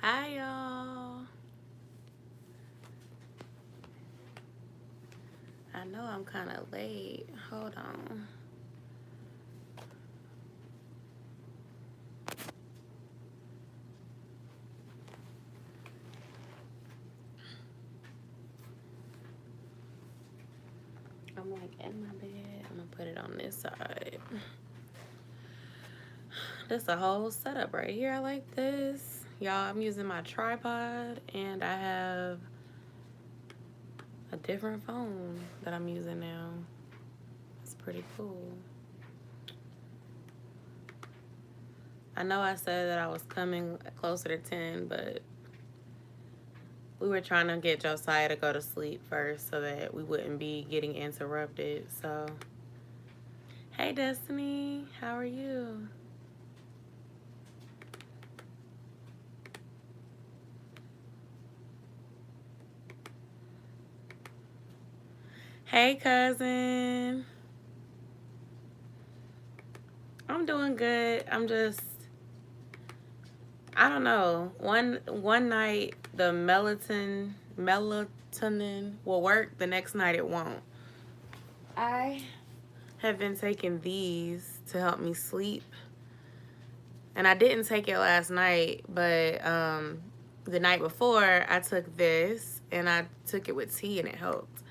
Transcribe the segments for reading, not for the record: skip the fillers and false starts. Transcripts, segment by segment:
Hi, y'all. I know I'm kind of late. Hold on. I'm like in my bed. I'm gonna put it on this side. This is a whole setup right here. I like this. Y'all, I'm using my tripod and I have a different phone that I'm using now. It's pretty cool. I know I said that I was coming closer to 10, but we were trying to get Josiah to go to sleep first so that we wouldn't be getting interrupted. So, hey, Destiny, how are you? Hey, cousin. I'm doing good. I don't know. One night the melatonin will work. The next night it won't. I have been taking these to help me sleep, and I didn't take it last night, but the night before I took this and I took it with tea and it helped.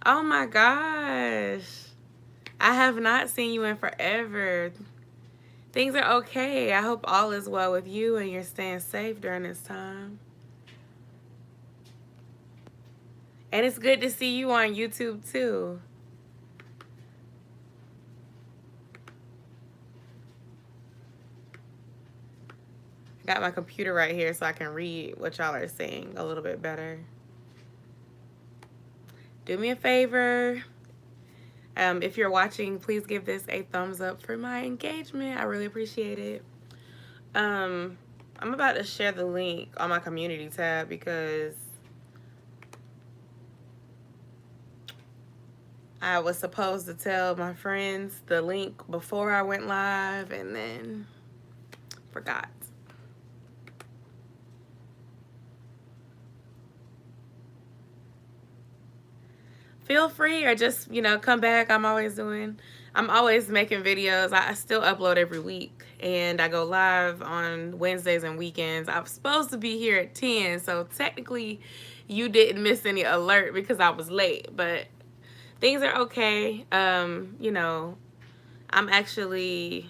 Oh my gosh. I have not seen you in forever. Things are okay. I hope all is well with you and you're staying safe during this time. And it's good to see you on YouTube too. I got my computer right here so I can read what y'all are saying a little bit better. Do me a favor. If you're watching, please give this a thumbs up for my engagement. I really appreciate it. I'm about to share the link on my community tab because I was supposed to tell my friends the link before I went live and then forgot. Feel free or just, come back. I'm always making videos. I still upload every week and I go live on Wednesdays and weekends. I'm supposed to be here at 10, so technically you didn't miss any alert because I was late, but things are okay. I'm actually,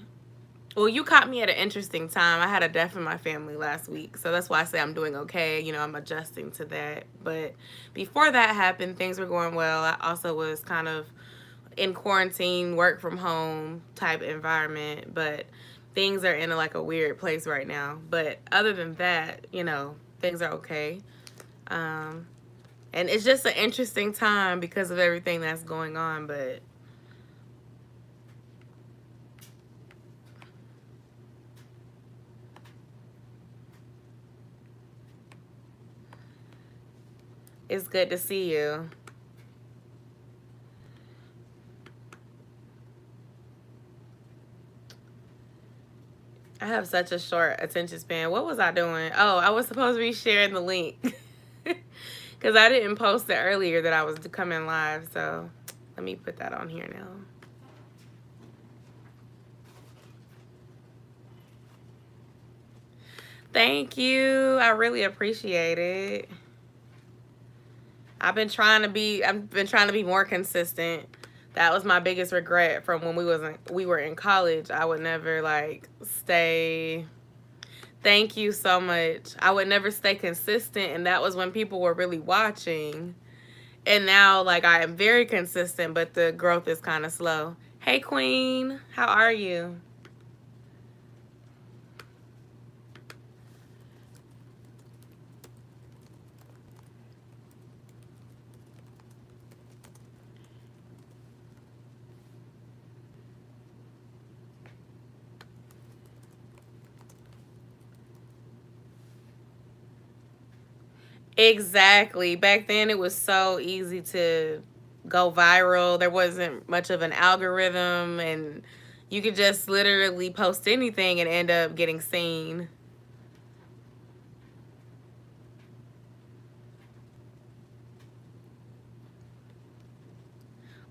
well, you caught me at an interesting time. I had a death in my family last week, so that's why I say I'm doing okay. I'm adjusting to that. But before that happened, things were going well. I also was kind of in quarantine, work from home type environment, but things are in like a weird place right now. But other than that, things are okay. And it's just an interesting time because of everything that's going on, but it's good to see you. I have such a short attention span. What was I doing? Oh, I was supposed to be sharing the link because I didn't post it earlier that I was coming live. So let me put that on here now. Thank you. I really appreciate it. I've been trying to be more consistent. That was my biggest regret from when we were in college. I would never like stay. Thank you so much. I would never stay consistent, and that was when people were really watching. And now like I am very consistent, but the growth is kind of slow. Hey Queen, how are you? Exactly. Back then it was so easy to go viral. There wasn't much of an algorithm and you could just literally post anything and end up getting seen.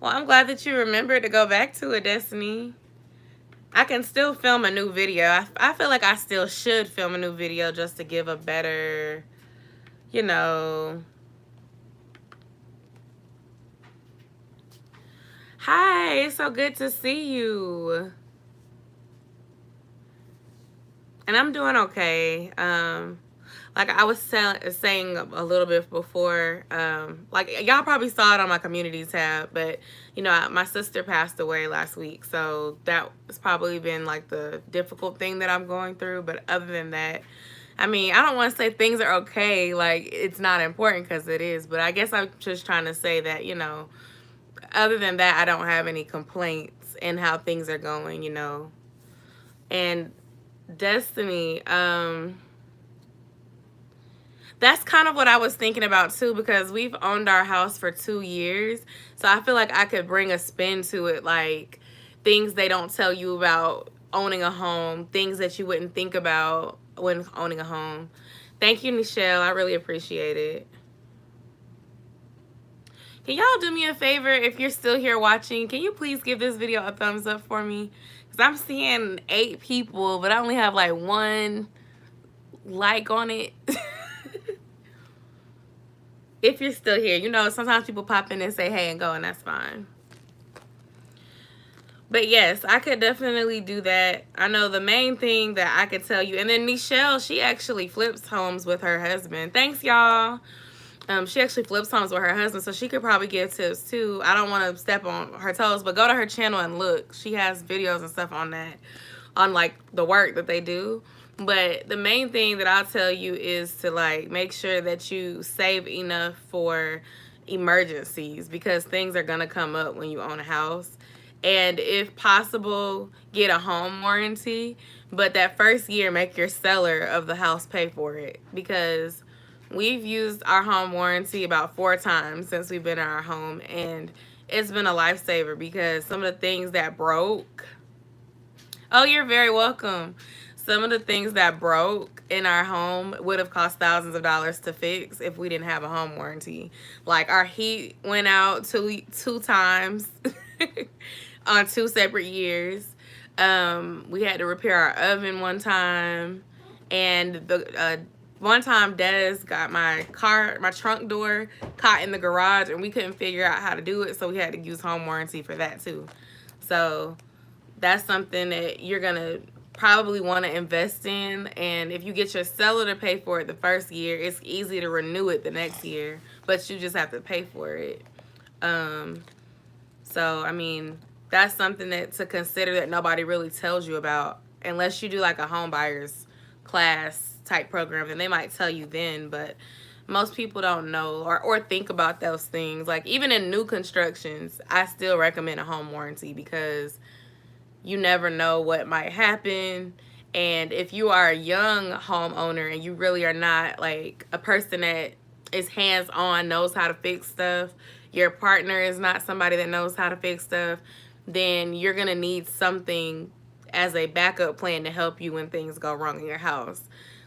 Well, I'm glad that you remembered to go back to it, Destiny. I can still film a new video. I feel like I still should film a new video just to give a better, you know. Hi, it's so good to see you. And I'm doing okay. Like I was saying a little bit before, like y'all probably saw it on my community tab, but you know, my sister passed away last week, so that's probably been like the difficult thing that I'm going through. But other than that, I mean, I don't want to say things are okay, like it's not important, because it is, but I guess I'm just trying to say that, you know, other than that, I don't have any complaints in how things are going, you know. And Destiny, that's kind of what I was thinking about too, because we've owned our house for 2 years. So I feel like I could bring a spin to it, like things they don't tell you about owning a home, things that you wouldn't think about when owning a home. Thank you, Nichelle. I really appreciate it. Can y'all do me a favor, if you're still here watching, can you please give this video a thumbs up for me? Because I'm seeing 8 people, but I only have like 1 like on it. If you're still here, you know, sometimes people pop in and say hey and go, and that's fine. But yes, I could definitely do that. I know the main thing that I could tell you, and then Nichelle, she actually flips homes with her husband. Thanks, y'all. She actually flips homes with her husband, so she could probably give tips too. I don't want to step on her toes, but go to her channel and look. She has videos and stuff on that, on like the work that they do. But the main thing that I'll tell you is to like make sure that you save enough for emergencies, because things are gonna come up when you own a house. And if possible, get a home warranty. But that first year, make your seller of the house pay for it, because we've used our home warranty about 4 times since we've been in our home, and it's been a lifesaver, because some of the things that broke, oh, you're very welcome. Some of the things that broke in our home would have cost thousands of dollars to fix if we didn't have a home warranty. Like our heat went out two times on 2 separate years. We had to repair our oven one time, and the one time Des got my trunk door caught in the garage, and we couldn't figure out how to do it, so we had to use home warranty for that too. So that's something that you're gonna probably want to invest in. And if you get your seller to pay for it the first year, it's easy to renew it the next year, but you just have to pay for it. So I mean, that's something that to consider that nobody really tells you about, unless you do like a home buyers class type program, then they might tell you then. But most people don't know or think about those things. Like even in new constructions, I still recommend a home warranty, because you never know what might happen. And if you are a young homeowner and you really are not like a person that is hands-on, knows how to fix stuff, your partner is not somebody that knows how to fix stuff, then you're gonna need something as a backup plan to help you when things go wrong in your house.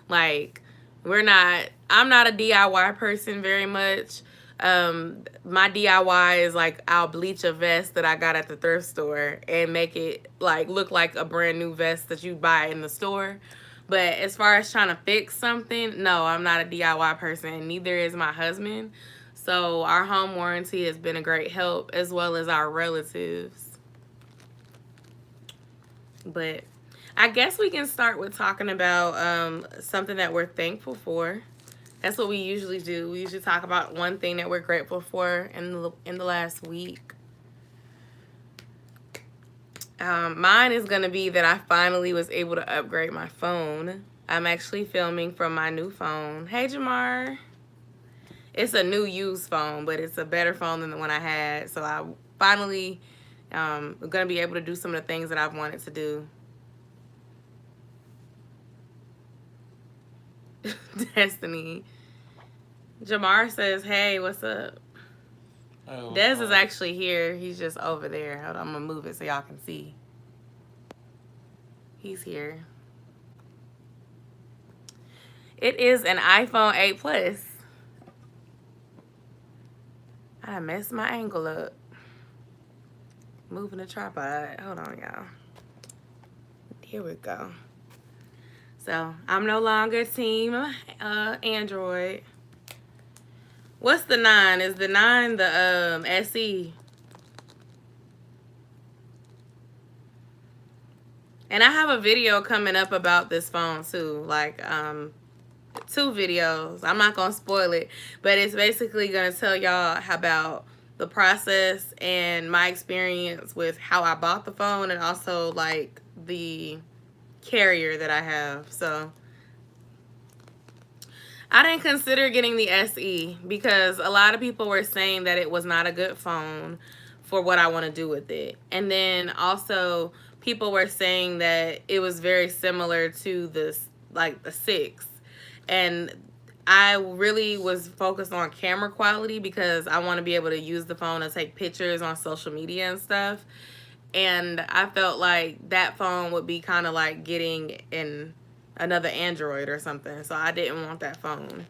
Like I'm not a DIY person very much. My DIY is like I'll bleach a vest that I got at the thrift store and make it like look like a brand new vest that you buy in the store. But as far as trying to fix something, no, I'm not a DIY person, and neither is my husband. So our home warranty has been a great help, as well as our relatives. But I guess we can start with talking about something that we're thankful for. That's what we usually do. We usually talk about one thing that we're grateful for in the last week. Mine is going to be that I finally was able to upgrade my phone. I'm actually filming from my new phone. Hey, Jamar. It's a new used phone, but it's a better phone than the one I had. So I finally am going to be able to do some of the things that I've wanted to do. Destiny. Jamar says, hey, what's up? Oh, Des is actually here. He's just over there. Hold on, I'm going to move it so y'all can see. He's here. It is an iPhone 8 Plus. I messed my angle up. moving the tripod. Hold on, y'all. Here we go. So I'm no longer team Android. What's the 9? Is the 9 the SE? And I have a video coming up about this phone too. Like 2 videos. I'm not gonna spoil it, but it's basically gonna tell y'all about the process and my experience with how I bought the phone, and also like the carrier that I have. So I didn't consider getting the SE because a lot of people were saying that it was not a good phone for what I want to do with it. And then also people were saying that it was very similar to this, like the 6. And I really was focused on camera quality because I want to be able to use the phone to take pictures on social media and stuff. And I felt like that phone would be kind of like getting in another Android or something. So I didn't want that phone.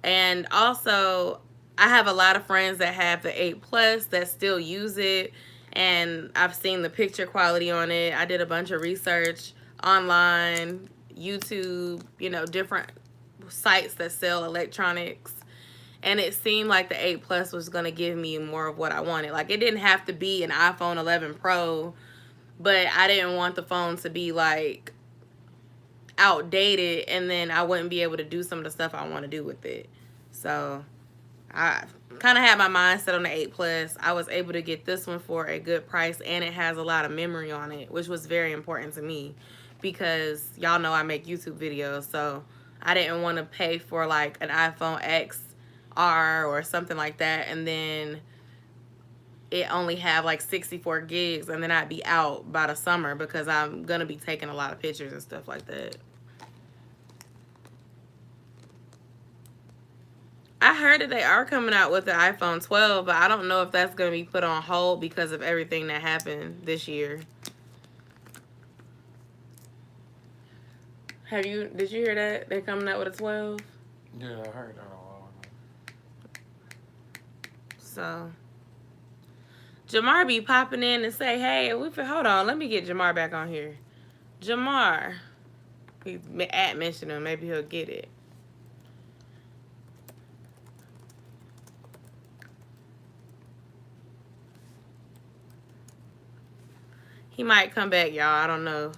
And also, I have a lot of friends that have the 8 Plus that still use it. And I've seen the picture quality on it. I did a bunch of research online, YouTube, you know, different sites that sell electronics. And it seemed like the 8 Plus was going to give me more of what I wanted. Like, it didn't have to be an iPhone 11 Pro, but I didn't want the phone to be, like, outdated, and then I wouldn't be able to do some of the stuff I want to do with it. So, I kind of had my mind set on the 8 Plus. I was able to get this one for a good price, and it has a lot of memory on it, which was very important to me because y'all know I make YouTube videos, so I didn't want to pay for, like, an iPhone XR or something like that, and then it only have like 64 gigs, and then I'd be out by the summer because I'm gonna be taking a lot of pictures and stuff like that. I heard that they are coming out with the iPhone 12, but I don't know if that's gonna be put on hold because of everything that happened this year. Did you hear that? They're coming out with a 12? Yeah, I heard that a while ago. So Jamar be popping in and say, hey, hold on, let me get Jamar back on here. Jamar. He's mentioned him, maybe he'll get it. He might come back, y'all. I don't know.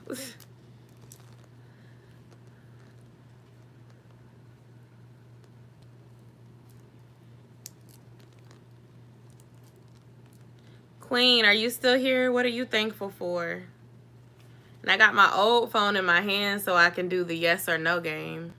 Queen, are you still here? What are you thankful for? And I got my old phone in my hand so I can do the yes or no game.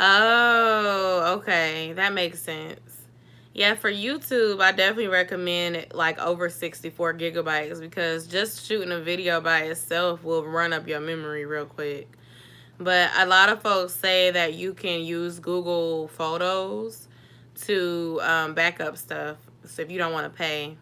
Oh, okay. That makes sense. Yeah, for YouTube, I definitely recommend like over 64 gigabytes because just shooting a video by itself will run up your memory real quick. But a lot of folks say that you can use Google Photos to back up stuff. So if you don't want to pay.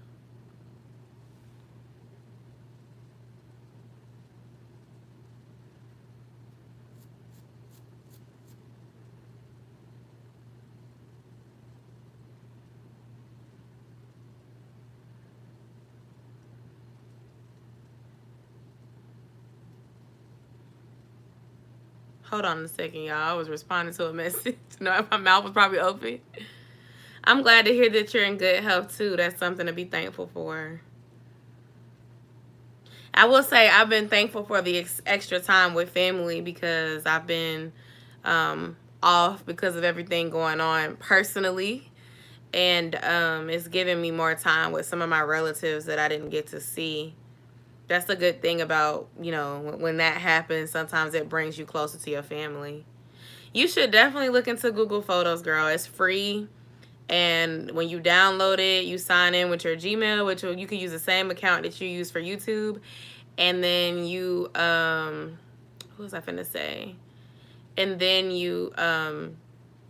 Hold on a second, y'all. I was responding to a message. No, my mouth was probably open. I'm glad to hear that you're in good health, too. That's something to be thankful for. I will say I've been thankful for the extra time with family because I've been off because of everything going on personally. And it's giving me more time with some of my relatives that I didn't get to see. That's a good thing about, you know, when that happens, sometimes it brings you closer to your family. You should definitely look into Google Photos, girl. It's free. And when you download it, you sign in with your Gmail, which you can use the same account that you use for YouTube. And then you, what was I finna say? and then you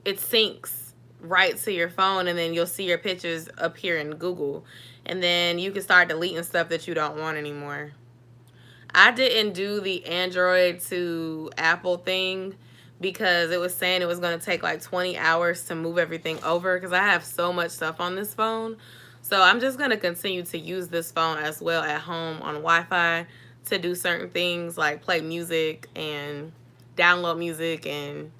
it syncs right to your phone, and then you'll see your pictures appear in Google, and then you can start deleting stuff that you don't want anymore. I didn't do the Android to Apple thing because it was saying it was going to take like 20 hours to move everything over because I have so much stuff on this phone. So I'm just going to continue to use this phone as well at home on Wi-Fi to do certain things like play music and download music and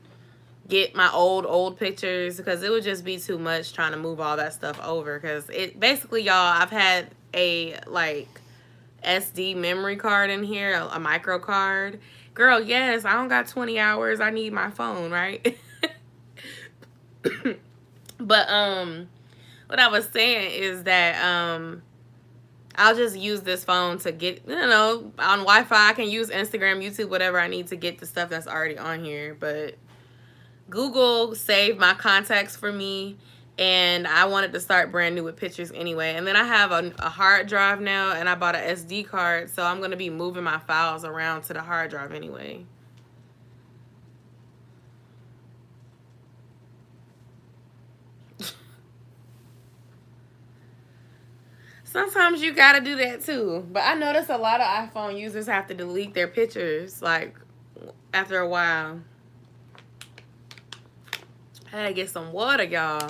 get my old pictures, because it would just be too much trying to move all that stuff over, because it basically, y'all, I've had a like SD memory card in here, a micro card. Girl, yes, I don't got 20 hours. I need my phone, right? But what I was saying is that I'll just use this phone to get, on Wi-Fi. I can use Instagram, YouTube, whatever I need to get the stuff that's already on here. But Google saved my contacts for me, and I wanted to start brand new with pictures anyway. And then I have a hard drive now, and I bought an SD card, so I'm going to be moving my files around to the hard drive anyway. Sometimes you got to do that too. But I notice a lot of iPhone users have to delete their pictures, like, after a while. I had to get some water, y'all.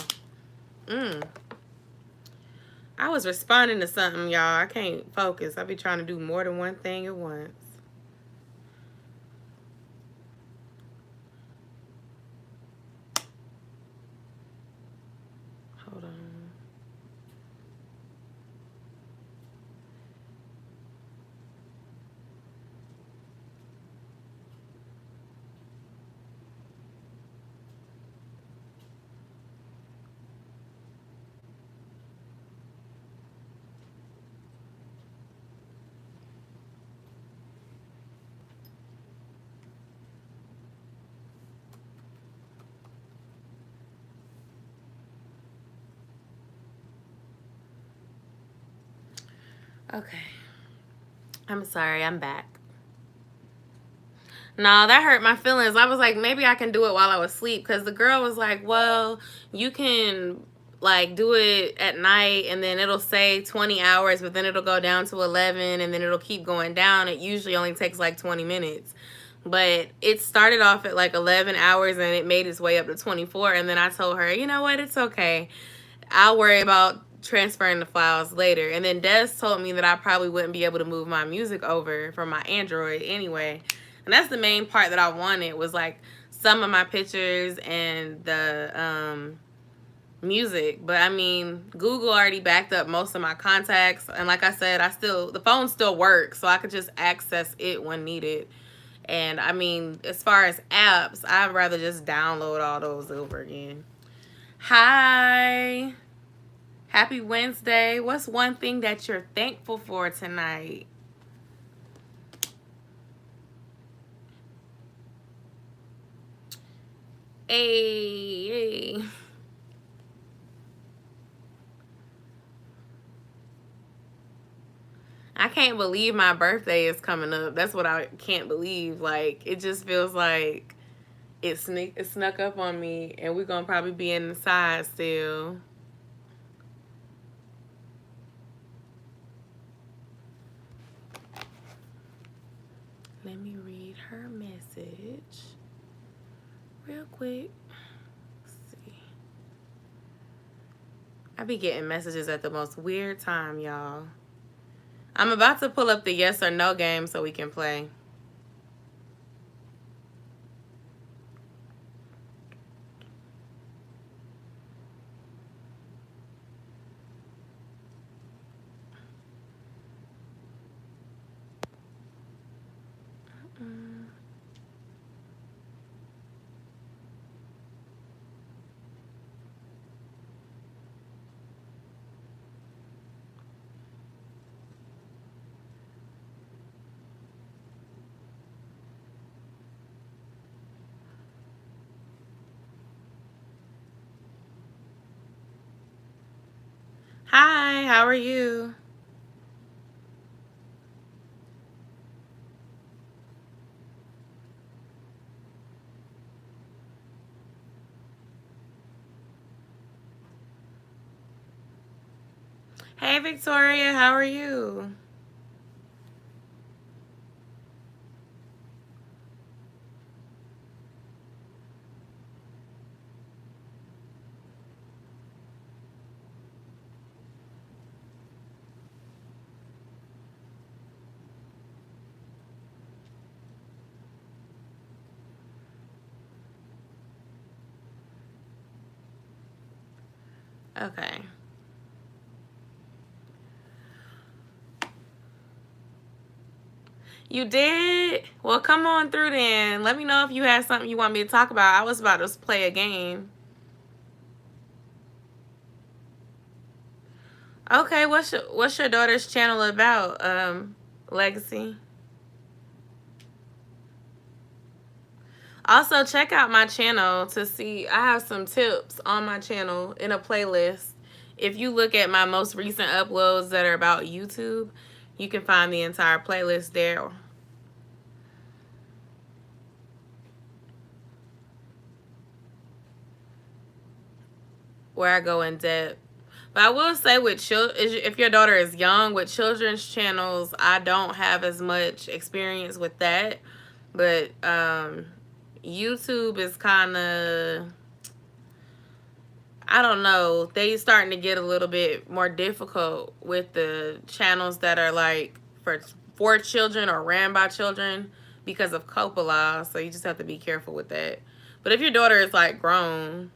I was responding to something, y'all. I can't focus. I be trying to do more than one thing at once. Hold on. Okay. I'm sorry, I'm back. No, that hurt my feelings. I was like, maybe I can do it while I was asleep, because the girl was like, well, you can like do it at night and then it'll say 20 hours, but then it'll go down to 11 and then it'll keep going down. It usually only takes like 20 minutes. But it started off at like 11 hours and it made its way up to 24. And then I told her, you know what, it's okay. I'll worry about transferring the files later. And then Des told me that I probably wouldn't be able to move my music over from my Android anyway. And that's the main part that I wanted, was like some of my pictures and the music. But I mean, Google already backed up most of my contacts, and like I said, the phone still works, so I could just access it when needed. And I mean, as far as apps, I'd rather just download all those over again. Hi. Happy Wednesday. What's one thing that you're thankful for tonight? Hey. I can't believe my birthday is coming up. That's what I can't believe. Like, it just feels like it snuck up on me, and we're going to probably be inside still. Let me read her message real quick. Let's see. I be getting messages at the most weird time, y'all. I'm about to pull up the yes or no game so we can play. Hi, how are you? Hey, Victoria, how are you? Okay. You did? Well, come on through then. Let me know if you had something you want me to talk about. I was about to play a game. Okay, what's your daughter's channel about? Legacy. Also, check out my channel to see. I have some tips on my channel in a playlist. If you look at my most recent uploads that are about YouTube, you can find the entire playlist there. Where I go in depth. But I will say with if your daughter is young, with children's channels, I don't have as much experience with that. But YouTube is kind of, I don't know, they starting to get a little bit more difficult with the channels that are like for children or ran by children because of COPA law. So you just have to be careful with that. But if your daughter is like grown.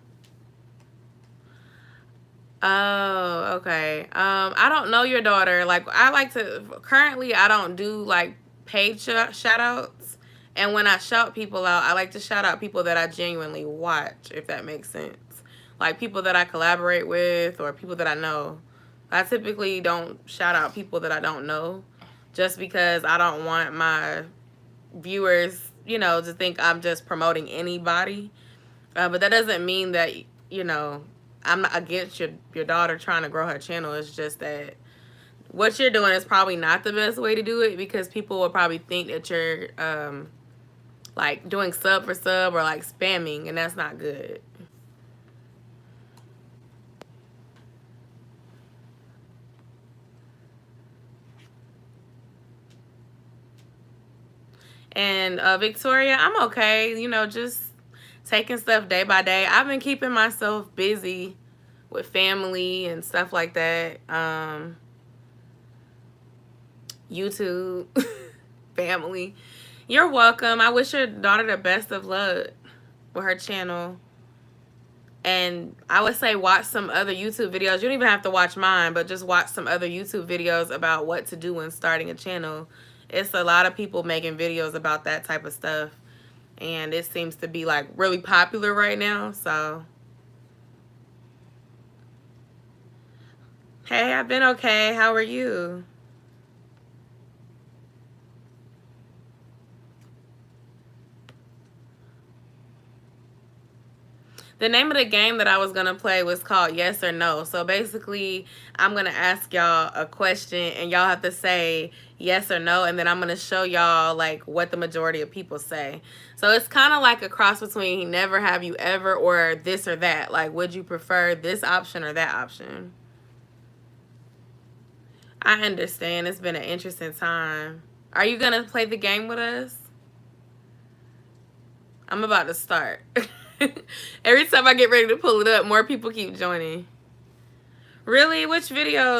Oh, okay. I don't know your daughter. Like, I like to, currently, I don't do like paid shout outs. And when I shout people out, I like to shout out people that I genuinely watch, if that makes sense. Like people that I collaborate with or people that I know. I typically don't shout out people that I don't know just because I don't want my viewers, to think I'm just promoting anybody. But that doesn't mean that, you know, I'm not against your daughter trying to grow her channel. It's just that what you're doing is probably not the best way to do it because people will probably think that you're like doing sub for sub or like spamming, and that's not good. And Victoria, I'm okay. Just taking stuff day by day. I've been keeping myself busy with family and stuff like that. YouTube, family. You're welcome. I wish your daughter the best of luck with her channel. And I would say watch some other YouTube videos. You don't even have to watch mine, but just watch some other YouTube videos about what to do when starting a channel. It's a lot of people making videos about that type of stuff. And it seems to be like really popular right now. So, hey, I've been okay. How are you? The name of the game that I was going to play was called Yes or No. So basically, I'm going to ask y'all a question and y'all have to say yes or no. And then I'm going to show y'all like what the majority of people say. So it's kind of like a cross between never have you ever or this or that. Like, would you prefer this option or that option? I understand. It's been an interesting time. Are you going to play the game with us? I'm about to start. Every time I get ready to pull it up, more people keep joining. Really? Which video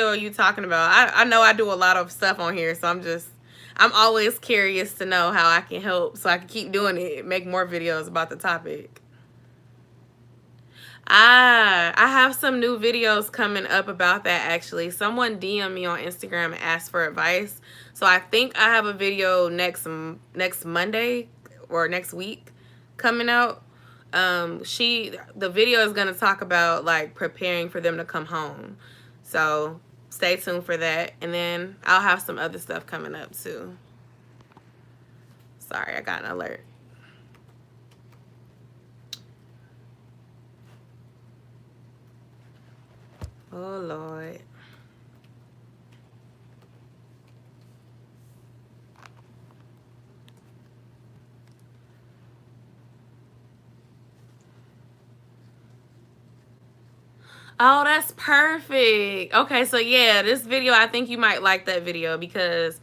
are you talking about? I know I do a lot of stuff on here, so I'm always curious to know how I can help so I can keep doing it, make more videos about the topic. I have some new videos coming up about that actually. Someone DM me on Instagram and asked for advice. So I think I have a video next Monday or next week coming out. The video is gonna talk about like preparing for them to come home. So stay tuned for that. And then I'll have some other stuff coming up too. Sorry, I got an alert. Oh Lord. Oh, that's perfect. Okay, so yeah, this video, I think you might like that video because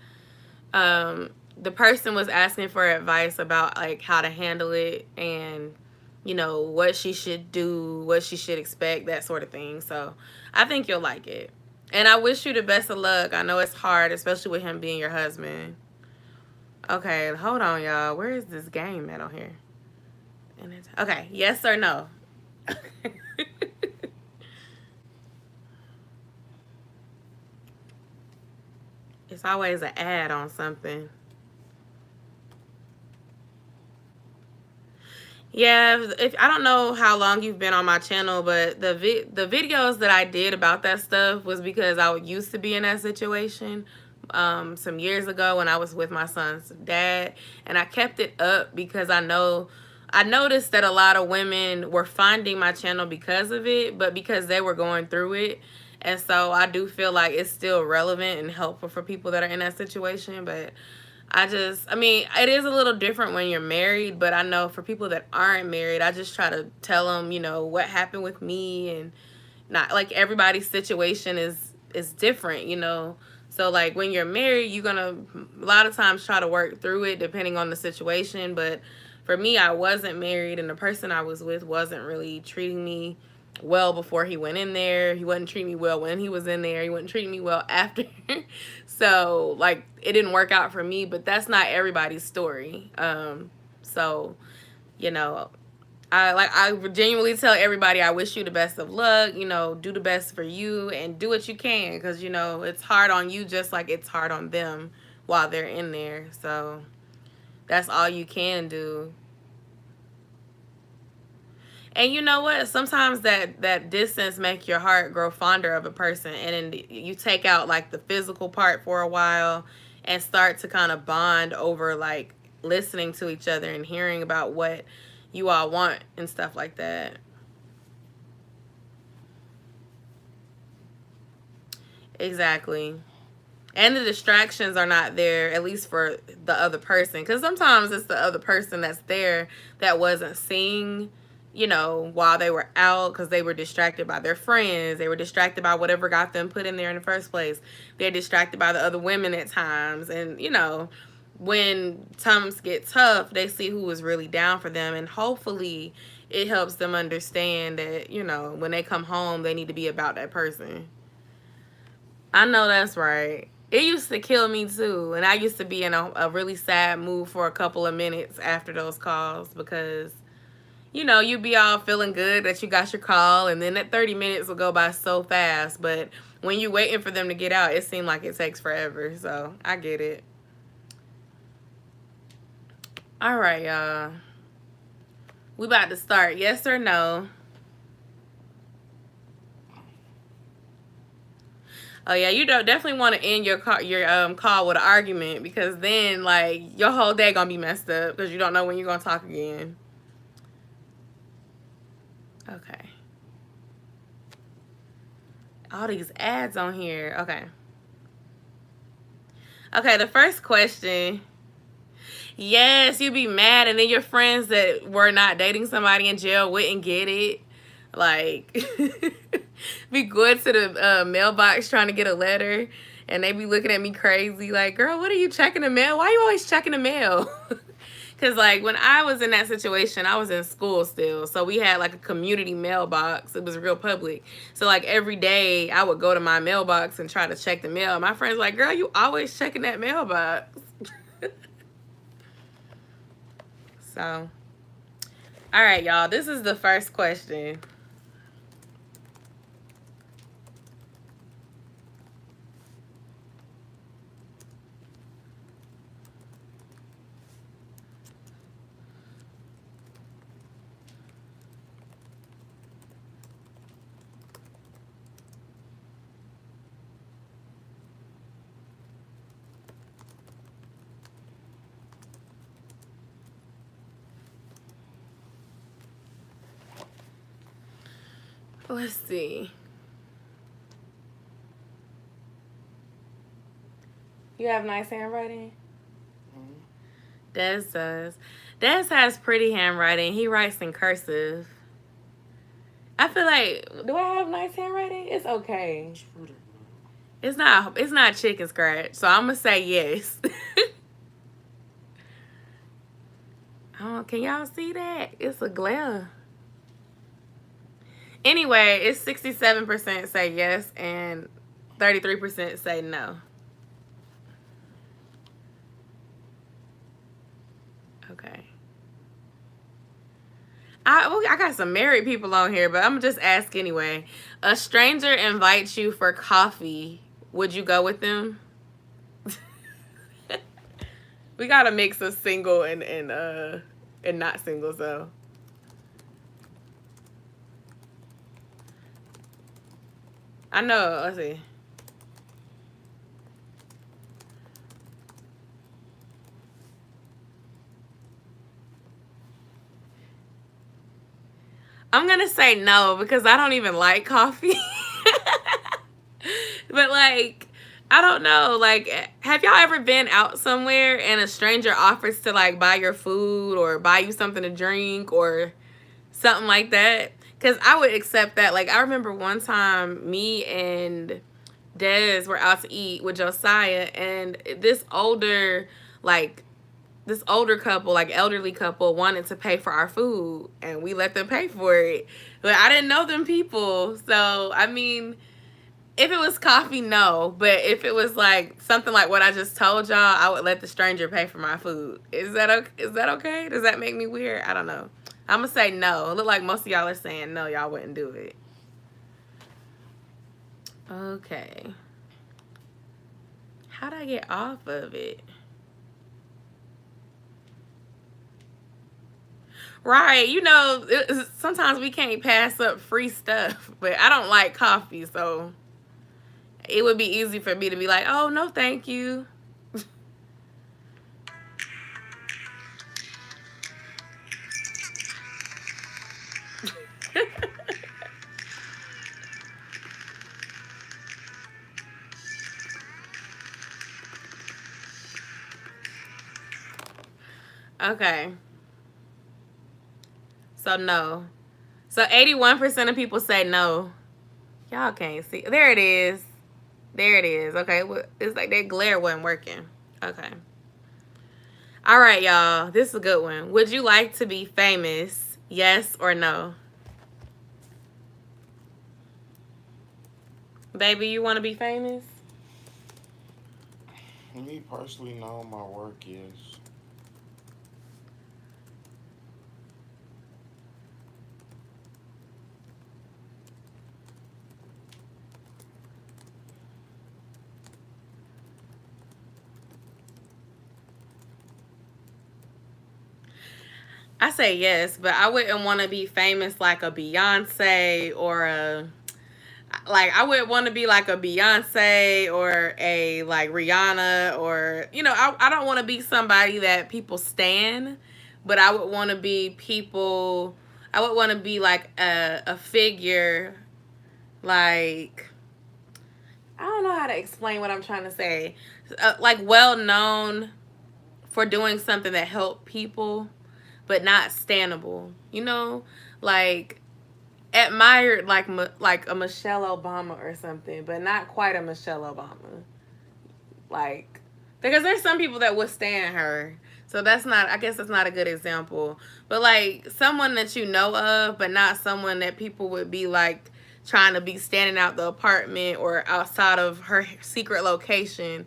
the person was asking for advice about like how to handle it and you know what she should do, what she should expect, that sort of thing. So I think you'll like it. And I wish you the best of luck. I know it's hard, especially with him being your husband. Okay, hold on, y'all. Where is this game at on here? And it's, okay, yes or no? It's always an ad on something. Yeah, if I don't know how long you've been on my channel, but the videos that I did about that stuff was because I used to be in that situation some years ago when I was with my son's dad, and I kept it up because I noticed that a lot of women were finding my channel because of it, but because they were going through it. And so I do feel like it's still relevant and helpful for people that are in that situation, but I mean, it is a little different when you're married, but I know for people that aren't married, I just try to tell them, you know, what happened with me, and not like everybody's situation is different, you know. So like when you're married, you're gonna a lot of times try to work through it depending on the situation. But for me, I wasn't married, and the person I was with wasn't really treating me well before he went in there. He wasn't treating me well when he was in there. He wasn't treating me well after. So like it didn't work out for me, but that's not everybody's story. So you know, I genuinely tell everybody I wish you the best of luck, you know, do the best for you and do what you can, because you know it's hard on you just like it's hard on them while they're in there. So that's all you can do. And you know what? Sometimes that distance make your heart grow fonder of a person, and then you take out like the physical part for a while and start to kind of bond over like listening to each other and hearing about what you all want and stuff like that. Exactly. And the distractions are not there, at least for the other person, because sometimes it's the other person that's there that wasn't seeing, you know, while they were out, because they were distracted by their friends, they were distracted by whatever got them put in there in the first place, they're distracted by the other women at times. And you know, when times get tough, they see who is really down for them, and hopefully it helps them understand that, you know, when they come home they need to be about that person. I know that's right. It used to kill me too. And I used to be in a really sad mood for a couple of minutes after those calls because, you know, you'd be all feeling good that you got your call, and then that 30 minutes will go by so fast. But when you're waiting for them to get out, it seems like it takes forever. So I get it. All right, y'all. We about to start. Yes or no? Oh yeah, you don't definitely want to end your call with an argument, because then like your whole day gonna be messed up because you don't know when you're gonna talk again. Okay. All these ads on here. Okay. Okay, the first question. Yes, you'd be mad, and then your friends that were not dating somebody in jail wouldn't get it. Like, be going to the mailbox trying to get a letter, and they be looking at me crazy like, girl, what are you checking the mail? Why are you always checking the mail? Because like when I was in that situation, I was in school still, so we had like a community mailbox. It was real public, so like every day I would go to my mailbox and try to check the mail. My friends were like, girl, you always checking that mailbox. So all right, y'all, this is the first question. Let's see. You have nice handwriting? Des does. Des has pretty handwriting. He writes in cursive. I feel like, do I have nice handwriting? It's okay. It's pretty good. It's not chicken scratch, so I'm gonna say yes. Oh, can y'all see that? It's a glare. Anyway, it's 67% say yes and 33% say no. Okay. I got some married people on here, but I'm gonna just ask anyway. A stranger invites you for coffee. Would you go with them? We got a mix of single and not single, so. I know, let's see. I'm gonna say no because I don't even like coffee. But like, I don't know. Like, have y'all ever been out somewhere and a stranger offers to like buy your food or buy you something to drink or something like that? Because I would accept that. Like, I remember one time me and Dez were out to eat with Josiah, and like, this older couple, like elderly couple, wanted to pay for our food, and we let them pay for it. But I didn't know them people, so I mean, if it was coffee, no. But if it was like something like what I just told y'all, I would let the stranger pay for my food. Is that okay? Is that okay? Does that make me weird? I don't know. I'm gonna say no. It look like most of y'all are saying no. Y'all wouldn't do it. Okay. How'd I get off of it? Right, you know, sometimes we can't pass up free stuff, but I don't like coffee, so it would be easy for me to be like, oh, no, thank you. Okay. So, no. So, 81% of people say no. Y'all can't see. There it is. There it is. Okay. It's like that glare wasn't working. Okay. All right, y'all. This is a good one. Would you like to be famous? Yes or no? Baby, you want to be famous? Me personally, no. My work is. I say yes, but I wouldn't want to be famous like a Beyonce or a like I would want to be like a Beyonce or a like Rihanna or I don't want to be somebody that people stan, but I would want to be people. I would want to be like a figure, like I don't know how to explain what I'm trying to say. Like well known for doing something that helped people, but not standable. Like admired like a Michelle Obama or something, but not quite a Michelle Obama. Like because there's some people that withstand her. So that's not I guess that's not a good example. But like someone that you know of, but not someone that people would be like trying to be standing out the apartment or outside of her secret location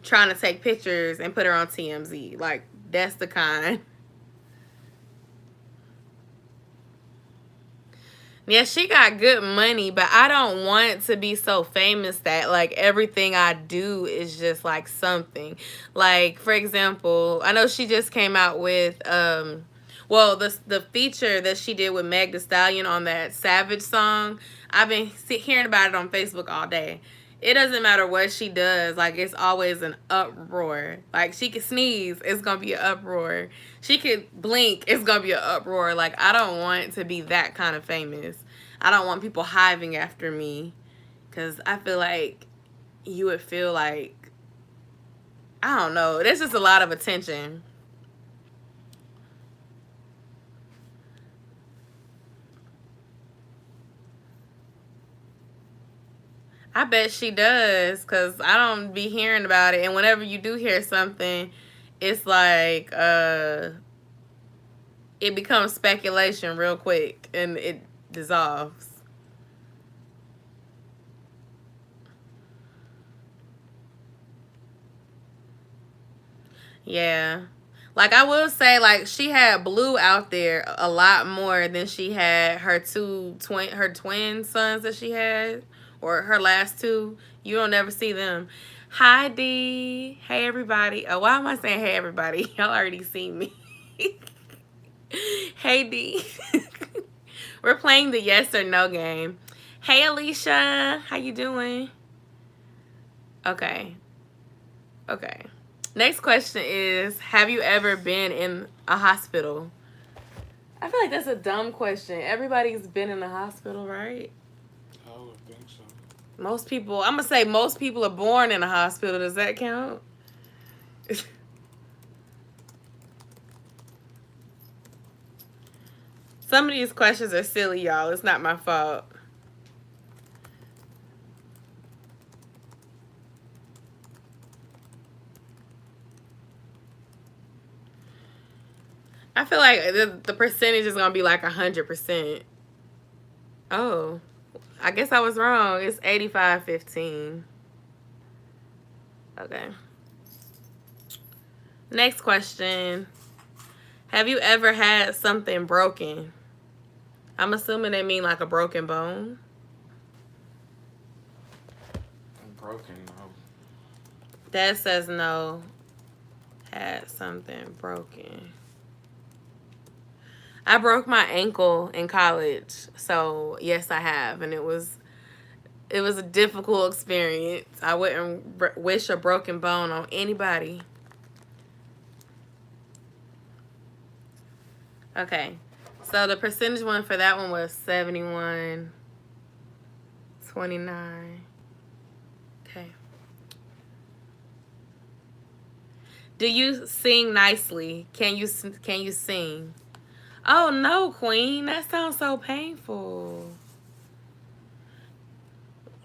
trying to take pictures and put her on TMZ. Like that's the kind. Yeah, she got good money, but I don't want to be so famous that like everything I do is just like something. Like for example, I know she just came out with well the feature that she did with Meg Thee Stallion on that Savage song. I've been hearing about it on Facebook all day. It doesn't matter what she does, like it's always an uproar. Like she could sneeze, it's gonna be an uproar. She could blink, it's gonna be an uproar. Like I don't want to be that kind of famous. I don't want people hiving after me, because I feel like you would feel like, I don't know, there's just a lot of attention. I bet she does, because I don't be hearing about it. And whenever you do hear something, it's like it becomes speculation real quick and it dissolves. Yeah. Like I will say, like she had Blue out there a lot more than she had her twin sons that she had, or her last two. You don't ever see them. Hi D. Hey everybody. Oh, why am I saying hey everybody? Y'all already seen me. Hey D. We're playing the yes or no game. Hey Alicia. How you doing? Okay. Okay. Next question is, have you ever been in a hospital? I feel like that's a dumb question. Everybody's been in a hospital, right? I would think so. Most people, I'm going to say most people are born in a hospital. Does that count? Some of these questions are silly, y'all. It's not my fault. I feel like the percentage is going to be like 100%. Oh, I guess I was wrong. It's 85-15. Okay. Next question. Have you ever had something broken? I'm assuming they mean like a broken bone. Broken, no. Dad says no. Had something broken. I broke my ankle in college, so yes, I have, and it was a difficult experience. I wouldn't wish a broken bone on anybody. Okay, so the percentage one for that one was 71-29. Okay. Do you sing nicely? Can you sing? Oh no, Queen, that sounds so painful.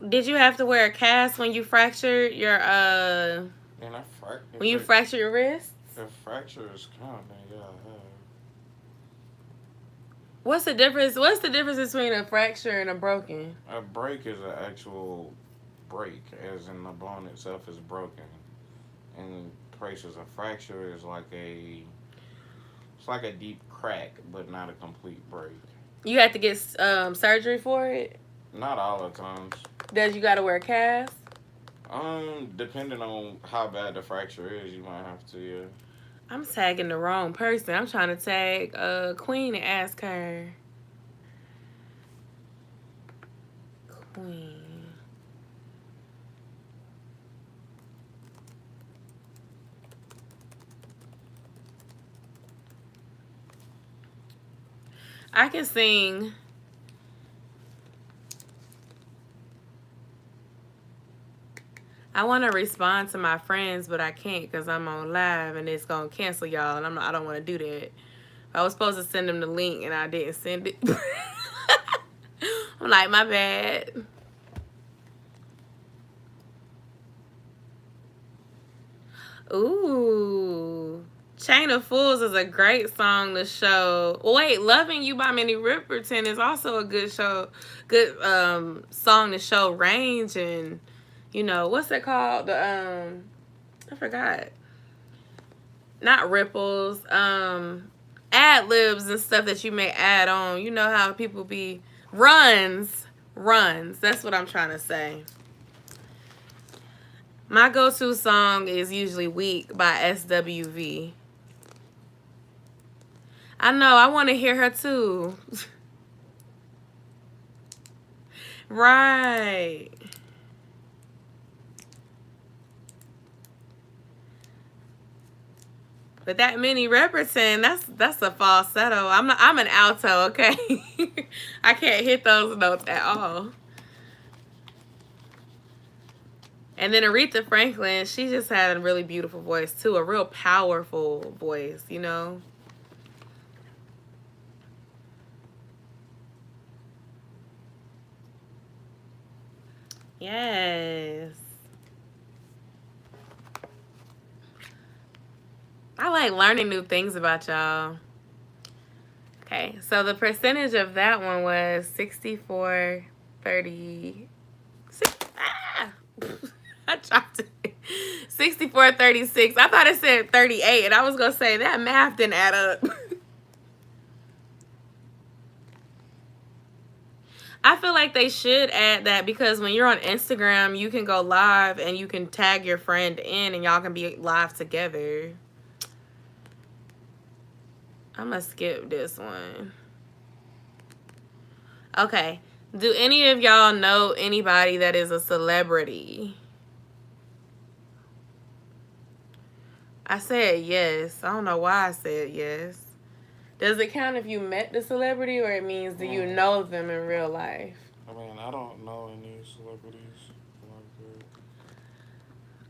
Did you have to wear a cast when you fractured your when you fractured your wrist? If fracture is counting, yeah, I have. What's the difference? What's the difference between a fracture and a broken? A break is an actual break, as in the bone itself is broken. And places a fracture is like it's like a deep crack, but not a complete break. You had to get surgery for it? Not all the times. Does you got to wear a cast? Depending on how bad the fracture is, you might have to, yeah. I'm tagging the wrong person. I'm trying to tag Queen and ask her. Queen. I can sing. I want to respond to my friends, but I can't because I'm on live and it's going to cancel y'all, and I don't want to do that. I was supposed to send them the link and I didn't send it. I'm like, my bad. Ooh. Chain of Fools is a great song to show. Wait, Loving You by Minnie Riperton is also a good song to show range and, you know, what's it called? I forgot. Not ripples. Ad libs and stuff that you may add on. You know how people be runs. That's what I'm trying to say. My go-to song is usually Weak by SWV. I know, I want to hear her too. Right. But that Minnie Riperton, that's a falsetto. I'm an alto, okay? I can't hit those notes at all. And then Aretha Franklin, she just had a really beautiful voice too, a real powerful voice, you know? Yes. I like learning new things about y'all. Okay, so the percentage of that one was 64-36. Ah! I dropped it. 64-36. I thought it said 38, and I was going to say that math didn't add up. I feel like they should add that because when you're on Instagram, you can go live and you can tag your friend in and y'all can be live together. I'm going to skip this one. Okay. Do any of y'all know anybody that is a celebrity? I said yes. I don't know why I said yes. Does it count if you met the celebrity or it means do you know them in real life? I mean, I don't know any celebrities like that.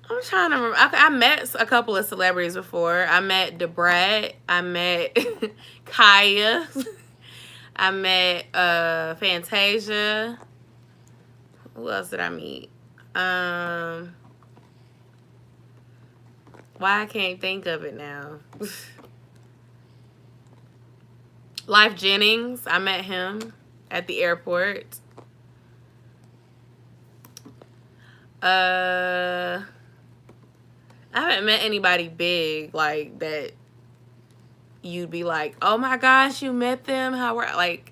I'm trying to remember. I met a couple of celebrities before. I met Debrat. I met Kaya. I met Fantasia. Who else did I meet? Why I can't think of it now. Life Jennings. I met him at the airport. I haven't met anybody big like that you'd be like, oh my gosh, you met them? How were like,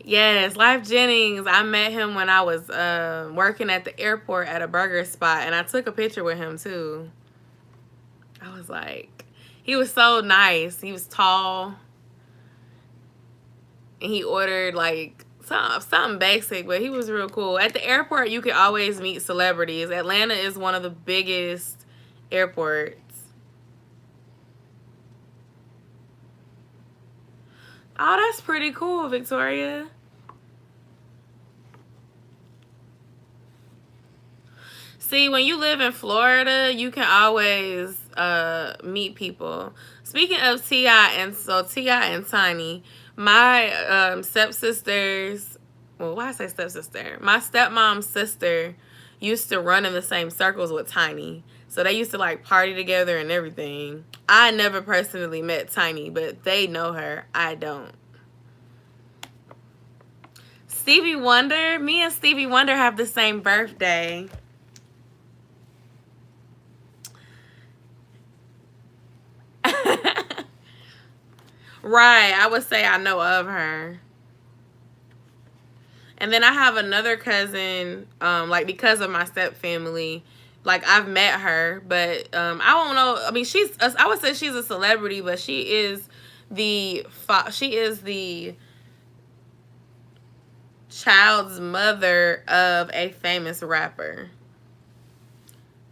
yes, Life Jennings. I met him when I was working at the airport at a burger spot, and I took a picture with him too. I was like, he was so nice. He was tall, and he ordered like something basic, but he was real cool. At the airport, you can always meet celebrities. Atlanta is one of the biggest airports. Oh, that's pretty cool, Victoria. See, when you live in Florida, you can always meet people. Speaking of T.I. and Tiny, my stepsisters, well, why I say stepsister? My stepmom's sister used to run in the same circles with Tiny. So they used to like party together and everything. I never personally met Tiny, but they know her. I don't. Stevie Wonder, me and Stevie Wonder have the same birthday. Right, I would say I know of her. And then I have another cousin, like because of my step family, like I've met her, but I don't know. I mean, I would say she's a celebrity, but she is the child's mother of a famous rapper.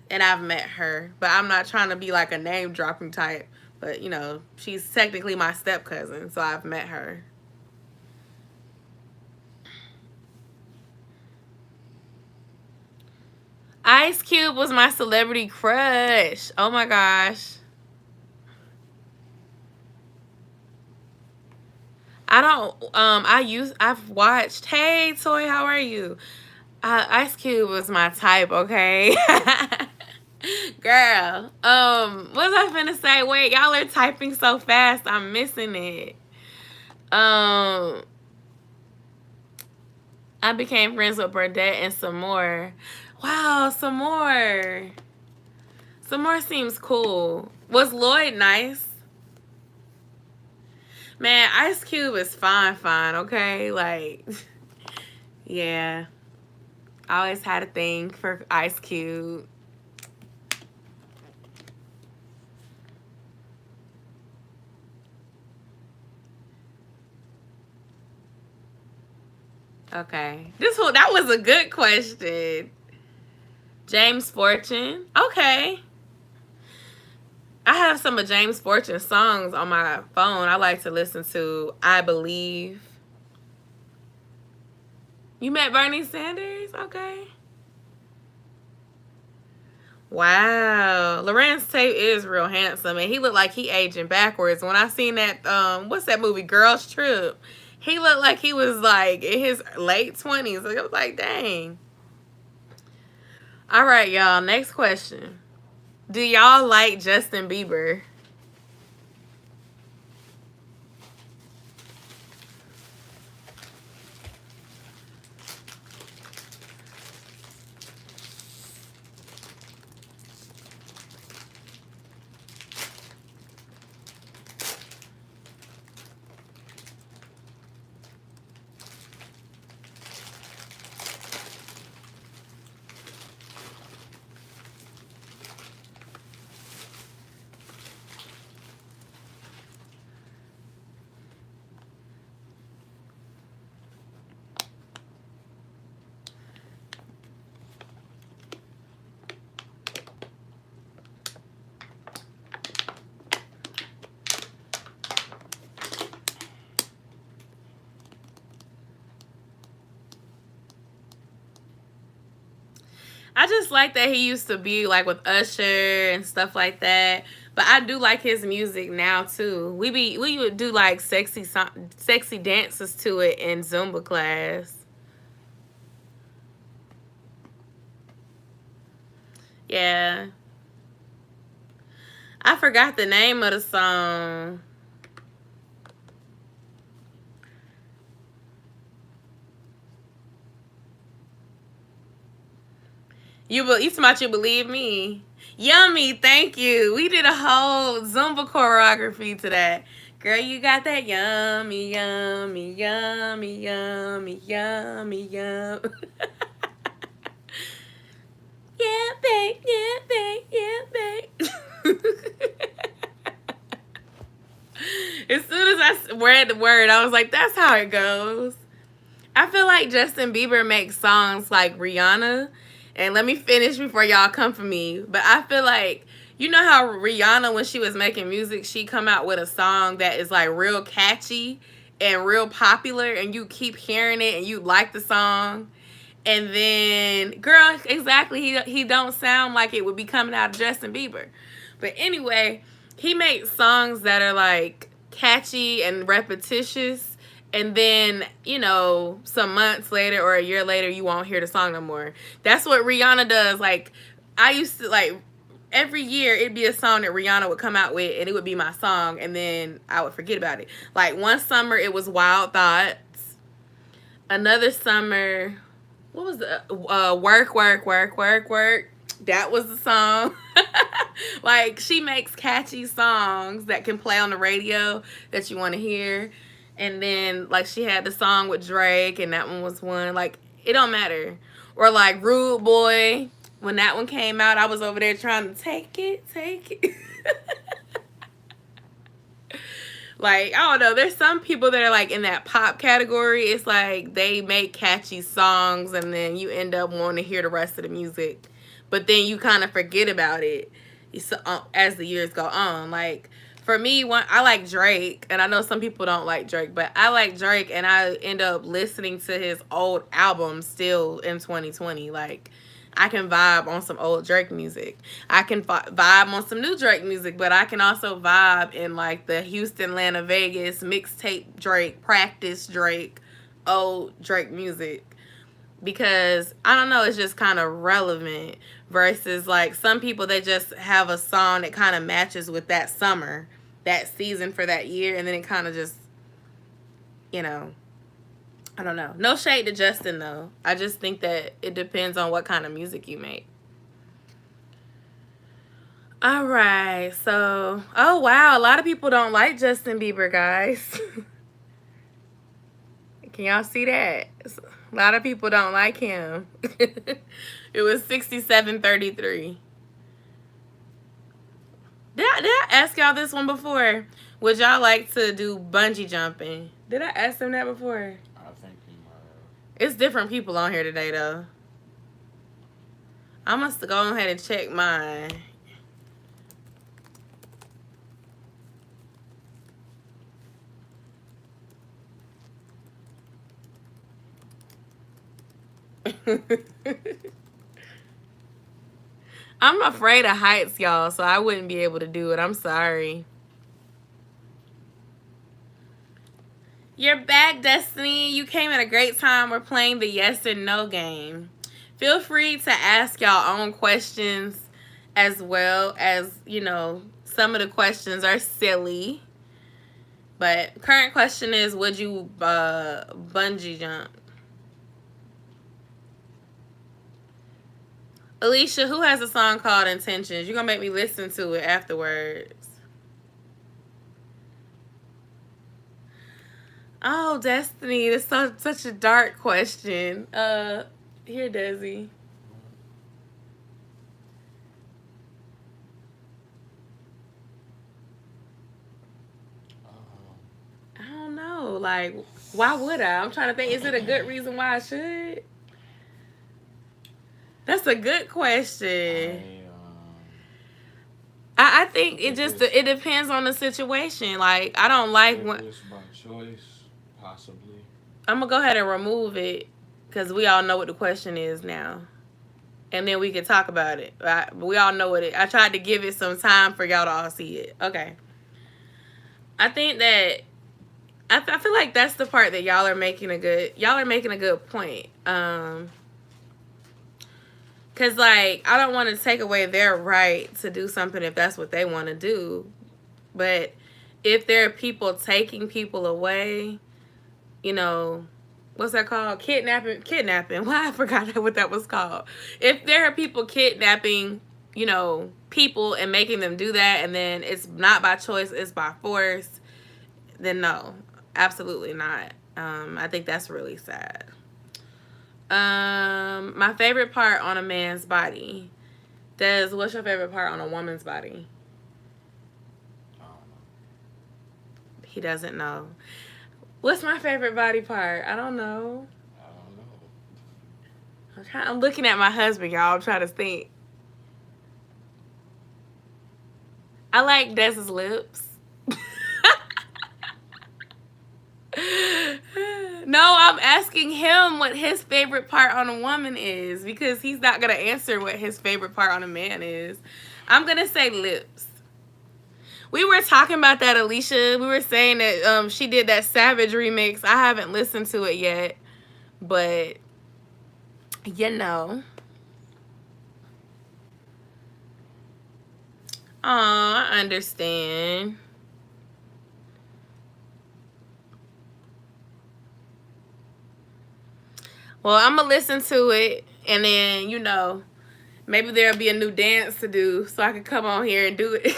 And I've met her, but I'm not trying to be like a name dropping type. But, you know, she's technically my step cousin, so I've met her. Ice Cube was my celebrity crush. Oh my gosh. I've watched, hey Toy, how are you? Ice Cube was my type, okay? Girl, what was I finna say? Wait, y'all are typing so fast, I'm missing it. I became friends with Burdette and some more. Wow, some more. Some more seems cool. Was Lloyd nice? Man, Ice Cube is fine, okay? Like, yeah. I always had a thing for Ice Cube. Okay. That was a good question. James Fortune. Okay. I have some of James Fortune's songs on my phone. I like to listen to I Believe. You met Bernie Sanders? Okay. Wow. Lorenz Tate is real handsome, and he looked like he aging backwards. When I seen that, what's that movie, Girls Trip? He looked like he was like in his late 20s. So I was like, dang. All right, y'all. Next question. Do y'all like Justin Bieber? I just like that he used to be like with Usher and stuff like that. But I do like his music now too. We would do like sexy dances to it in Zumba class. Yeah. I forgot the name of the song. You talking about You Believe Me? Yummy, thank you. We did a whole Zumba choreography to that. Girl, you got that yummy, yummy, yummy, yummy, yummy, yum. Yeah, babe, yeah, babe, yeah, babe. As soon as I read the word, I was like, that's how it goes. I feel like Justin Bieber makes songs like Rihanna. And let me finish before y'all come for me. But I feel like, you know how Rihanna, when she was making music, she come out with a song that is like real catchy and real popular, and you keep hearing it and you like the song. And then, girl, exactly, he don't sound like it would be coming out of Justin Bieber. But anyway, he makes songs that are like catchy and repetitious, and then, you know, some months later or a year later, you won't hear the song no more. That's what Rihanna does. Like, I used to, like, every year it'd be a song that Rihanna would come out with, and it would be my song, and then I would forget about it. Like, one summer it was Wild Thoughts. Another summer, what was the Work, Work, Work, Work, Work. That was the song. Like, she makes catchy songs that can play on the radio that you want to hear. And then, like, she had the song with Drake, and that one was one. Like, it don't matter. Or like Rude Boy, when that one came out, I was over there trying to take it. Like, I don't know, there's some people that are like in that pop category. It's like they make catchy songs and then you end up wanting to hear the rest of the music, but then you kind of forget about it as the years go on. Like, for me, I like Drake, and I know some people don't like Drake, but I like Drake, and I end up listening to his old albums still in 2020. Like, I can vibe on some old Drake music. I can vibe on some new Drake music, but I can also vibe in like the Houston, Atlanta, Vegas, mixtape Drake, practice Drake, old Drake music. Because, I don't know, it's just kind of relevant versus like some people, they just have a song that kind of matches with that summer, that season for that year, and then it kind of just, you know, I don't know. No shade to Justin, though. I just think that it depends on what kind of music you make. All right. So, oh, wow. A lot of people don't like Justin Bieber, guys. Can y'all see that? A lot of people don't like him. It was 67-33. Did I ask y'all this one before? Would y'all like to do bungee jumping? Did I ask them that before? It's different people on here today, though. I must go ahead and check mine. I'm afraid of heights, y'all, so I wouldn't be able to do it. I'm sorry. You're back, Destiny. You came at a great time. We're playing the yes and no game. Feel free to ask y'all own questions as well, as some of the questions are silly. But current question is, would you bungee jump? Alicia, who has a song called Intentions? You're going to make me listen to it afterwards. Oh, Destiny, that's such a dark question. Here, Desi. I don't know. Like, why would I? I'm trying to think. Is it a good reason why I should? That's a good question. I think it depends on the situation. Like, I don't like when. By choice, possibly. I'm gonna go ahead and remove it because we all know what the question is now, and then we can talk about it. Right? We all know what it. I tried to give it some time for y'all to all see it. Okay. I think that I feel like that's the part that y'all are making a good point. Cause like I don't want to take away their right to do something if that's what they want to do, but if there are people taking people away, what's that called? Kidnapping. Why I forgot what that was called. If there are people kidnapping, people and making them do that, and then it's not by choice, it's by force, then no, absolutely not. I think that's really sad. My favorite part on a man's body. Des, what's your favorite part on a woman's body? I don't know. He doesn't know. What's my favorite body part? I don't know. I'm looking at my husband, y'all. I'm trying to think. I like Des's lips. No, I'm asking him what his favorite part on a woman is because he's not going to answer what his favorite part on a man is. I'm going to say lips. We were talking about that, Alicia. We were saying that she did that Savage remix. I haven't listened to it yet, but Oh, I understand. Well, I'm going to listen to it, and then, maybe there'll be a new dance to do so I can come on here and do it.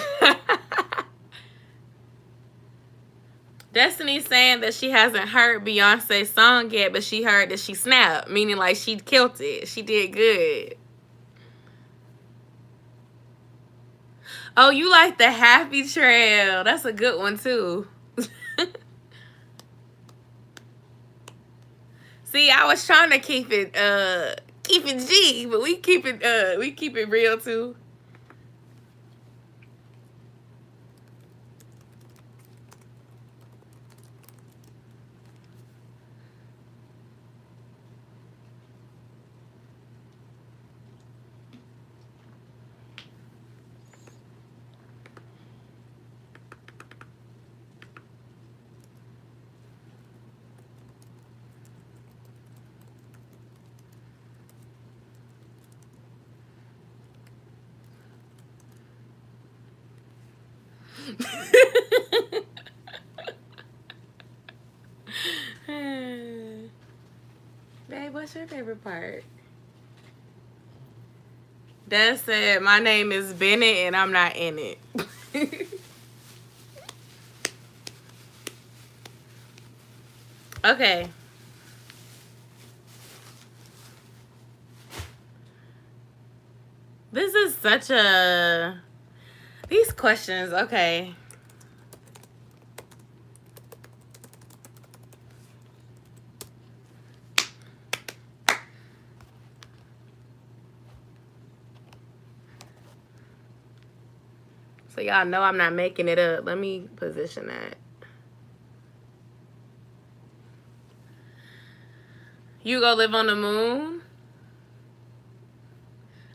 Destiny's saying that she hasn't heard Beyonce's song yet, but she heard that she snapped, meaning like she killed it. She did good. Oh, you like the Happy Trail. That's a good one, too. See, I was trying to keep it G, but we keep it real, too. Babe, what's your favorite part? Dad said, my name is Bennett and I'm not in it. Okay. This is such a... These questions, okay. So y'all know I'm not making it up. Let me position that. You go live on the moon?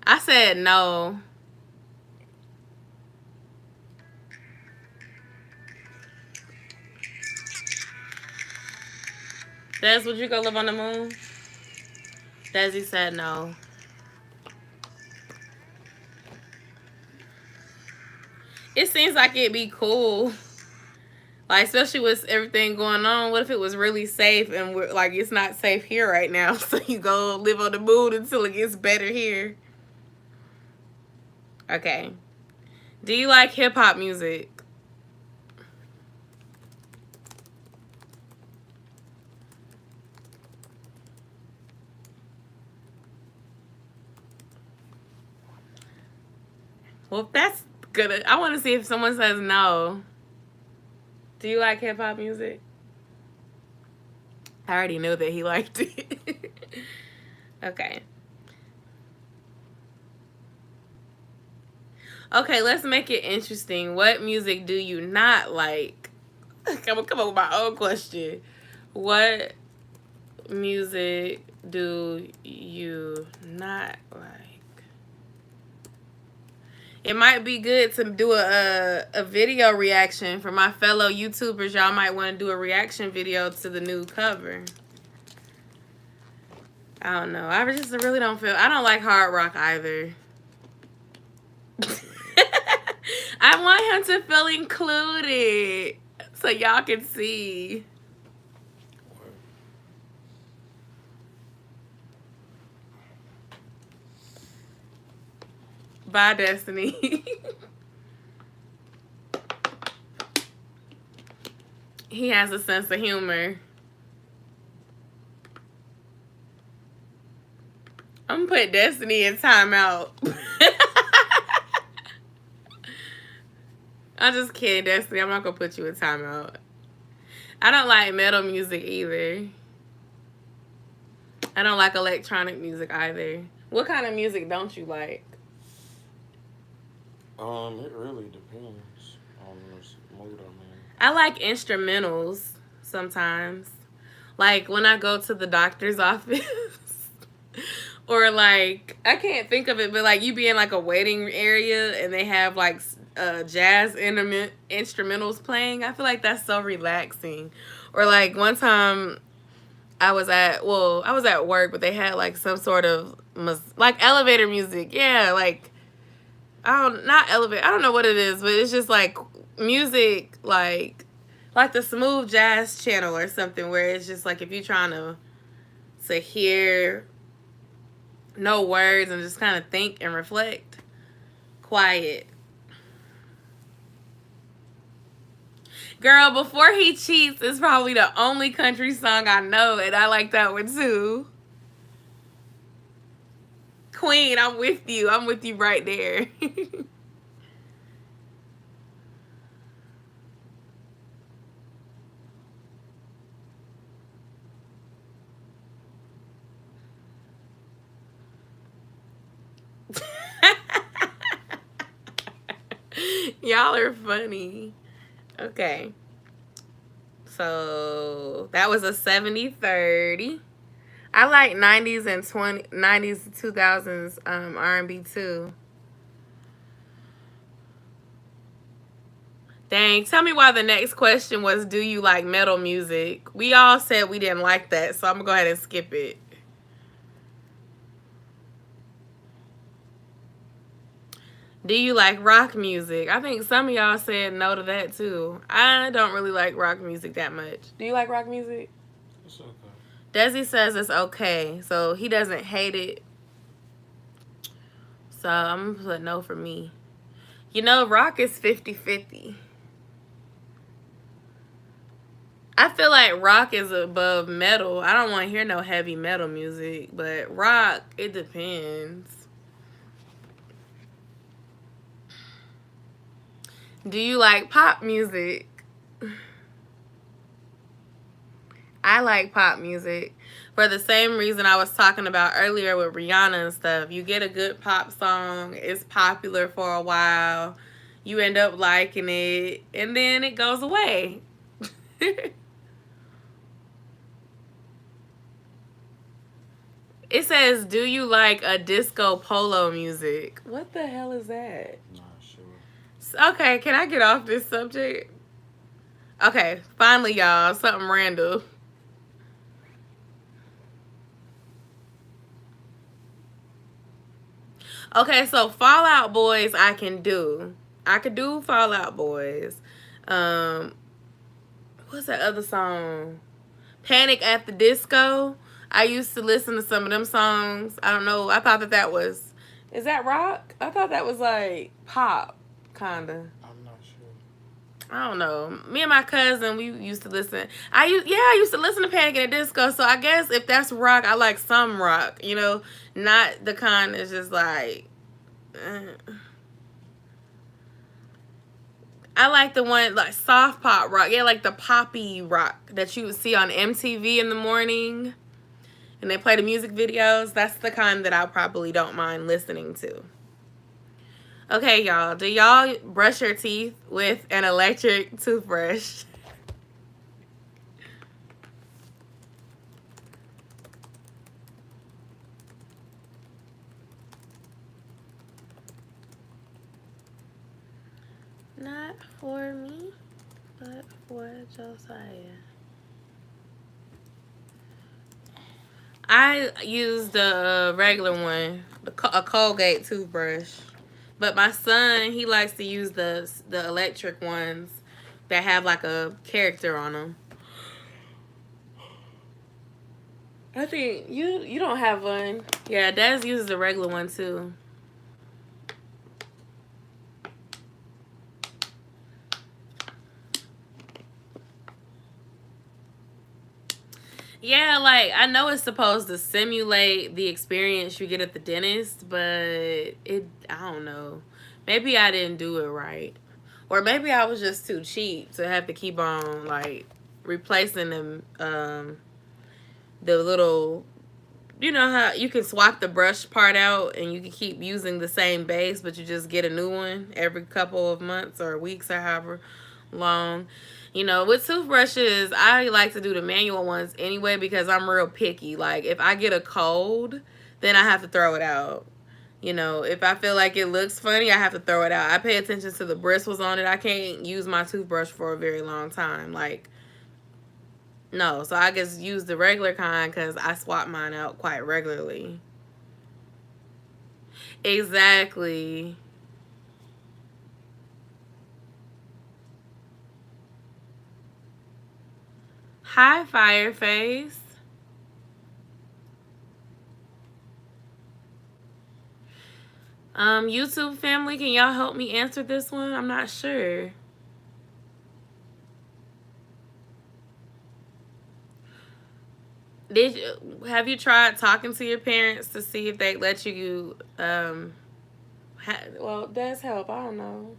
I said no. Des, would you go live on the moon? Desi said no. It seems like it'd be cool. Like, especially with everything going on, what if it was really safe and we're like, it's not safe here right now? So you go live on the moon until it gets better here. Okay. Do you like hip hop music? Well, that's good. I want to see if someone says no. Do you like hip hop music? I already knew that he liked it. Okay. Okay, let's make it interesting. What music do you not like? I'm gonna come up with my own question. What music do you not like? It might be good to do a video reaction for my fellow YouTubers. Y'all might want to do a reaction video to the new cover. I don't know. I just really don't feel... I don't like hard rock either. I want him to feel included so y'all can see. Bye, Destiny. He has a sense of humor. I'm gonna put Destiny in timeout. I'm just kidding, Destiny. I'm not gonna put you in timeout. I don't like metal music either. I don't like electronic music either. What kind of music don't you like? It really depends on the mood I'm in. I like instrumentals sometimes. Like when I go to the doctor's office. Or like, I can't think of it, but like you be in like a waiting area and they have like jazz instrumentals playing. I feel like that's so relaxing. Or like one time I was at work, but they had like some sort of like elevator music. Yeah, like I don't know what it is, but it's just like music like the smooth jazz channel or something, where it's just like if you're trying to hear no words and just kind of think and reflect, quiet. Girl, Before He Cheats is probably the only country song I know, and I like that one too. Queen, I'm with you. I'm with you right there. Y'all are funny. Okay. So that was a 70-30. I like 90s and 90s 2000s R&B too. Dang, tell me why the next question was, do you like metal music? We all said we didn't like that, so I'm going to go ahead and skip it. Do you like rock music? I think some of y'all said no to that too. I don't really like rock music that much. Do you like rock music? It's okay. Desi says it's okay, so he doesn't hate it. So I'm going to put no for me. You know, rock is 50-50. I feel like rock is above metal. I don't want to hear no heavy metal music, but rock, it depends. Do you like pop music? I like pop music for the same reason I was talking about earlier with Rihanna and stuff. You get a good pop song, it's popular for a while, you end up liking it, and then it goes away. It says, do you like a disco polo music? What the hell is that? Not sure. Okay, can I get off this subject? Okay, finally, y'all, something random. Okay, so Fall Out Boys I can do. I could do Fall Out Boys. What's that other song? Panic at the Disco. I used to listen to some of them songs. I don't know. I thought that was. Is that rock? I thought that was like pop, kinda. I'm not sure. I don't know. Me and my cousin, we used to listen. I used to listen to Panic at the Disco. So I guess if that's rock, I like some rock. You know, not the kind that's just like. I like the one like soft pop rock. Yeah, like the poppy rock that you would see on MTV in the morning. And they play the music videos. That's the kind that I probably don't mind listening to. Okay, y'all. Do y'all brush your teeth with an electric toothbrush? Not for me, but for Josiah. I use the regular one, a Colgate toothbrush. But my son, he likes to use the electric ones that have like a character on them. I think you don't have one. Yeah, Dad uses the regular one too. Yeah, like I know it's supposed to simulate the experience you get at the dentist, but I don't know. Maybe I didn't do it right. Or maybe I was just too cheap to have to keep on like replacing them the little, you know how you can swap the brush part out and you can keep using the same base, but you just get a new one every couple of months or weeks or however long. You know, with toothbrushes, I like to do the manual ones anyway because I'm real picky. Like, if I get a cold, then I have to throw it out. You know, if I feel like it looks funny, I have to throw it out. I pay attention to the bristles on it. I can't use my toothbrush for a very long time. Like, no. So I just use the regular kind because I swap mine out quite regularly. Exactly. Hi, Fireface. YouTube family, can y'all help me answer this one? I'm not sure. Have you tried talking to your parents to see if they let you well, that's help. I don't know.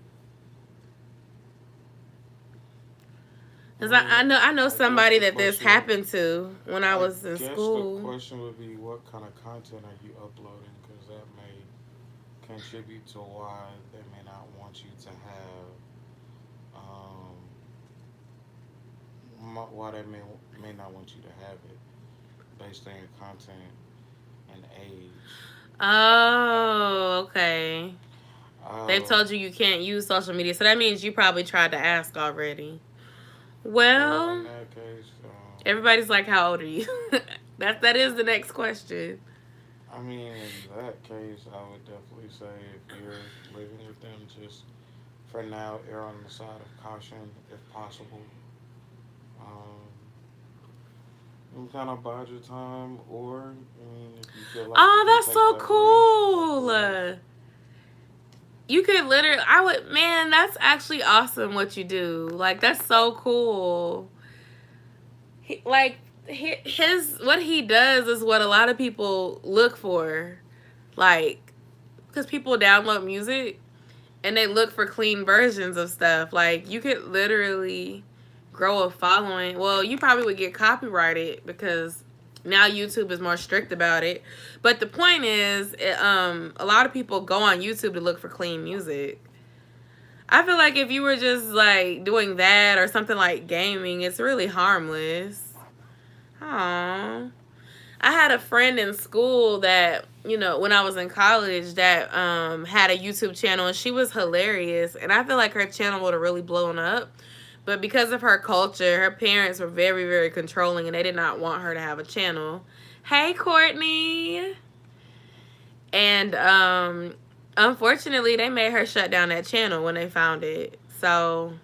Cause I know somebody that this happened to when I was in school. The question would be, what kind of content are you uploading? Because that may contribute to why they may not want you to have, why they may not want you to have it based on your content and age. Oh, okay. They've told you can't use social media, so that means you probably tried to ask already. Well, in that case, everybody's like, "How old are you?" that is the next question. I mean, in that case, I would definitely say if you're living with them, just for now, err on the side of caution if possible. You kind of bide your time, or I mean, if you feel like that's so cool. You could literally, man, that's actually awesome what you do. Like, that's so cool. What he does is what a lot of people look for. Like, because people download music and they look for clean versions of stuff. Like, you could literally grow a following. Well, you probably would get copyrighted because now YouTube is more strict about it. But the point is, a lot of people go on YouTube to look for clean music. I feel like if you were just like doing that or something like gaming, it's really harmless. Aww. I had a friend in school that, you know, when I was in college that had a YouTube channel, and she was hilarious. And I feel like her channel would have really blown up. But because of her culture, her parents were very, very controlling, and they did not want her to have a channel. Hey, Courtney. And Unfortunately, they made her shut down that channel when they found it. So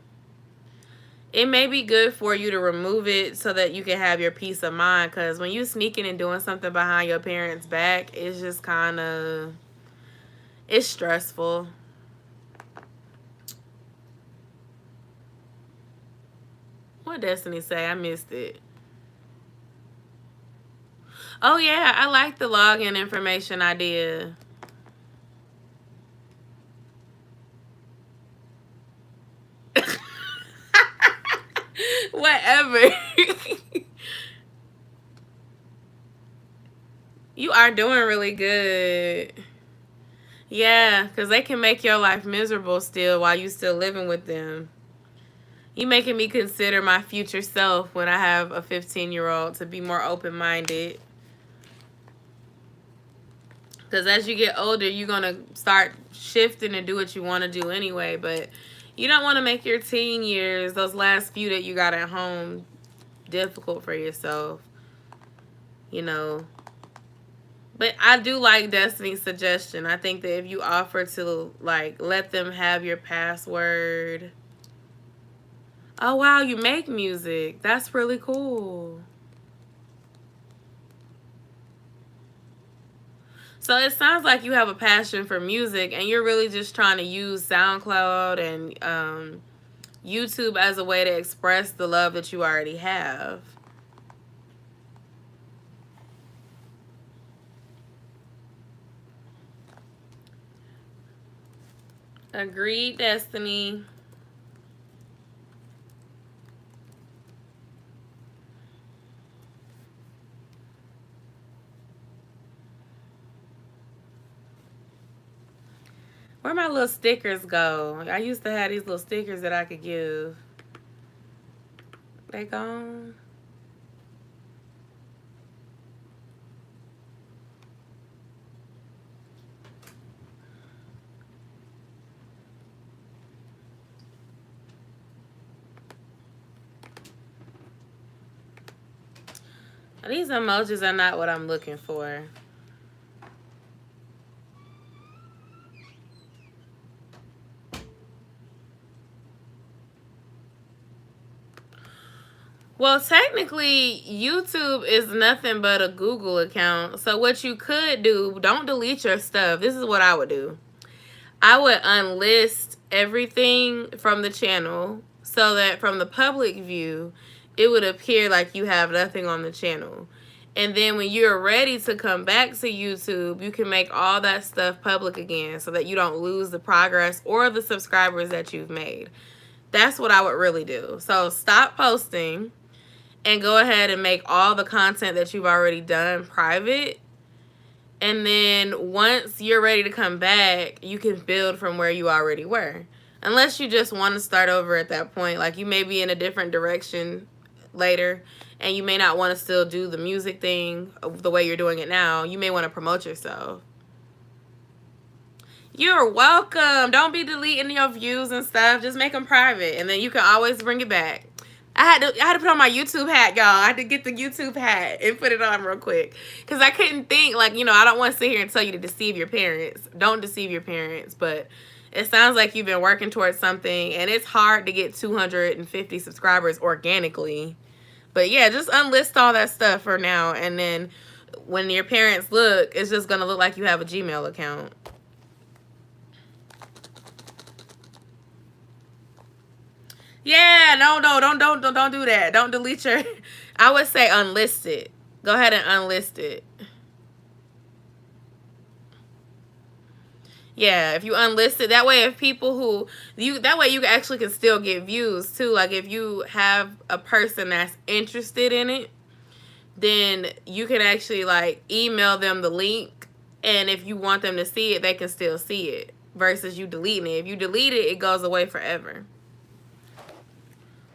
it may be good for you to remove it so that you can have your peace of mind. Because when you sneaking and doing something behind your parents' back, it's just kind of, it's stressful. What Destiny say? I missed it. Oh yeah, I like the login information idea. Whatever. You are doing really good. Yeah, because they can make your life miserable still while you still living with them. You making me consider my future self when I have a 15-year-old to be more open-minded. Because as you get older, you're going to start shifting and do what you want to do anyway. But you don't want to make your teen years, those last few that you got at home, difficult for yourself. You know. But I do like Destiny's suggestion. I think that if you offer to, like, let them have your password. Oh, wow, you make music. That's really cool. So it sounds like you have a passion for music and you're really just trying to use SoundCloud and YouTube as a way to express the love that you already have. Agreed, Destiny. Where my little stickers go? I used to have these little stickers that I could give. They gone? These emojis are not what I'm looking for. Well, technically, YouTube is nothing but a Google account. So what you could do, don't delete your stuff. This is what I would do. I would unlist everything from the channel so that from the public view, it would appear like you have nothing on the channel. And then when you're ready to come back to YouTube, you can make all that stuff public again so that you don't lose the progress or the subscribers that you've made. That's what I would really do. So stop posting and go ahead and make all the content that you've already done private. And then once you're ready to come back, you can build from where you already were. Unless you just want to start over at that point. Like you may be in a different direction later and you may not want to still do the music thing the way you're doing it now. You may want to promote yourself. You're welcome. Don't be deleting your views and stuff. Just make them private and then you can always bring it back. I had to put on my YouTube hat, y'all. I had to get the YouTube hat and put it on real quick. Because I couldn't think, like, you know, I don't want to sit here and tell you to deceive your parents. Don't deceive your parents. But it sounds like you've been working towards something. And it's hard to get 250 subscribers organically. But yeah, just unlist all that stuff for now. And then when your parents look, it's just going to look like you have a Gmail account. Yeah, no, don't do that. Don't delete your. I would say unlist it. Go ahead and unlist it. Yeah, if you unlist it, that way if people who that way you actually can still get views too. Like if you have a person that's interested in it, then you can actually like email them the link, and if you want them to see it, they can still see it. Versus you deleting it. If you delete it, it goes away forever.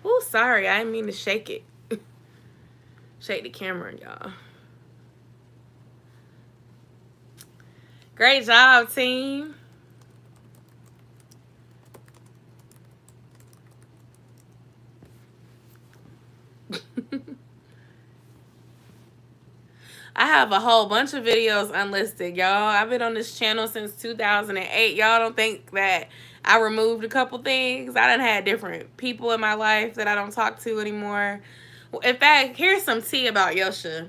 Oh, sorry. I didn't mean to shake it. Shake the camera, y'all. Great job, team. I have a whole bunch of videos unlisted, y'all. I've been on this channel since 2008. Y'all don't think that I removed a couple things? I done had different people in my life that I don't talk to anymore. In fact, here's some tea about Yo-sha.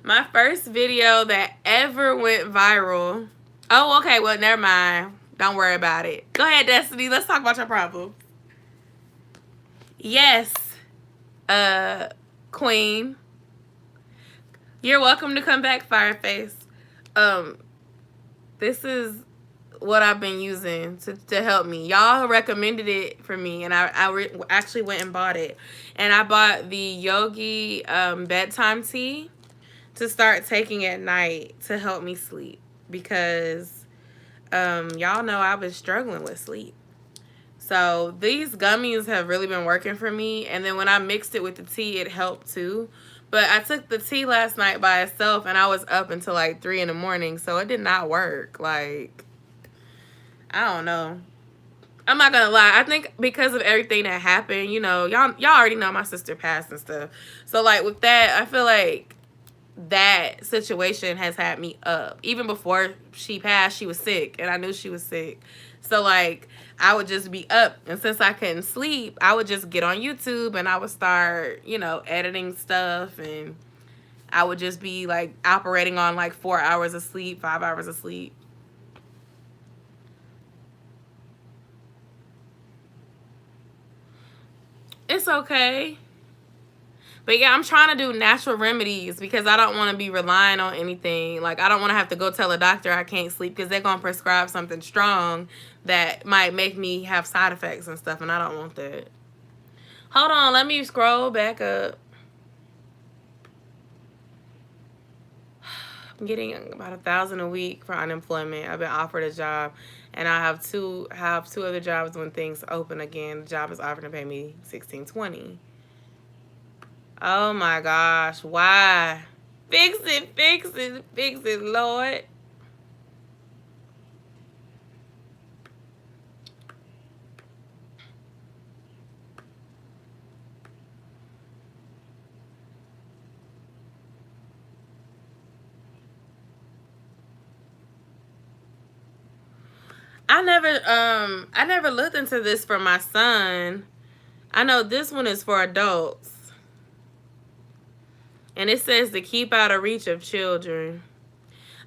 My first video that ever went viral. Oh, okay. Well, never mind. Don't worry about it. Go ahead, Destiny. Let's talk about your problem. Yes, Queen. You're welcome to come back, Fireface. This is what I've been using to help me. Y'all recommended it for me, and I actually went and bought it. And I bought the Yogi bedtime tea to start taking at night to help me sleep, because y'all know I was struggling with sleep. So these gummies have really been working for me, and then when I mixed it with the tea, it helped too. But I took the tea last night by itself, and I was up until like 3 in the morning, so it did not work. Like, I don't know. I'm not gonna lie. I think because of everything that happened, you know, y'all already know my sister passed and stuff. So like with that, I feel like that situation has had me up. Even before she passed, she was sick, and I knew she was sick. So like I would just be up, and since I couldn't sleep, I would just get on YouTube and I would start, you know, editing stuff, and I would just be like operating on like 4 hours of sleep, 5 hours of sleep. It's okay. But yeah, I'm trying to do natural remedies because I don't want to be relying on anything. Like, I don't want to have to go tell a doctor I can't sleep because they're going to prescribe something strong that might make me have side effects and stuff, and I don't want that. Hold on, let me scroll back up. I'm getting about $1,000 a week for unemployment. I've been offered a job, and I have two other jobs when things open again. The job is offering to pay me $16.20. Oh my gosh, why? Fix it, fix it, fix it, Lord. I never looked into this for my son. I know this one is for adults. And it says to keep out of reach of children.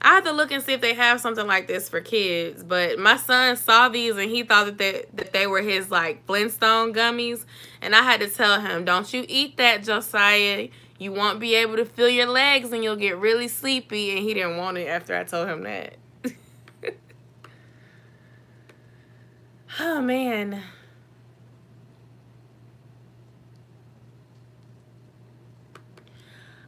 I have to look and see if they have something like this for kids. But my son saw these and he thought that they were his like Flintstone gummies. And I had to tell him, don't you eat that, Josiah. You won't be able to feel your legs and you'll get really sleepy. And he didn't want it after I told him that. Oh, man.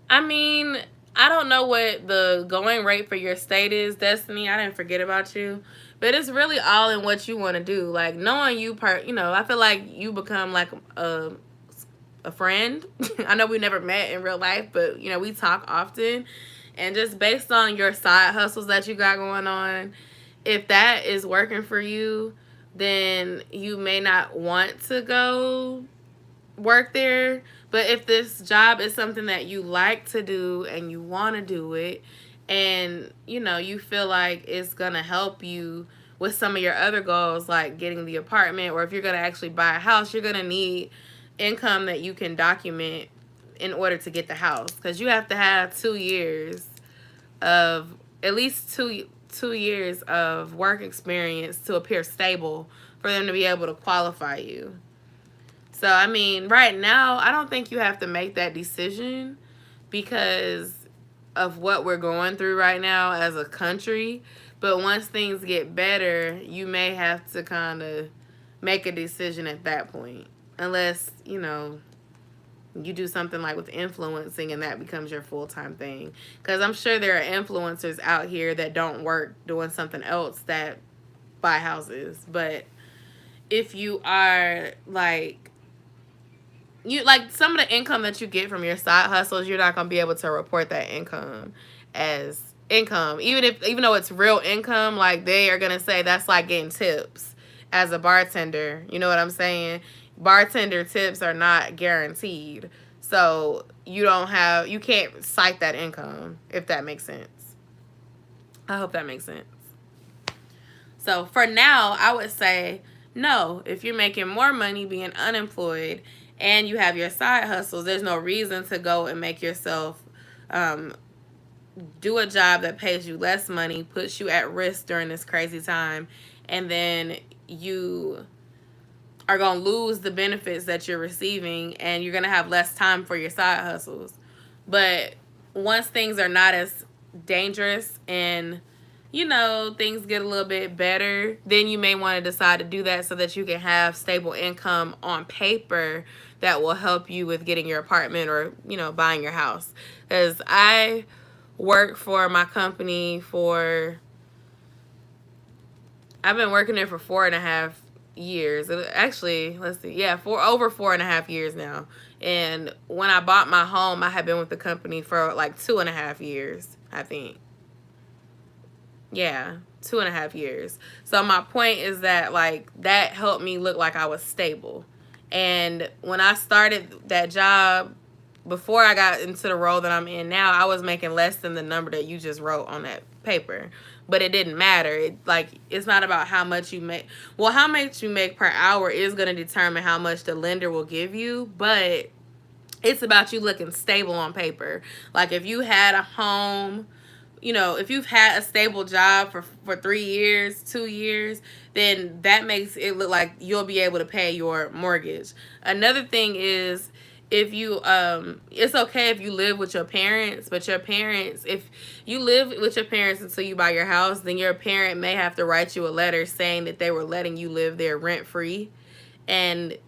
I mean, I don't know what the going rate for your state is, Destiny. I didn't forget about you. But it's really all in what you want to do. Like, knowing you, you know, I feel like you become like a friend. I know we never met in real life, but, you know, we talk often. And just based on your side hustles that you got going on, if that is working for you, then you may not want to go work there. But if this job is something that you like to do and you want to do it, and you know you feel like it's gonna help you with some of your other goals, like getting the apartment, or if you're gonna actually buy a house, you're gonna need income that you can document in order to get the house, because you have to have 2 years of at least two years of work experience to appear stable for them to be able to qualify you. So, I mean, right now, I don't think you have to make that decision because of what we're going through right now as a country. But once things get better, you may have to kind of make a decision at that point. Unless, you know, you do something like with influencing and that becomes your full-time thing. Because I'm sure there are influencers out here that don't work doing something else that buy houses. But if you are like some of the income that you get from your side hustles, you're not going to be able to report that income as income. Even though it's real income, like they are going to say that's like getting tips as a bartender. You know what I'm saying? Bartender tips are not guaranteed. So you can't cite that income, if that makes sense. I hope that makes sense. So for now, I would say no. If you're making more money being unemployed and you have your side hustles, there's no reason to go and make yourself do a job that pays you less money, puts you at risk during this crazy time, and then you are going to lose the benefits that you're receiving, and you're going to have less time for your side hustles. But once things are not as dangerous and things get a little bit better, then you may want to decide to do that so that you can have stable income on paper that will help you with getting your apartment or, buying your house. Because I work for my company I've been working there for 4.5 years. Actually, let's see. Yeah, over 4.5 years now. And when I bought my home, I had been with the company for like 2.5 years, I think. Yeah, 2.5 years. So my point is that that helped me look like I was stable. And when I started that job, before I got into the role that I'm in now, I was making less than the number that you just wrote on that paper. But it didn't matter. It's not about how much you make. Well, how much you make per hour is going to determine how much the lender will give you. But it's about you looking stable on paper. Like if you had a home, if you've had a stable job for 3 years, 2 years, then that makes it look like you'll be able to pay your mortgage. Another thing is, if you it's okay if you live with your parents, but if you live with your parents until you buy your house, then your parent may have to write you a letter saying that they were letting you live there rent free. And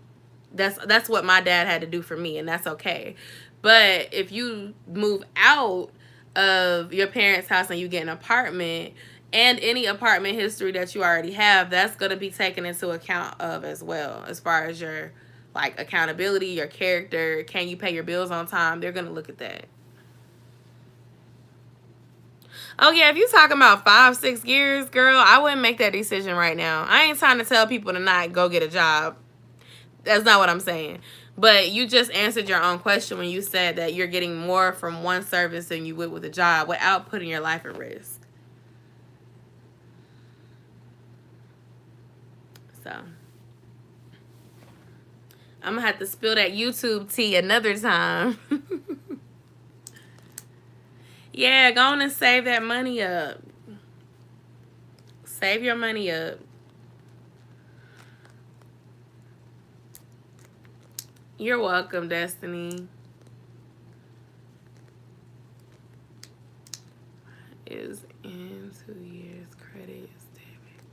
that's what my dad had to do for me, and that's okay. But if you move out of your parents' house and you get an apartment, and any apartment history that you already have, that's going to be taken into account of as well, as far as your accountability, your character, can you pay your bills on time? They're going to look at that. Oh yeah, if you talking about 5-6 years, girl, I wouldn't make that decision right now. I ain't trying to tell people to not go get a job. That's not what I'm saying. But you just answered your own question when you said that you're getting more from one service than you would with a job without putting your life at risk. So I'm going to have to spill that YouTube tea another time. Yeah, go on and save that money up. Save your money up. You're welcome, Destiny. Is in 2 years credit is debit.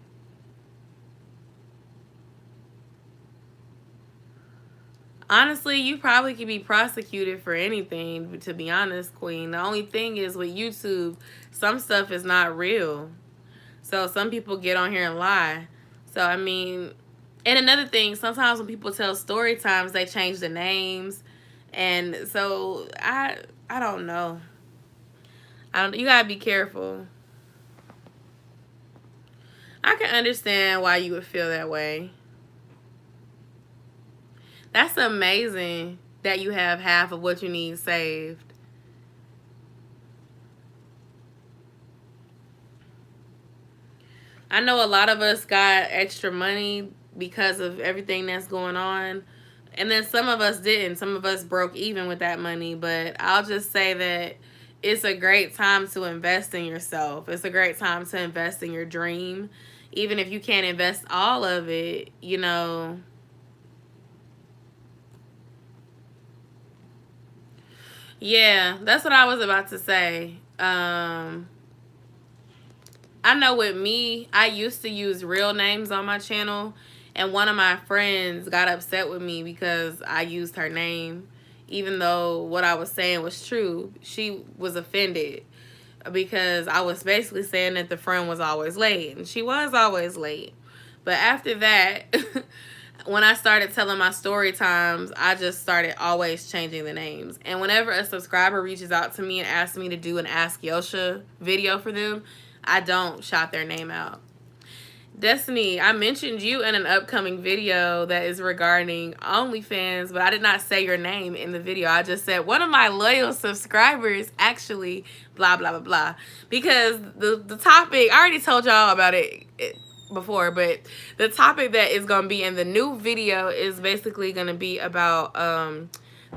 Honestly, you probably could be prosecuted for anything, to be honest, Queen. The only thing is with YouTube, some stuff is not real. So some people get on here and lie. So, I mean, and another thing, sometimes when people tell story times, they change the names. And so, I don't know. You gotta be careful. I can understand why you would feel that way. That's amazing that you have half of what you need saved. I know a lot of us got extra money because of everything that's going on. And then some of us didn't. Some of us broke even with that money. But I'll just say that it's a great time to invest in yourself. It's a great time to invest in your dream. Even if you can't invest all of it, Yeah, that's what I was about to say. I know with me, I used to use real names on my channel. And one of my friends got upset with me because I used her name. Even though what I was saying was true, she was offended because I was basically saying that the friend was always late. And she was always late. But after that, when I started telling my story times, I just started always changing the names. And whenever a subscriber reaches out to me and asks me to do an Ask Yo-sha video for them, I don't shout their name out. Destiny, I mentioned you in an upcoming video that is regarding OnlyFans, but I did not say your name in the video. I just said one of my loyal subscribers actually blah blah blah blah. Because the topic, I already told y'all about it before, but the topic that is going to be in the new video is basically going to be about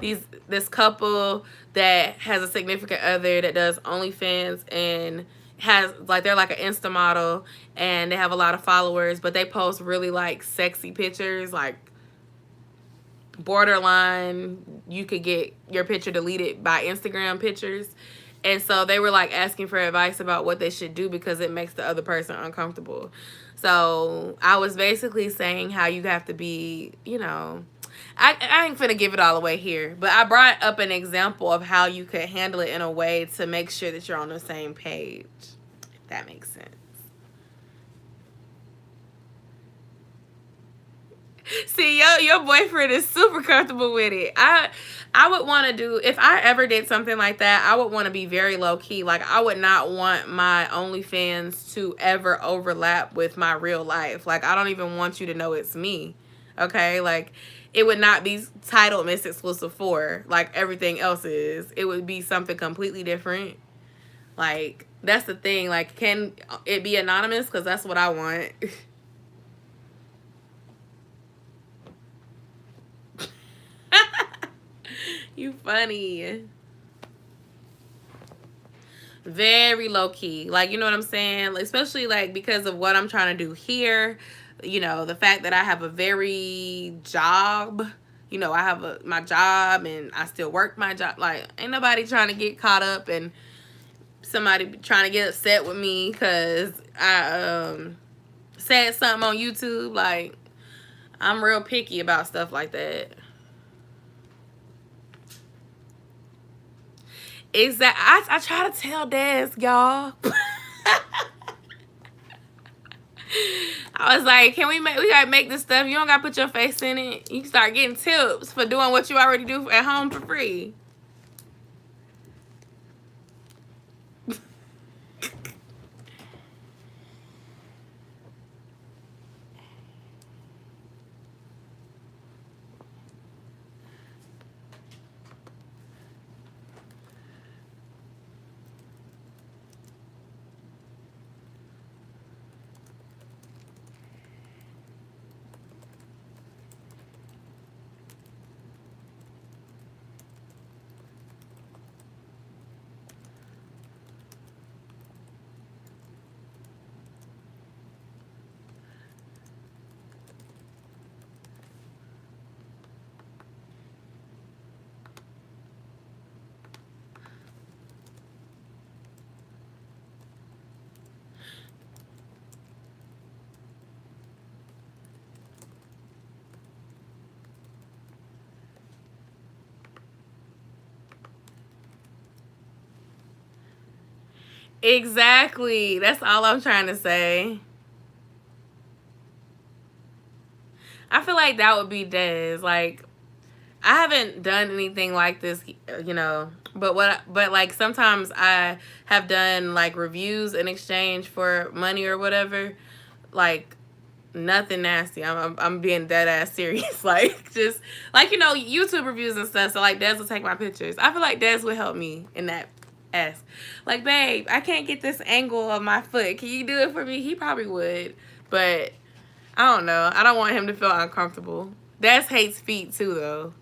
this couple that has a significant other that does OnlyFans and has like, they're like an Insta model and they have a lot of followers, but they post really like sexy pictures, like borderline you could get your picture deleted by Instagram pictures. And so they were like asking for advice about what they should do because it makes the other person uncomfortable. So I was basically saying how you have to be, you know, I ain't finna give it all away here, but I brought up an example of how you could handle it in a way to make sure that you're on the same page, if that makes sense. See, your boyfriend is super comfortable with it. I would want to do, if I ever did something like that, I would want to be very low key. Like, I would not want my OnlyFans to ever overlap with my real life. Like, I don't even want you to know it's me. Okay? Like, it would not be titled Miss Exclusive 4 like everything else is. It would be something completely different. Like, that's the thing. Like, can it be anonymous? Because that's what I want. You funny. Very low key. Like, you know what I'm saying? Especially like because of what I'm trying to do here. You know, the fact that I have a very job. You know, I have my job and I still work my job. Like, ain't nobody trying to get caught up and somebody trying to get upset with me because I said something on YouTube. Like, I'm real picky about stuff like that. Exactly. I try to tell Des, y'all. I was like, we gotta make this stuff. You don't gotta put your face in it. You can start getting tips for doing what you already do at home for free. Exactly. That's all I'm trying to say. I feel like that would be Des. Like, I haven't done anything like this, you know, but like sometimes I have done like reviews in exchange for money or whatever. Like, nothing nasty. I'm being dead ass serious. Like, just like, you know, YouTube reviews and stuff. So like Des will take my pictures. I feel like Des would help me in that ask. Like, babe, I can't get this angle of my foot. Can you do it for me? He probably would. But I don't know. I don't want him to feel uncomfortable. Des hates feet too though.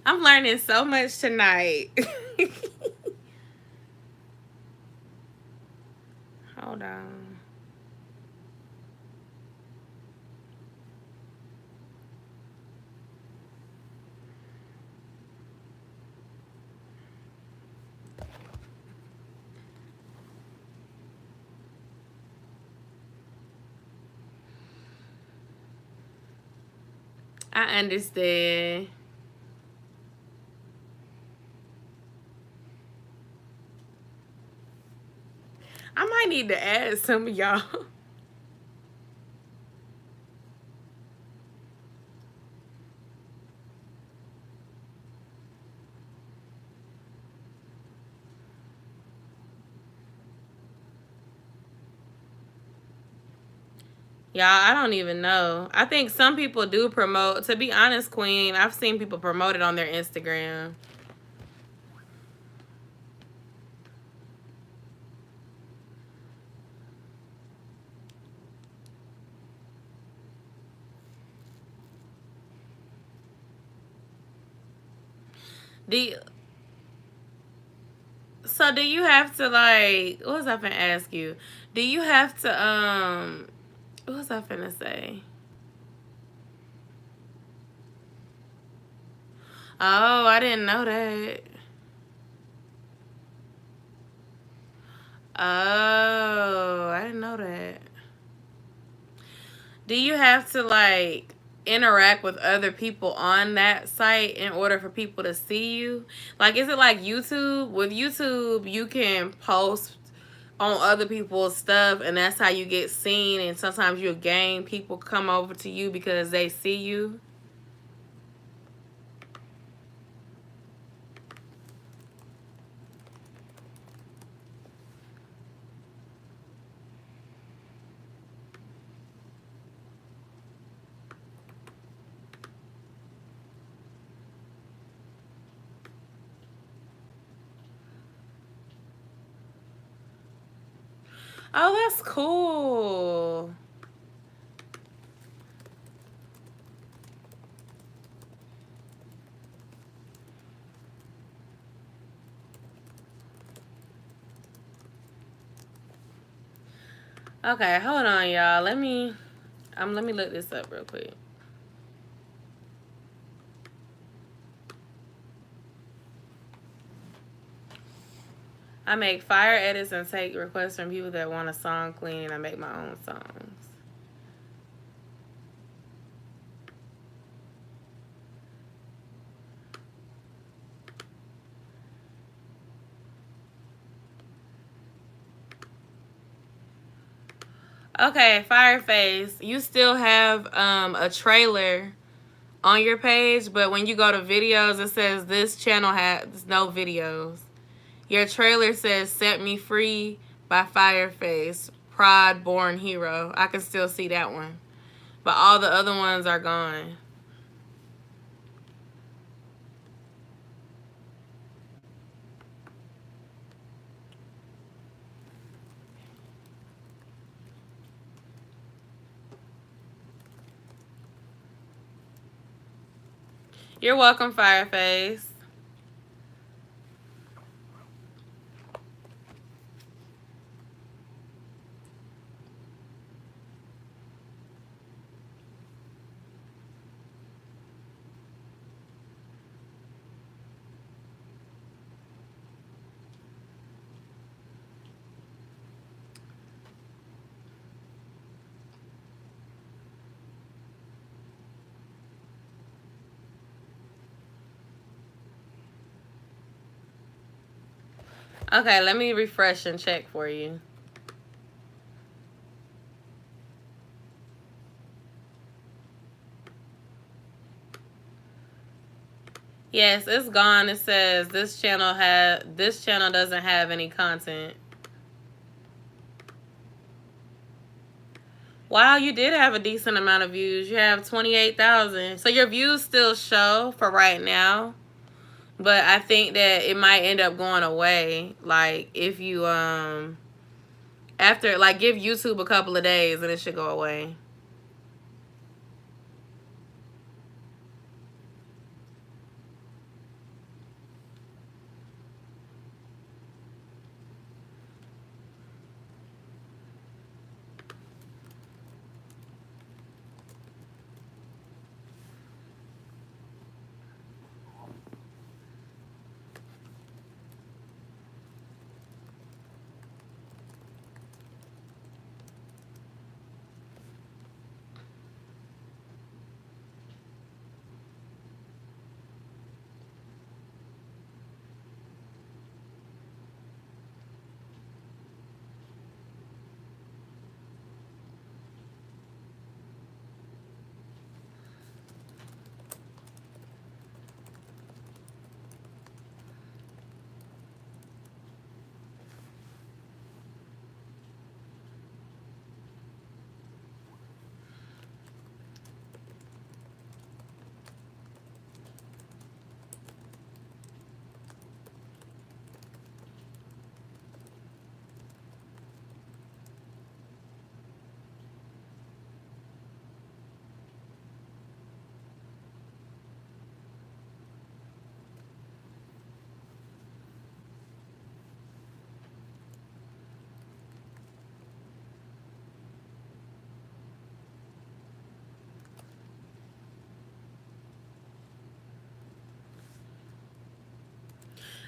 I'm learning so much tonight. Hold on. I understand. I might need to add some of y'all. Y'all, I don't even know. I think some people do promote. To be honest, Queen, I've seen people promote it on their Instagram. Do So do you have to like what was I finna ask you? Do you have to what was I finna say? Oh, I didn't know that. Oh, I didn't know that. Do you have to like interact with other people on that site in order for people to see you? Like, is it like YouTube? With YouTube, you can post on other people's stuff, and that's how you get seen. And sometimes you'll gain people come over to you because they see you. Oh, that's cool. Okay, hold on, y'all. Let me look this up real quick. I make fire edits and take requests from people that want a song clean, and I make my own songs. Okay, Fireface, you still have a trailer on your page, but when you go to videos, it says this channel has no videos. Your trailer says Set Me Free by Fireface, Prod Born Hero. I can still see that one. But all the other ones are gone. You're welcome, Fireface. Okay, let me refresh and check for you. Yes, it's gone. It says this channel doesn't have any content. Wow, you did have a decent amount of views. You have 28,000. So your views still show for right now. But I think that it might end up going away. Like if you after like give YouTube a couple of days and it should go away.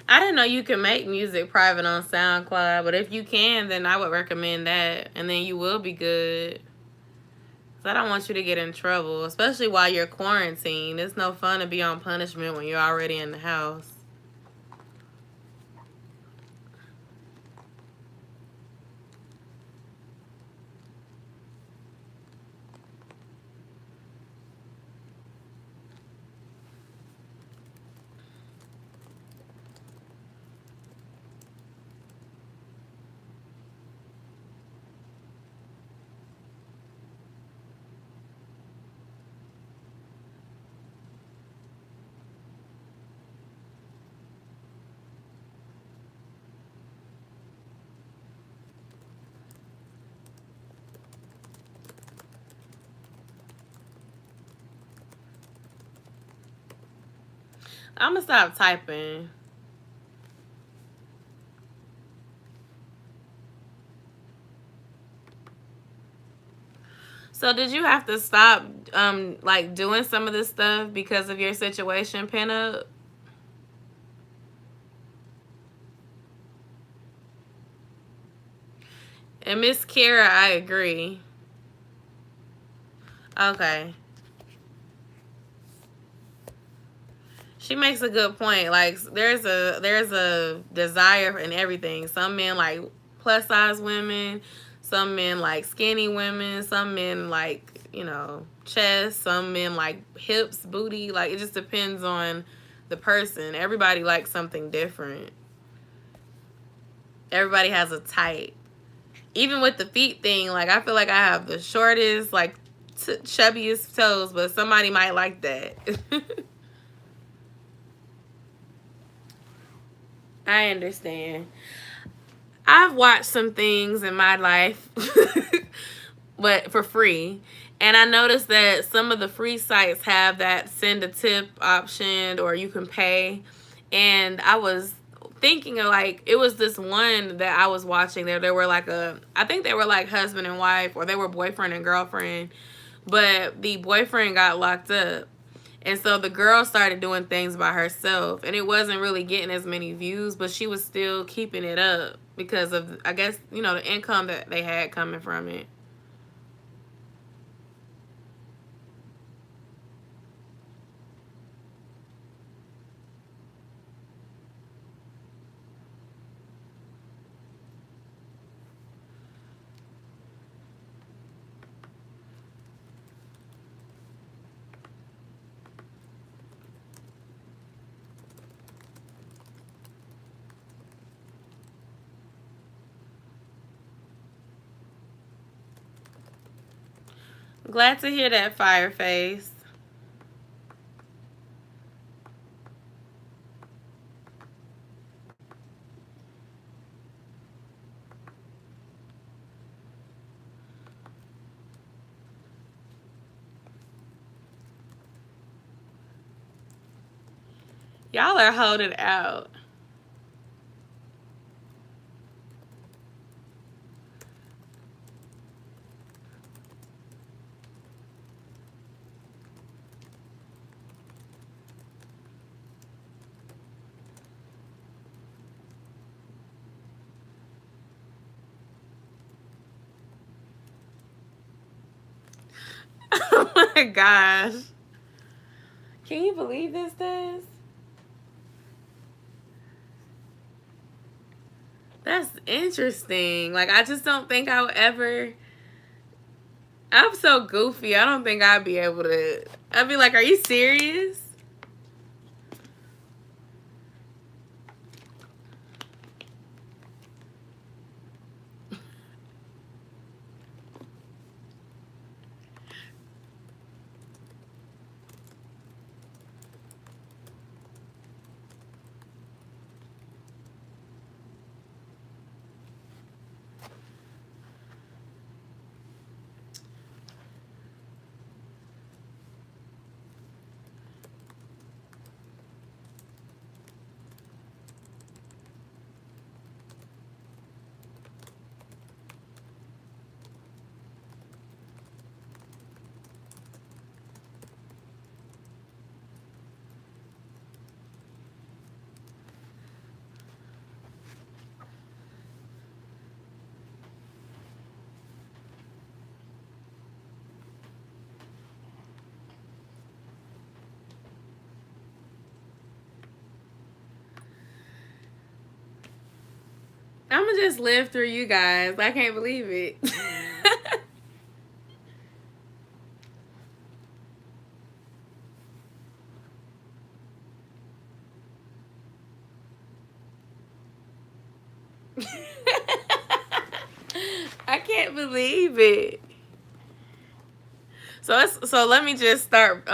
I didn't know you could make music private on SoundCloud, but if you can, then I would recommend that, and then you will be good. 'Cause I don't want you to get in trouble, especially while you're quarantined. It's no fun to be on punishment when you're already in the house. I'm gonna stop typing. So did you have to stop like doing some of this stuff because of your situation, Pinup? And Miss Kara, I agree. Okay. She makes a good point. Like there's a desire in everything. Some men like plus size women, some men like skinny women, some men like, chest, some men like hips, booty. Like it just depends on the person. Everybody likes something different. Everybody has a type. Even with the feet thing, like I feel like I have the shortest, like chubbiest toes, but somebody might like that. I understand. I've watched some things in my life, but for free. And I noticed that some of the free sites have that send a tip option or you can pay. And I was thinking of like, it was this one that I was watching there. They were like I think they were like husband and wife or they were boyfriend and girlfriend. But the boyfriend got locked up. And so the girl started doing things by herself. And it wasn't really getting as many views, but she was still keeping it up because of, I guess, the income that they had coming from it. Glad to hear that, Fireface. Y'all are holding out. Oh my gosh. Can you believe this, Des? That's interesting. Like, I just don't think I would ever. I'm so goofy. I don't think I'd be able to. I'd be like, are you serious? I'm gonna just live through you guys. I can't believe it. I can't believe it. So let me just start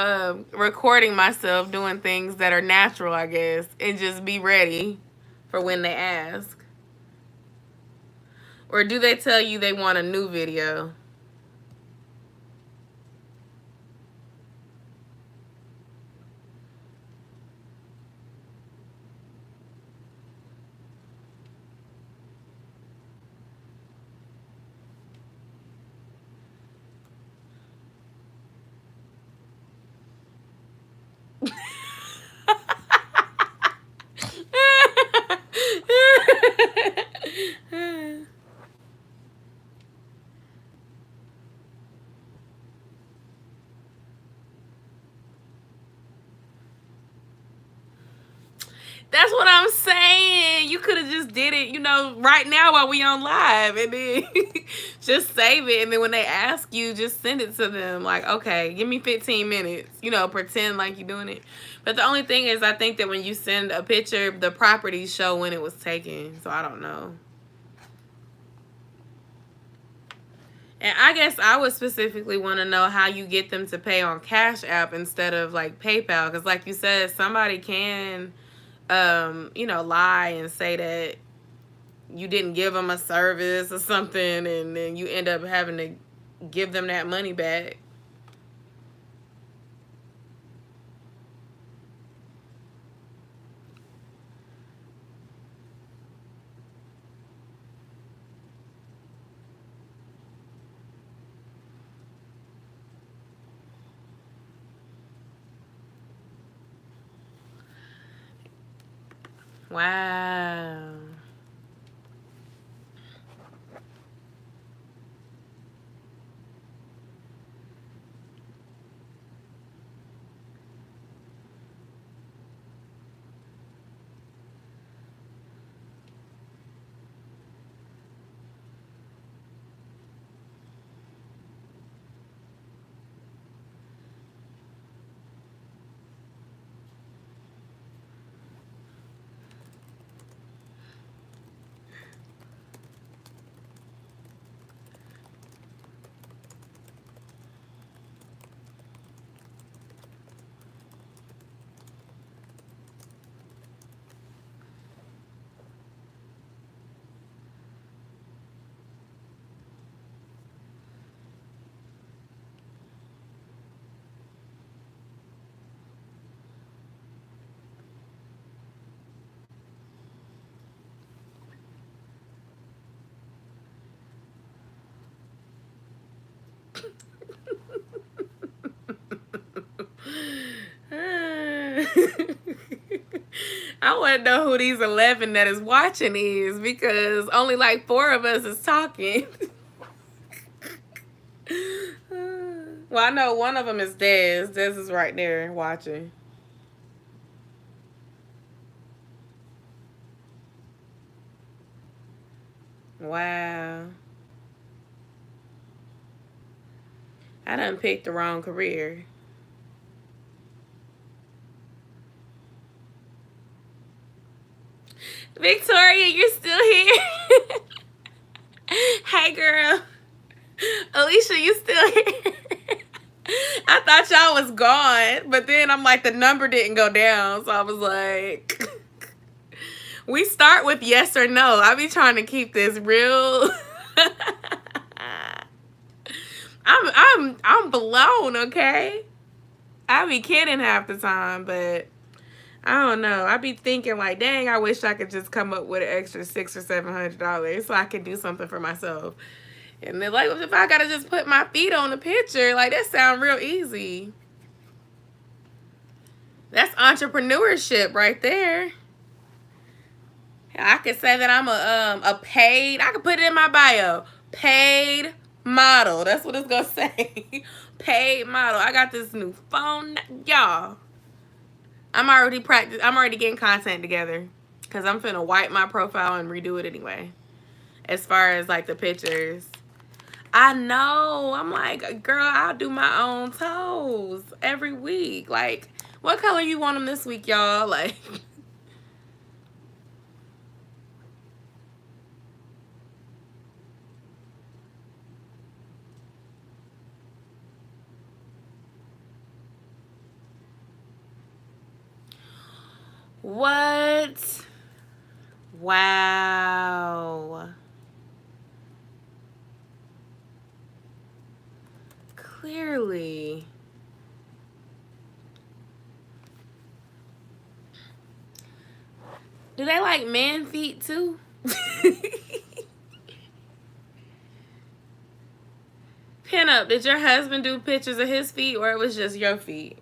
recording myself doing things that are natural, I guess, and just be ready for when they ask. Or do they tell you they want a new video? That's what I'm saying. You could have just did it, right now while we on live, and then just save it. And then when they ask you, just send it to them. Like, okay, give me 15 minutes. Pretend like you're doing it. But the only thing is, I think that when you send a picture, the properties show when it was taken. So I don't know. And I guess I would specifically want to know how you get them to pay on Cash App instead of like PayPal. Because like you said, somebody can, lie and say that you didn't give them a service or something, and then you end up having to give them that money back. Wow. I want to know who these 11 that is watching is, because only like 4 of us is talking. Well, I know one of them is Dez. Dez is right there watching. Wow. I done picked the wrong career. Victoria, you're still here? Hey, girl. Alicia, you still here? I thought y'all was gone, but then I'm like, the number didn't go down, so I was like, we start with yes or no. I be trying to keep this real. I'm blown, okay? I be kidding half the time, but I don't know. I be thinking like, dang, I wish I could just come up with an extra $600 or $700 so I could do something for myself. And then like, if I gotta just put my feet on the picture, like that sound real easy. That's entrepreneurship right there. I could say that I'm a paid, I could put it in my bio, paid model. That's what it's gonna say. Paid model. I got this new phone, y'all. I'm already getting content together because I'm finna wipe my profile and redo it anyway. as far as like the pictures. I know. I'm like, girl, I'll do my own toes every week. Like, what color you want them this week, y'all? Like, what? Wow. Clearly. Do they like man feet too? Pin up, did your husband do pictures of his feet or it was just your feet?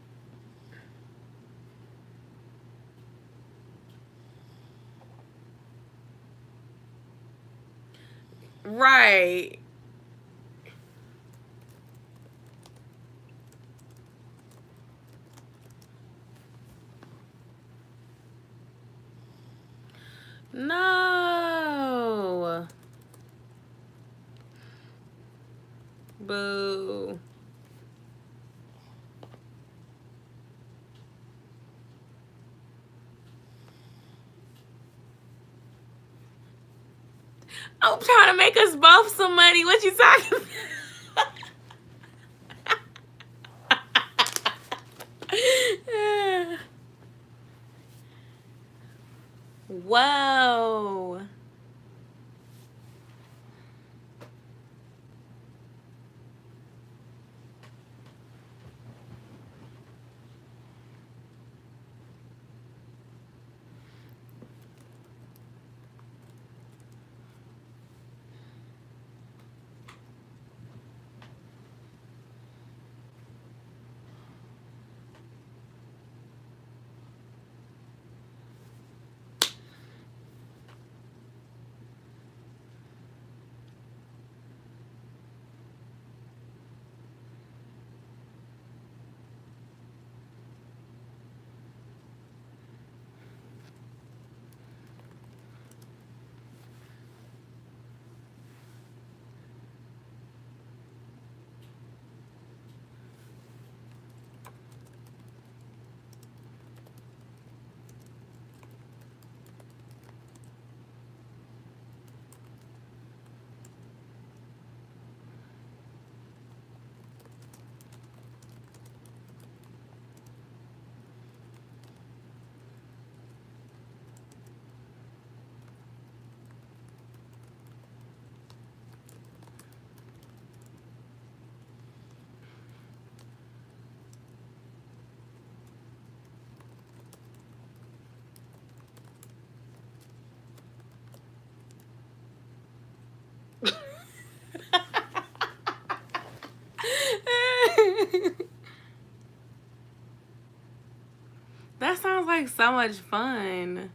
Right. No. Boo. I'm trying to make us both some money. What you talking about? Whoa. That sounds like so much fun.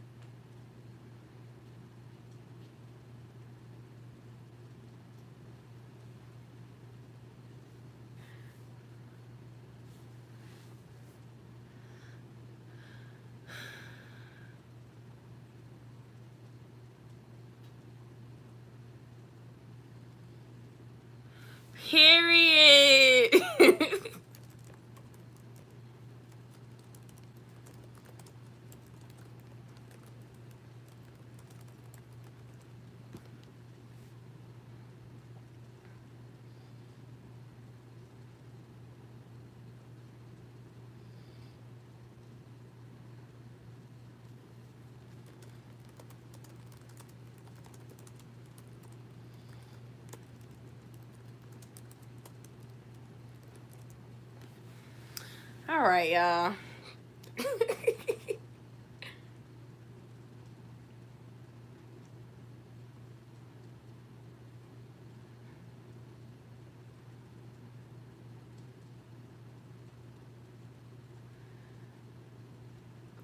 Period. All right, y'all.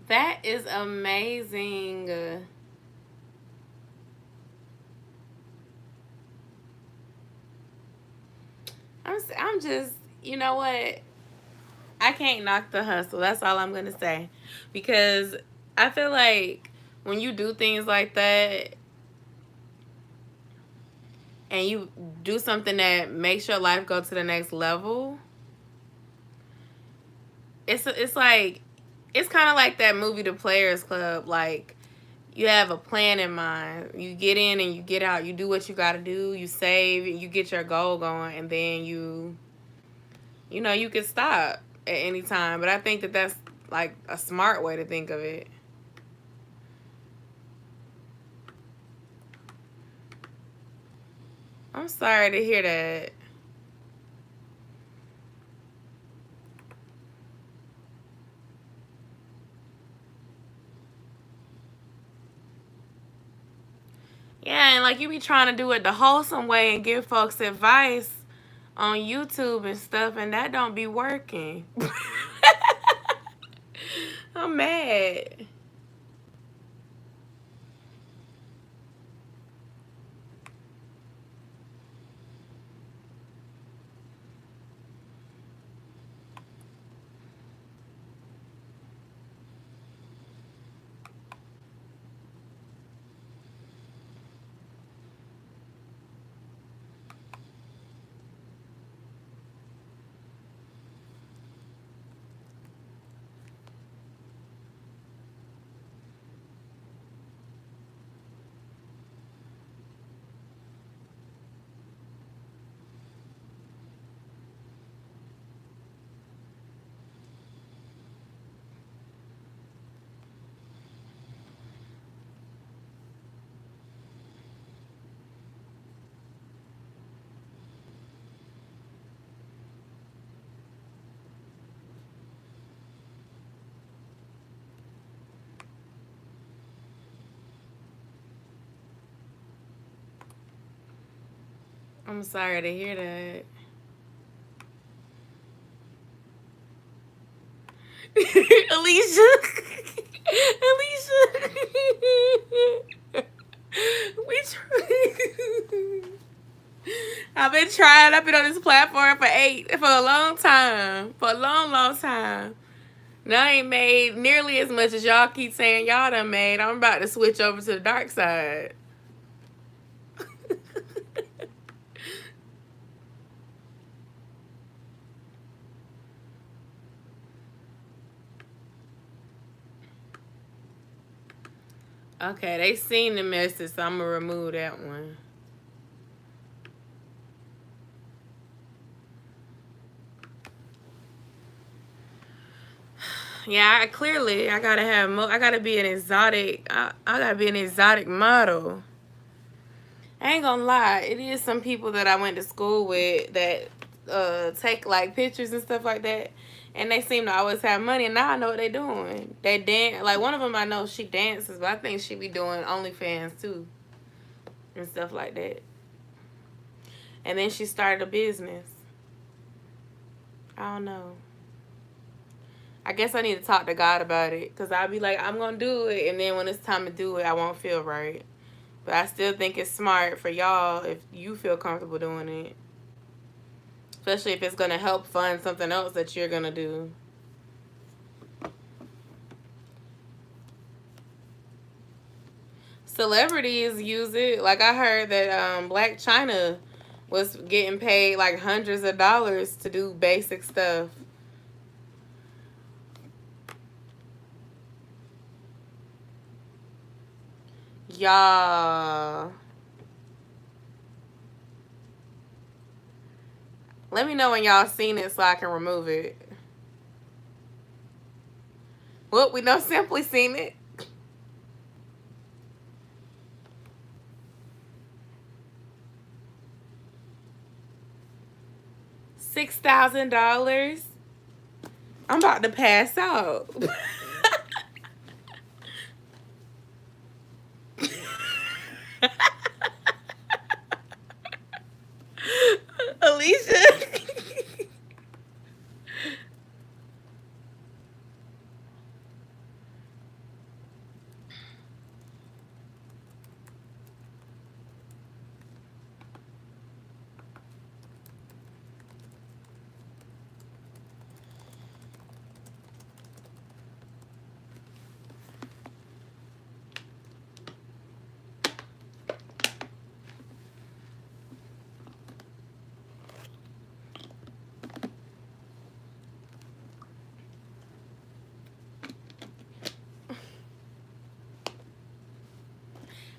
That is amazing. I'm just, you know what? I can't knock the hustle. That's all I'm gonna say, because I feel like when you do things like that, and you do something that makes your life go to the next level, it's like, it's kind of like that movie The Players Club. Like, you have a plan in mind. You get in and you get out. You do what you got to do. You save, you get your goal going, and then you know, you can stop at any time. But I think that that's like a smart way to think of it. I'm sorry to hear that. Yeah, and like, you be trying to do it the wholesome way and give folks advice on YouTube and stuff, and that don't be working. I'm mad. I'm sorry to hear that. Alicia. Alicia. we I've been trying. I've been on this platform for a long time. For a long, long time. Now I ain't made nearly as much as y'all keep saying y'all done made. I'm about to switch over to the dark side. Okay, they seen the message, so I'm gonna remove that one. Yeah, I gotta have I gotta be an exotic. I gotta be an exotic model. I ain't gonna lie, it is some people that I went to school with that take like pictures and stuff like that, and they seem to always have money. And now I know what they doing. They dance. Like, one of them, I know she dances, but I think she be doing OnlyFans too and stuff like that. And then she started a business. I don't know. I guess I need to talk to God about it, because I'll be like, I'm going to do it, and then when it's time to do it, I won't feel right. But I still think it's smart for y'all if you feel comfortable doing it. Especially if it's going to help fund something else that you're going to do. Celebrities use it. Like, I heard that Black China was getting paid like hundreds of dollars to do basic stuff. Y'all, let me know when y'all seen it so I can remove it. Well, we know Simply seen it. $6,000. I'm about to pass out. Alicia.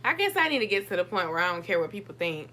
I guess I need to get to the point where I don't care what people think.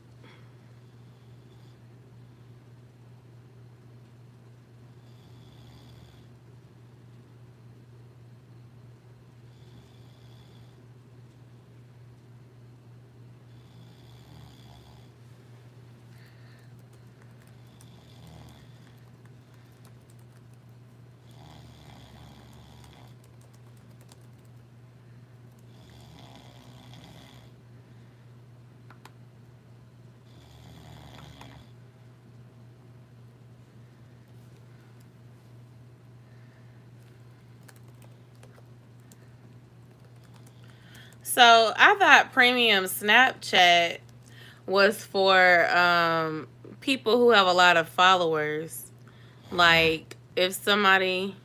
So I thought premium Snapchat was for people who have a lot of followers. Like if somebody,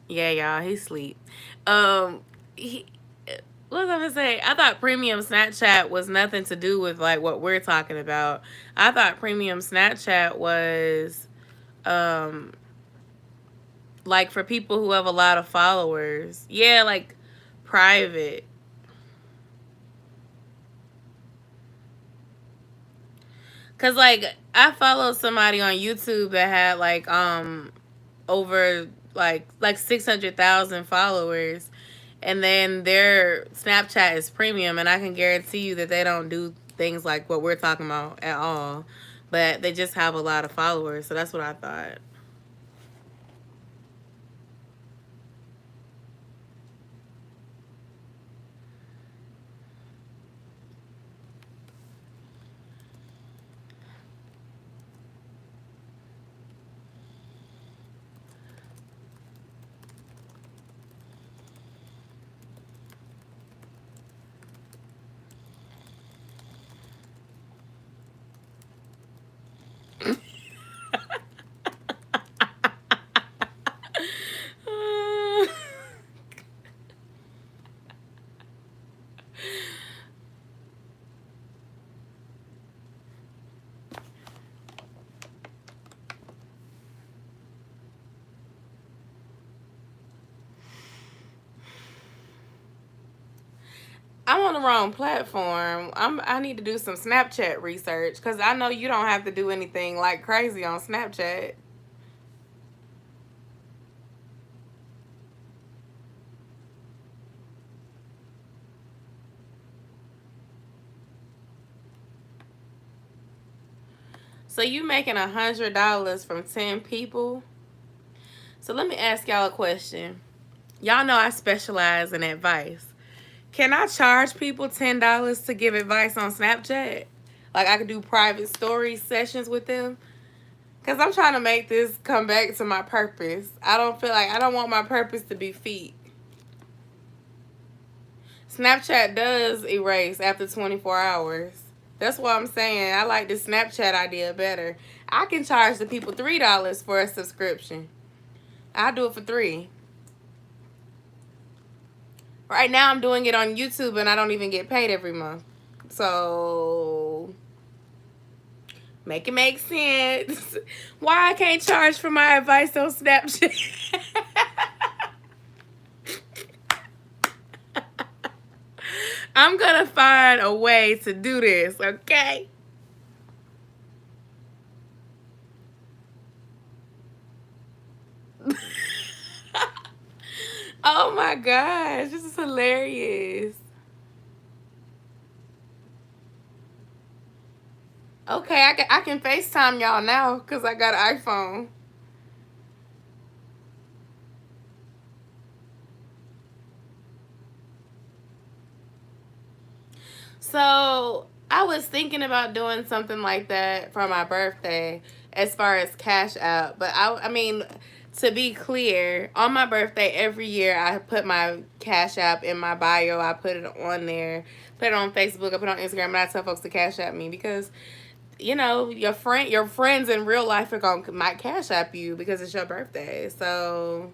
yeah, y'all, he sleep. He, what was I gonna say? I thought premium Snapchat was nothing to do with like what we're talking about. I thought premium Snapchat was um like for people who have a lot of followers. Yeah, like private. Cause like I followed somebody on YouTube that had like over like 600,000 followers, and then their Snapchat is premium, and I can guarantee you that they don't do things like what we're talking about at all, but they just have a lot of followers. So that's what I thought. I'm on the wrong platform. I need to do some Snapchat research because I know you don't have to do anything like crazy on Snapchat. So you making $100 from 10 people? So let me ask y'all a question. Y'all know I specialize in advice. Can I charge people $10 to give advice on Snapchat? Like I could do private story sessions with them? Cause I'm trying to make this come back to my purpose. I don't want my purpose to be feet. Snapchat does erase after 24 hours. That's what I'm saying. I like the Snapchat idea better. I can charge the people $3 for a subscription. I'll do it for $3. Right now I'm doing it on YouTube and I don't even get paid every month. So make it make sense. Why I can't charge for my advice on Snapchat? I'm gonna find a way to do this, okay? Oh my gosh, this is hilarious. Okay, I can FaceTime y'all now because I got an iPhone. So I was thinking about doing something like that for my birthday as far as Cash App. But I mean, to be clear, on my birthday every year I put my Cash App in my bio. I put it on there, put it on Facebook, I put it on Instagram, and I tell folks to Cash App me because you know your friends in real life are gonna might Cash App you because it's your birthday. So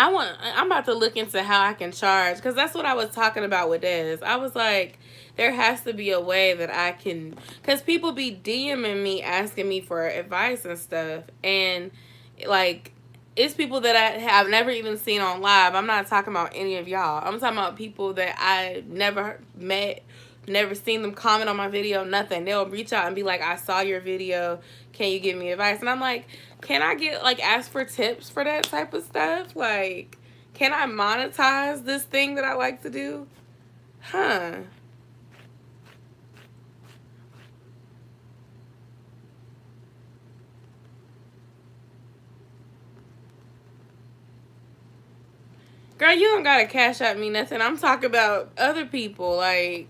I'm about to look into how I can charge, because that's what I was talking about with Des. I was like, there has to be a way that I can, because people be DMing me asking me for advice and stuff, and like it's people that I have never even seen on live. I'm not talking about any of y'all. I'm talking about people that I never met, never seen them comment on my video, nothing. They'll reach out and be like, I saw your video, can you give me advice? And I'm like, can I get, like, ask for tips for that type of stuff? Like, can I monetize this thing that I like to do? Huh. Girl, you don't gotta cash out me nothing. I'm talking about other people. Like,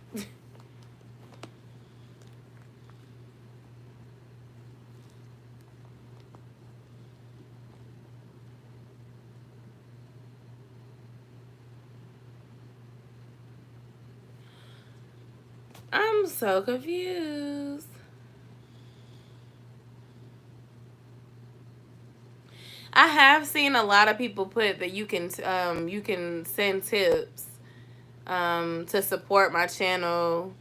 I'm so confused. I have seen a lot of people put that you can send tips to support my channel.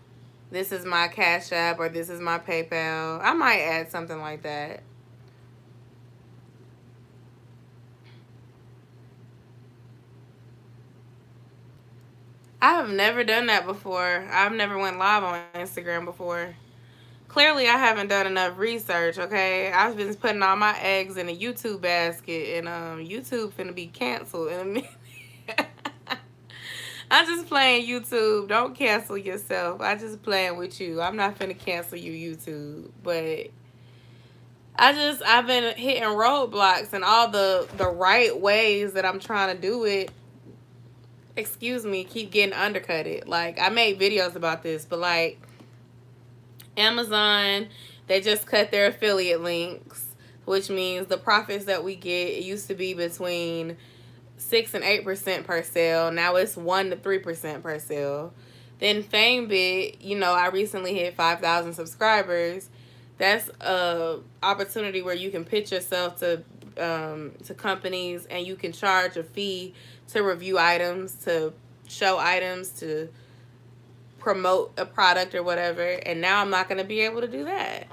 This is my Cash App or this is my PayPal. I might add something like that. I have never done that before. I've never went live on Instagram before. Clearly, I haven't done enough research, okay? I've been putting all my eggs in a YouTube basket, and YouTube finna be canceled in a minute. I'm just playing, YouTube. Don't cancel yourself. I just playing with you. I'm not finna cancel you, YouTube. But I've been hitting roadblocks, and all the right ways that I'm trying to do it, excuse me, keep getting undercutted. Like, I made videos about this, but like Amazon, they just cut their affiliate links, which means the profits that we get, it used to be between 6 and 8% per sale. Now it's 1 to 3% per sale. Then FameBit, you know, I recently hit 5,000 subscribers. That's a opportunity where you can pitch yourself to companies, and you can charge a fee to review items, to show items, to promote a product or whatever. And now I'm not going to be able to do that.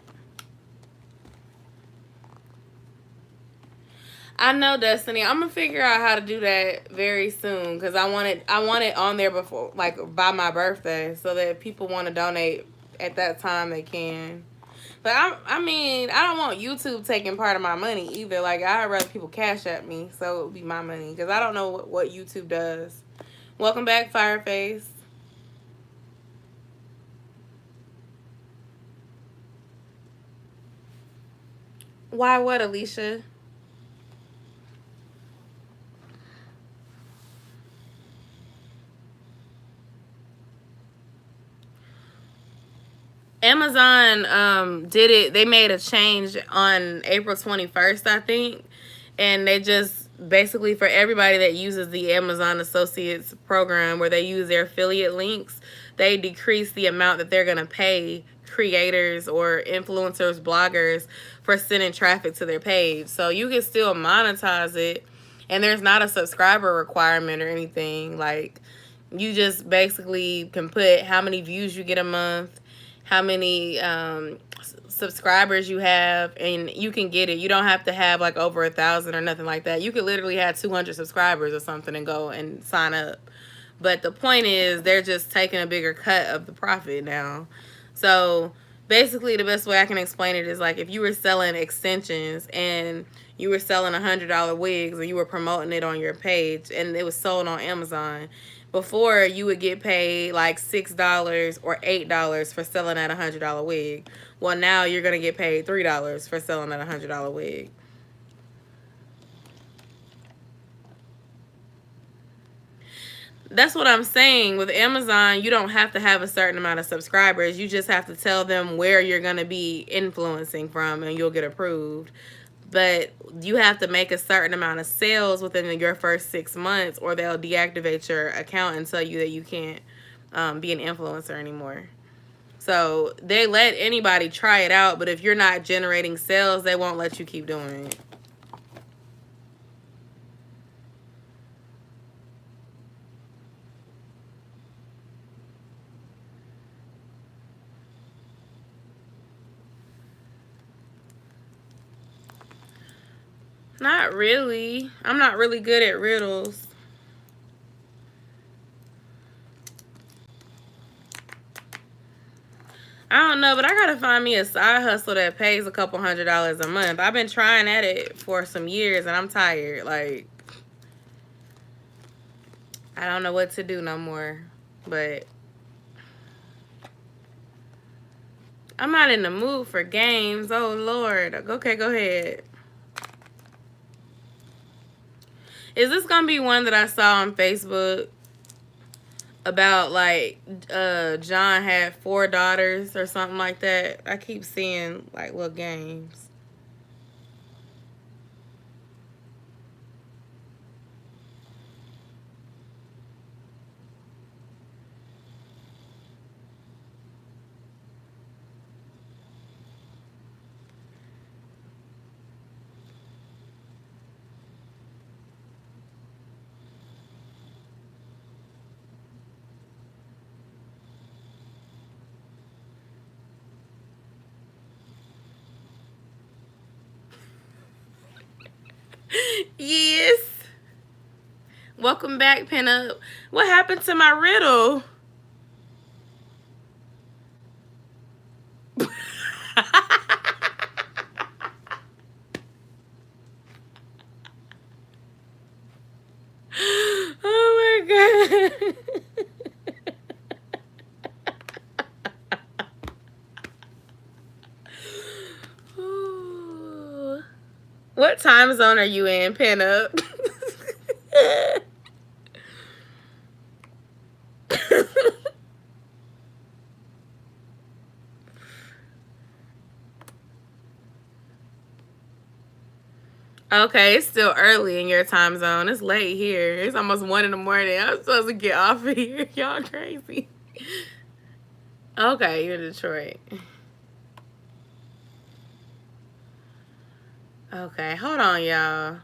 I know, Destiny. I'm gonna figure out how to do that very soon, because I want it on there before, like, by my birthday, so that if people want to donate at that time, they can. But I mean, I don't want YouTube taking part of my money either. Like, I'd rather people cash at me, so it would be my money, because I don't know what YouTube does. Welcome back, Fireface. Why what, Alicia? Amazon did it. They made a change on April 21st, I think. And they just basically, for everybody that uses the Amazon Associates program, where they use their affiliate links, they decrease the amount that they're going to pay creators or influencers, bloggers, for sending traffic to their page. So you can still monetize it, and there's not a subscriber requirement or anything. Like, you just basically can put how many views you get a month, how many subscribers you have, and you can get it. You don't have to have like over 1,000 or nothing like that. You could literally have 200 subscribers or something and go and sign up. But the point is, they're just taking a bigger cut of the profit now. So basically, the best way I can explain it is, like, if you were selling extensions and you were selling $100 wigs and you were promoting it on your page and it was sold on Amazon, before, you would get paid like $6 or $8 for selling that $100 wig. Well, now you're going to get paid $3 for selling that $100 wig. That's what I'm saying. With Amazon, you don't have to have a certain amount of subscribers. You just have to tell them where you're going to be influencing from, and you'll get approved. But you have to make a certain amount of sales within your first 6 months, or they'll deactivate your account and tell you that you can't be an influencer anymore. So they let anybody try it out, but if you're not generating sales, they won't let you keep doing it. Not really. I'm not really good at riddles. I don't know, but I gotta find me a side hustle that pays a couple $100s a month. I've been trying at it for some years and I'm tired. Like, I don't know what to do no more. But I'm not in the mood for games. Oh, Lord. Okay, go ahead. Is this gonna be one that I saw on Facebook about, like, John had 4 daughters or something like that? I keep seeing, like, little games. Yes. Welcome back, Pinup. What happened to my riddle? Oh my God. Ooh. What time zone are you in, Pinup? Okay, it's still early in your time zone. It's late here. It's almost 1 in the morning. I'm supposed to get off of here. Y'all crazy. Okay, you're in Detroit. Okay, hold on, y'all.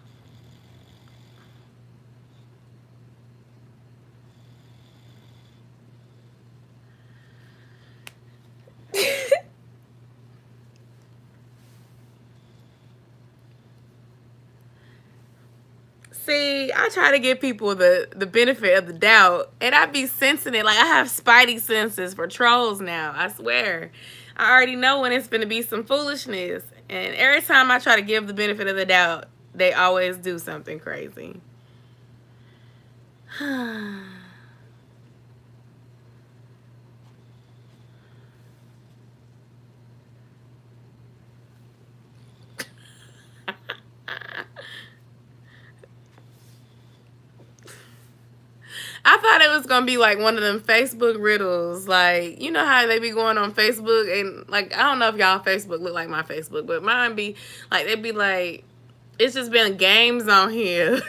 See, I try to give people the benefit of the doubt, and I be sensing it. Like, I have spidey senses for trolls now. I swear. I already know when it's going to be some foolishness. And every time I try to give the benefit of the doubt, they always do something crazy. I thought it was gonna be like one of them Facebook riddles. Like, you know how they be going on Facebook and, like, I don't know if y'all Facebook look like my Facebook, but mine be like, they be like, it's just been games on here.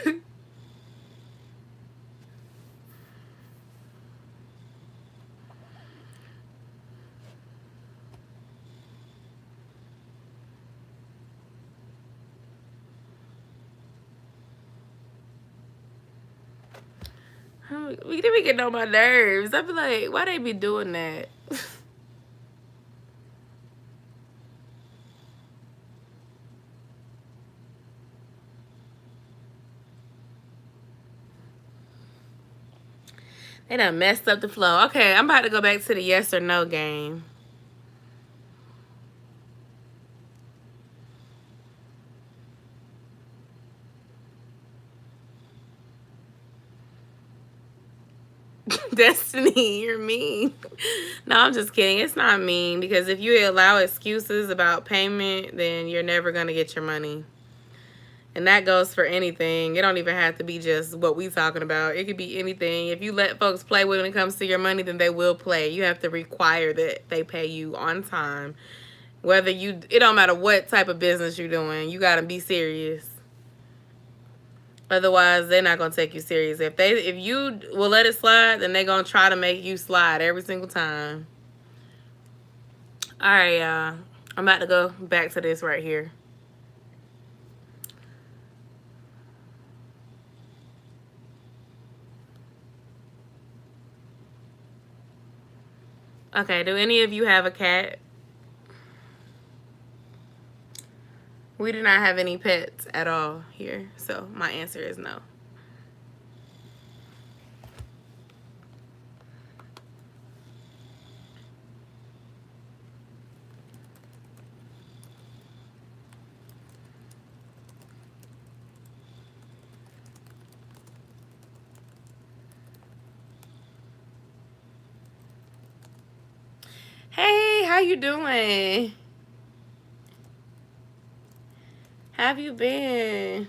We be getting on my nerves. I be like, why they be doing that? They done messed up the flow. Okay, I'm about to go back to the yes or no game. Destiny, you're mean. No, I'm just kidding. It's not mean, because if you allow excuses about payment, then you're never going to get your money. And that goes for anything. It don't even have to be just what we talking about. It could be anything. If you let folks play when it comes to your money, then they will play. You have to require that they pay you on time. Whether you, it don't matter what type of business you're doing. You got to be serious. Otherwise, they're not going to take you serious. If you will let it slide, then they're going to try to make you slide every single time. All right, y'all. I'm about to go back to this right here. Okay, do any of you have a cat? We do not have any pets at all here, so my answer is no. Hey, how you doing? How have you been?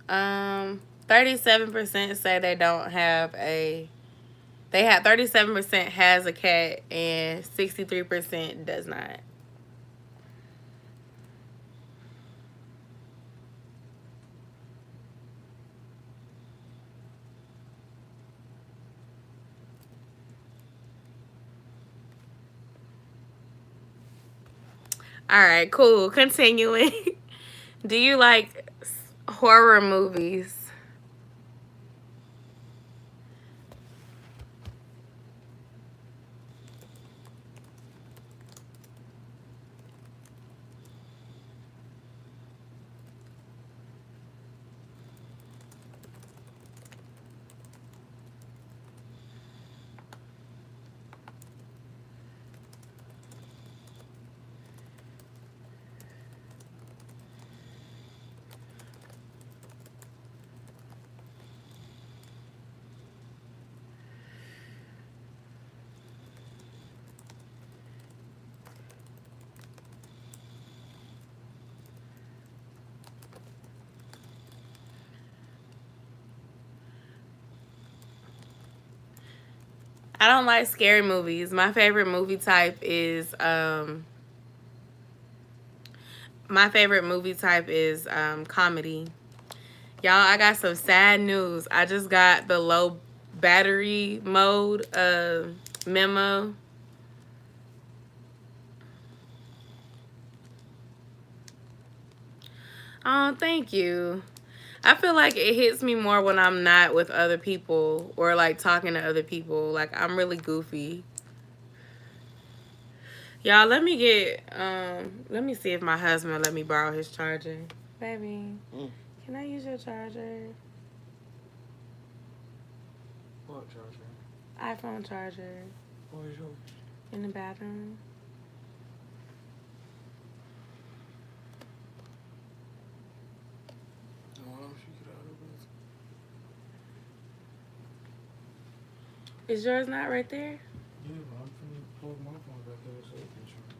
37% say they don't have a. They have 37% has a cat and 63% does not. All right, cool. Continuing. Do you like horror movies? I don't like scary movies. My favorite movie type is comedy. Y'all, I got some sad news. I just got the low battery mode memo. Oh, thank you. I feel like it hits me more when I'm not with other people or like talking to other people. Like I'm really goofy. Y'all, let me see if my husband let me borrow his charger. Baby, can I use your charger? What charger? iPhone charger. What is yours? In the bathroom. Is yours not right there? Yeah, but I'm finna plug my phone back there so it can charge.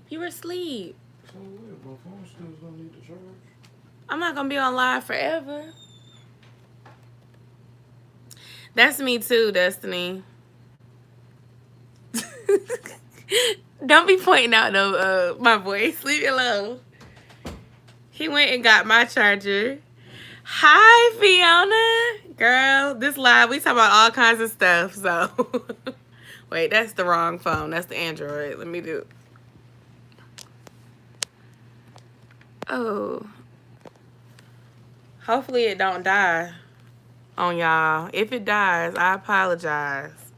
You were asleep. So weird, but phone still don't need to charge. I'm not gonna be on live forever. That's me too, Destiny. Don't be pointing out no my voice. Leave it alone. He went and got my charger. Hi, Fiona. Girl, this live, we talk about all kinds of stuff, so. Wait, that's the wrong phone. That's the Android. Let me do. Oh. Hopefully it don't die on y'all. If it dies, I apologize.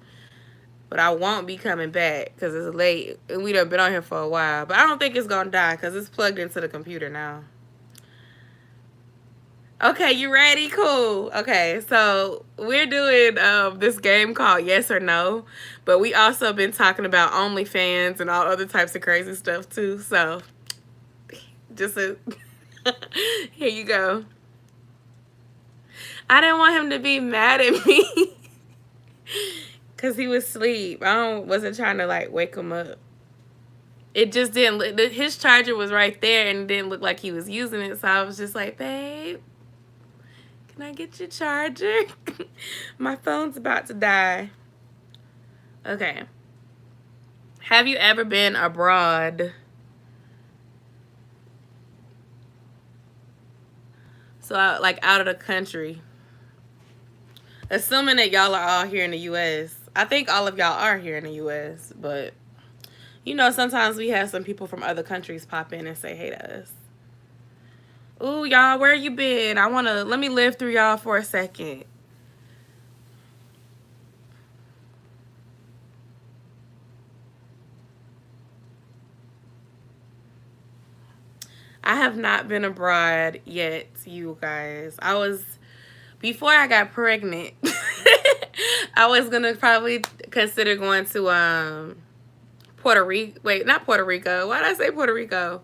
But I won't be coming back because it's late. And we done been on here for a while. But I don't think it's going to die because it's plugged into the computer now. Okay, you ready? Cool. Okay, so we're doing this game called Yes or No, but we also been talking about OnlyFans and all other types of crazy stuff too. So, just here you go. I didn't want him to be mad at me because he was asleep. Wasn't trying to like wake him up. It just didn't. His charger was right there and it didn't look like he was using it. So I was just like, babe, can I get your charger? My phone's about to die. Okay. Have you ever been abroad? So, like, out of the country. Assuming that y'all are all here in the U.S. I think all of y'all are here in the U.S., but, you know, sometimes we have some people from other countries pop in and say hey to us. Ooh, y'all, where you been? Let me live through y'all for a second. I have not been abroad yet, you guys. Before I got pregnant, I was gonna probably consider going to Puerto Rico. Wait, not Puerto Rico. Why did I say Puerto Rico?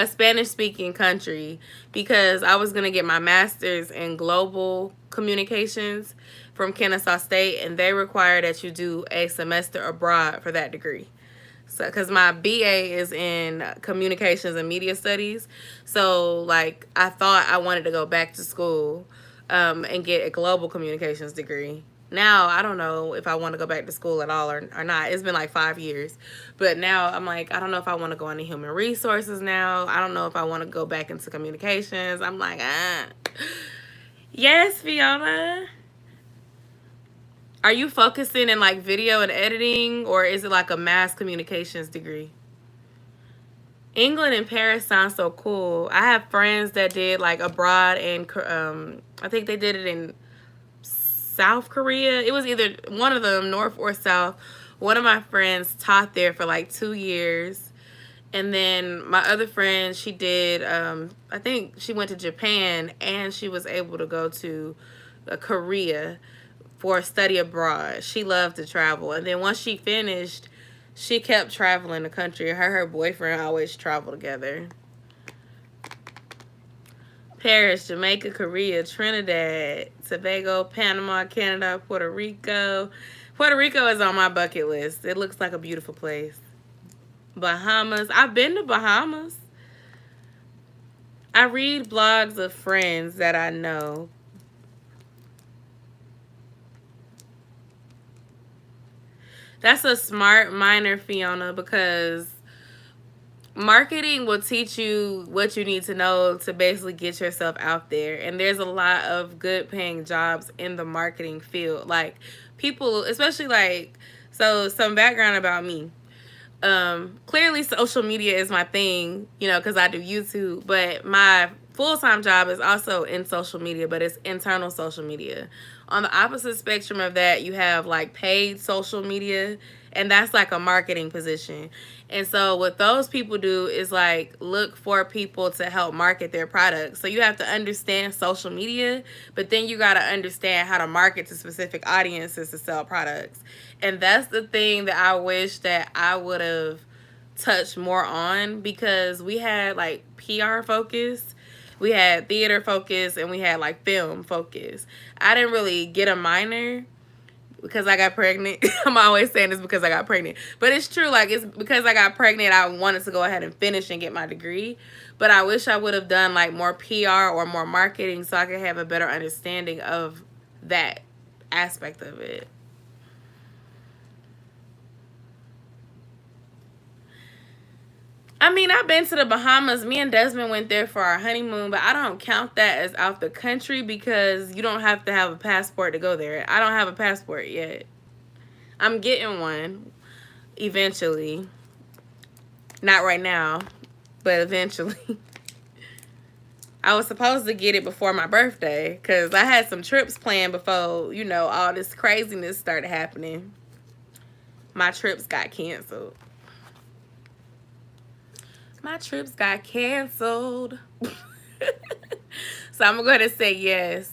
A Spanish speaking country, because I was gonna get my master's in global communications from Kennesaw State, and they require that you do a semester abroad for that degree. So, because my BA is in communications and media studies, so like I thought I wanted to go back to school and get a global communications degree. Now I don't know if I want to go back to school at all or not. It's been like 5 years, but now I'm like, I don't know if I want to go into human resources now. I don't know if I want to go back into communications. I'm like, yes, Fiona. Are you focusing in like video and editing, or is it like a mass communications degree? England and Paris sounds so cool. I have friends that did like abroad, and I think they did it in South Korea. It was either one of them, North or South. One of my friends taught there for like 2 years. And then my other friend, she did, I think she went to Japan, and she was able to go to Korea for a study abroad. She loved to travel. And then once she finished, she kept traveling the country. Her boyfriend always travel together. Paris, Jamaica, Korea, Trinidad, Tobago, Panama, Canada, Puerto Rico. Puerto Rico is on my bucket list. It looks like a beautiful place. Bahamas. I've been to Bahamas. I read blogs of friends that I know. That's a smart minor, Fiona, because marketing will teach you what you need to know to basically get yourself out there. And there's a lot of good paying jobs in the marketing field. Like people, especially like, so some background about me. Clearly social media is my thing, you know, because I do YouTube, but my full-time job is also in social media, but it's internal social media. On the opposite spectrum of that, you have like paid social media, and that's like a marketing position. And so what those people do is like look for people to help market their products. So you have to understand social media, but then you got to understand how to market to specific audiences to sell products. And that's the thing that I wish that I would have touched more on, because we had like PR focus, we had theater focus, and we had like film focus. I didn't really get a minor because I got pregnant. I'm always saying this because I got pregnant, but it's true. Like, it's because I got pregnant, I wanted to go ahead and finish and get my degree, but I wish I would have done like more PR or more marketing so I could have a better understanding of that aspect of it. I mean, I've been to the Bahamas. Me and Desmond went there for our honeymoon, but I don't count that as out the country because you don't have to have a passport to go there. I don't have a passport yet. I'm getting one eventually. Not right now, but eventually. I was supposed to get it before my birthday because I had some trips planned before, you know, all this craziness started happening. My trips got canceled. My trips got canceled. So I'm going to say yes.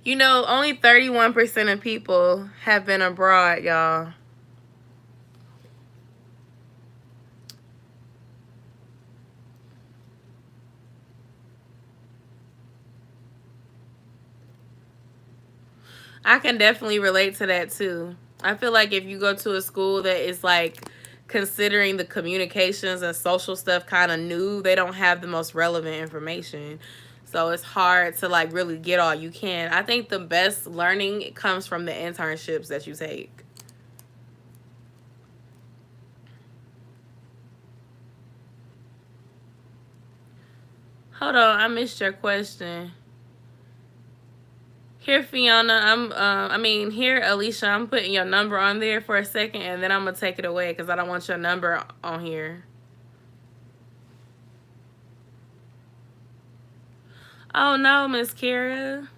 You know, only 31% of people have been abroad, y'all. I can definitely relate to that too. I feel like if you go to a school that is like considering the communications and social stuff kind of new, they don't have the most relevant information. So it's hard to like really get all you can. I think the best learning comes from the internships that you take. Hold on, I missed your question. Here, Fiona, here, Alicia, I'm putting your number on there for a second, and then I'm going to take it away because I don't want your number on here. Oh no, Miss Kara.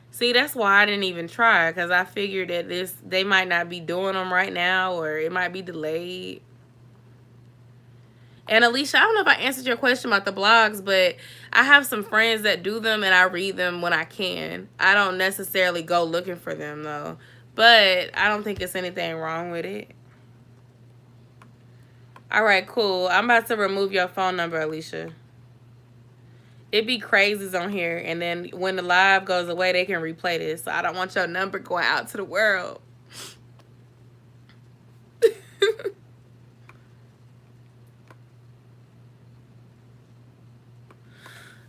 See, that's why I didn't even try, because I figured that they might not be doing them right now, or it might be delayed. And Alicia, I don't know if I answered your question about the blogs, but I have some friends that do them, and I read them when I can. I don't necessarily go looking for them though, but I don't think it's anything wrong with it. All right, cool. I'm about to remove your phone number, Alicia. It be crazies on here, and then when the live goes away, they can replay this. So I don't want your number going out to the world.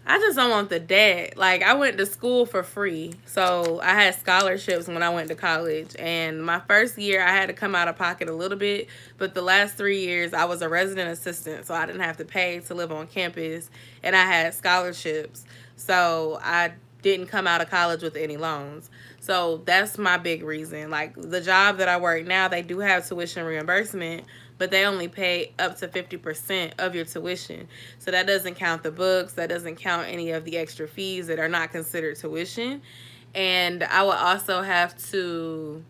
I just don't want the debt. Like, I went to school for free. So I had scholarships when I went to college. And my first year, I had to come out of pocket a little bit. But the last 3 years, I was a resident assistant. So I didn't have to pay to live on campus. And I had scholarships. So I didn't come out of college with any loans. So that's my big reason. Like, the job that I work now, they do have tuition reimbursement, but they only pay up to 50% of your tuition. So that doesn't count the books. That doesn't count any of the extra fees that are not considered tuition. And I would also have to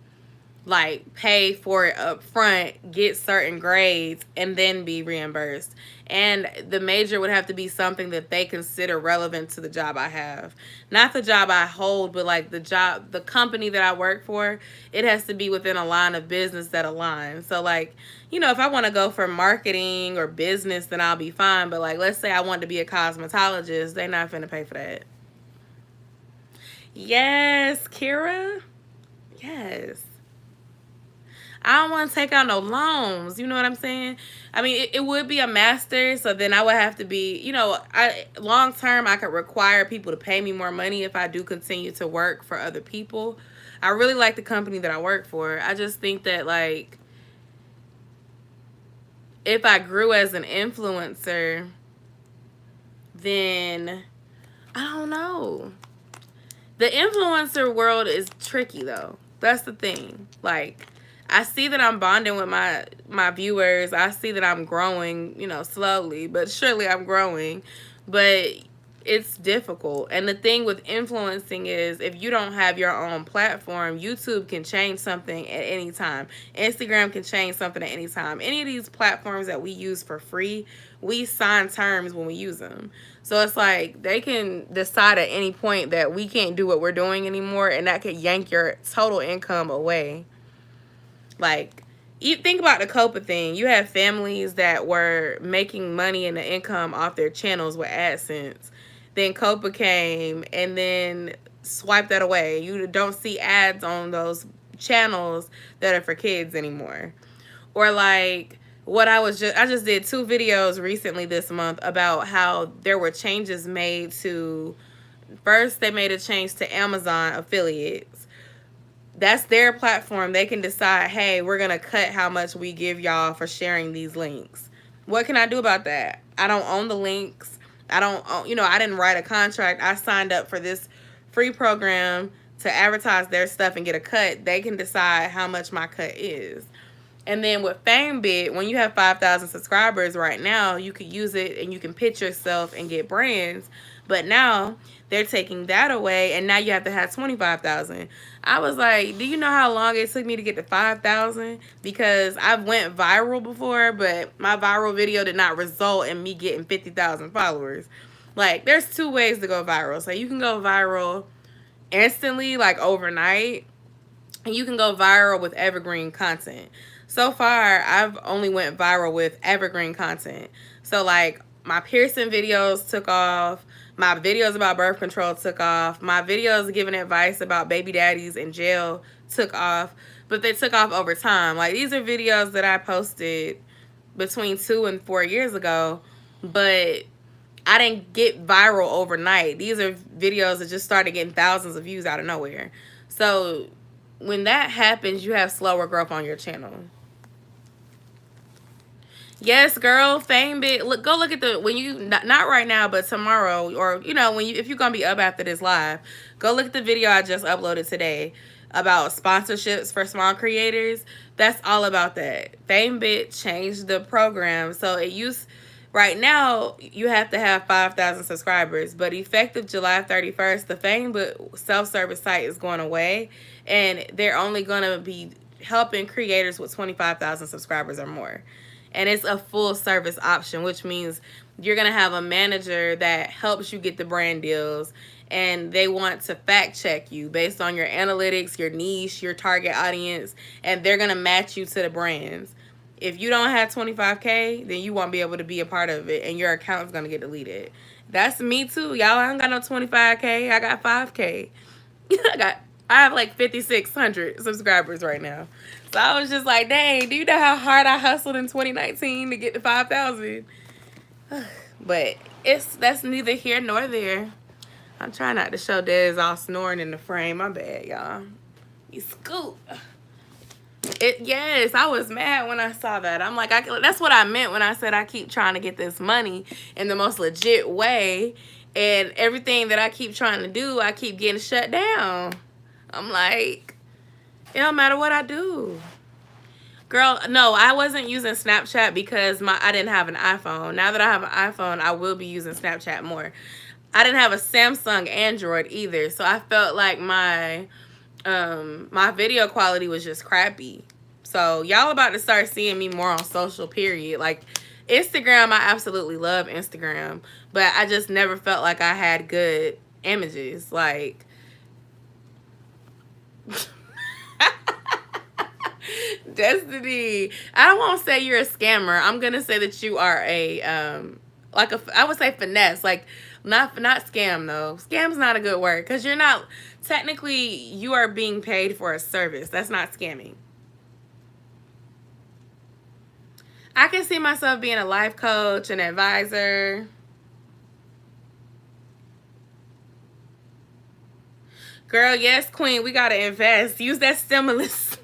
like pay for it up front, get certain grades, and then be reimbursed. And the major would have to be something that they consider relevant to the job I have. Not the job I hold, but like the company that I work for, it has to be within a line of business that aligns. So like, you know, if I want to go for marketing or business, then I'll be fine. But like, let's say I want to be a cosmetologist, they're not finna pay for that. Yes, Kira. Yes. I don't want to take out no loans. You know what I'm saying? I mean, it would be a master, so then I would have to be, you know, long term, I could require people to pay me more money if I do continue to work for other people. I really like the company that I work for. I just think that, like, if I grew as an influencer, then I don't know. The influencer world is tricky, though. That's the thing. Like, I see that I'm bonding with my viewers. I see that I'm growing, you know, slowly, but surely I'm growing. But it's difficult. And the thing with influencing is if you don't have your own platform, YouTube can change something at any time. Instagram can change something at any time. Any of these platforms that we use for free, we sign terms when we use them. So it's like they can decide at any point that we can't do what we're doing anymore, and that could yank your total income away. Like, you think about the Copa thing. You have families that were making money and the income off their channels with AdSense. Then Copa came and then swiped that away. You don't see ads on those channels that are for kids anymore. Or like what I just did 2 videos recently this month about how there were changes made to, first they made a change to Amazon affiliates. That's their platform. They can decide, hey, we're going to cut how much we give y'all for sharing these links. What can I do about that? I don't own the links. I don't own, you know, I didn't write a contract. I signed up for this free program to advertise their stuff and get a cut. They can decide how much my cut is. And then with FameBit, when you have 5,000 subscribers right now, you could use it and you can pitch yourself and get brands. But now they're taking that away, and now you have to have 25,000. I was like, do you know how long it took me to get to 5,000? Because I've went viral before, but my viral video did not result in me getting 50,000 followers. Like, there's 2 ways to go viral. So you can go viral instantly, like overnight, and you can go viral with evergreen content. So far, I've only went viral with evergreen content. So like my piercing videos took off. My videos about birth control took off. My videos giving advice about baby daddies in jail took off. But they took off over time. Like, these are videos that I posted between 2 and 4 years ago. But I didn't get viral overnight. These are videos that just started getting thousands of views out of nowhere. So when that happens, you have slower growth on your channel. Yes, girl, FameBit. Look, go look at the, when you, not right now, but tomorrow, or, you know, when you, if you're going to be up after this live, go look at the video I just uploaded today about sponsorships for small creators. That's all about that. FameBit changed the program. So it used, Right now, you have to have 5,000 subscribers, but effective July 31st, the Facebook self-service site is going away, and they're only going to be helping creators with 25,000 subscribers or more. And it's a full service option, which means you're going to have a manager that helps you get the brand deals, and they want to fact check you based on your analytics, your niche, your target audience, and they're going to match you to the brands. If you don't have 25K, then you won't be able to be a part of it, and your account's going to get deleted. That's me too. Y'all, I don't got no 25K. I got 5K. I have like 5,600 subscribers right now. So I was just like, dang, do you know how hard I hustled in 2019 to get to 5,000? But that's neither here nor there. I'm trying not to show Dez all snoring in the frame. My bad, y'all. You scoop. Yes, I was mad when I saw that. I'm like, that's what I meant when I said I keep trying to get this money in the most legit way. And everything that I keep trying to do, I keep getting shut down. I'm like, it don't matter what I do. Girl, no, I wasn't using Snapchat because I didn't have an iPhone. Now that I have an iPhone, I will be using Snapchat more. I didn't have a Samsung Android either, so I felt like my video quality was just crappy. So y'all about to start seeing me more on social, period. Like Instagram, I absolutely love Instagram, but I just never felt like I had good images. Like Destiny, I don't want to say you're a scammer. I'm gonna say that you are a I would say finesse, like not scam though. Scam's not a good word because you're not technically, you are being paid for a service. That's not scamming. I can see myself being a life coach, an advisor. Girl, yes, queen, we gotta invest. Use that stimulus.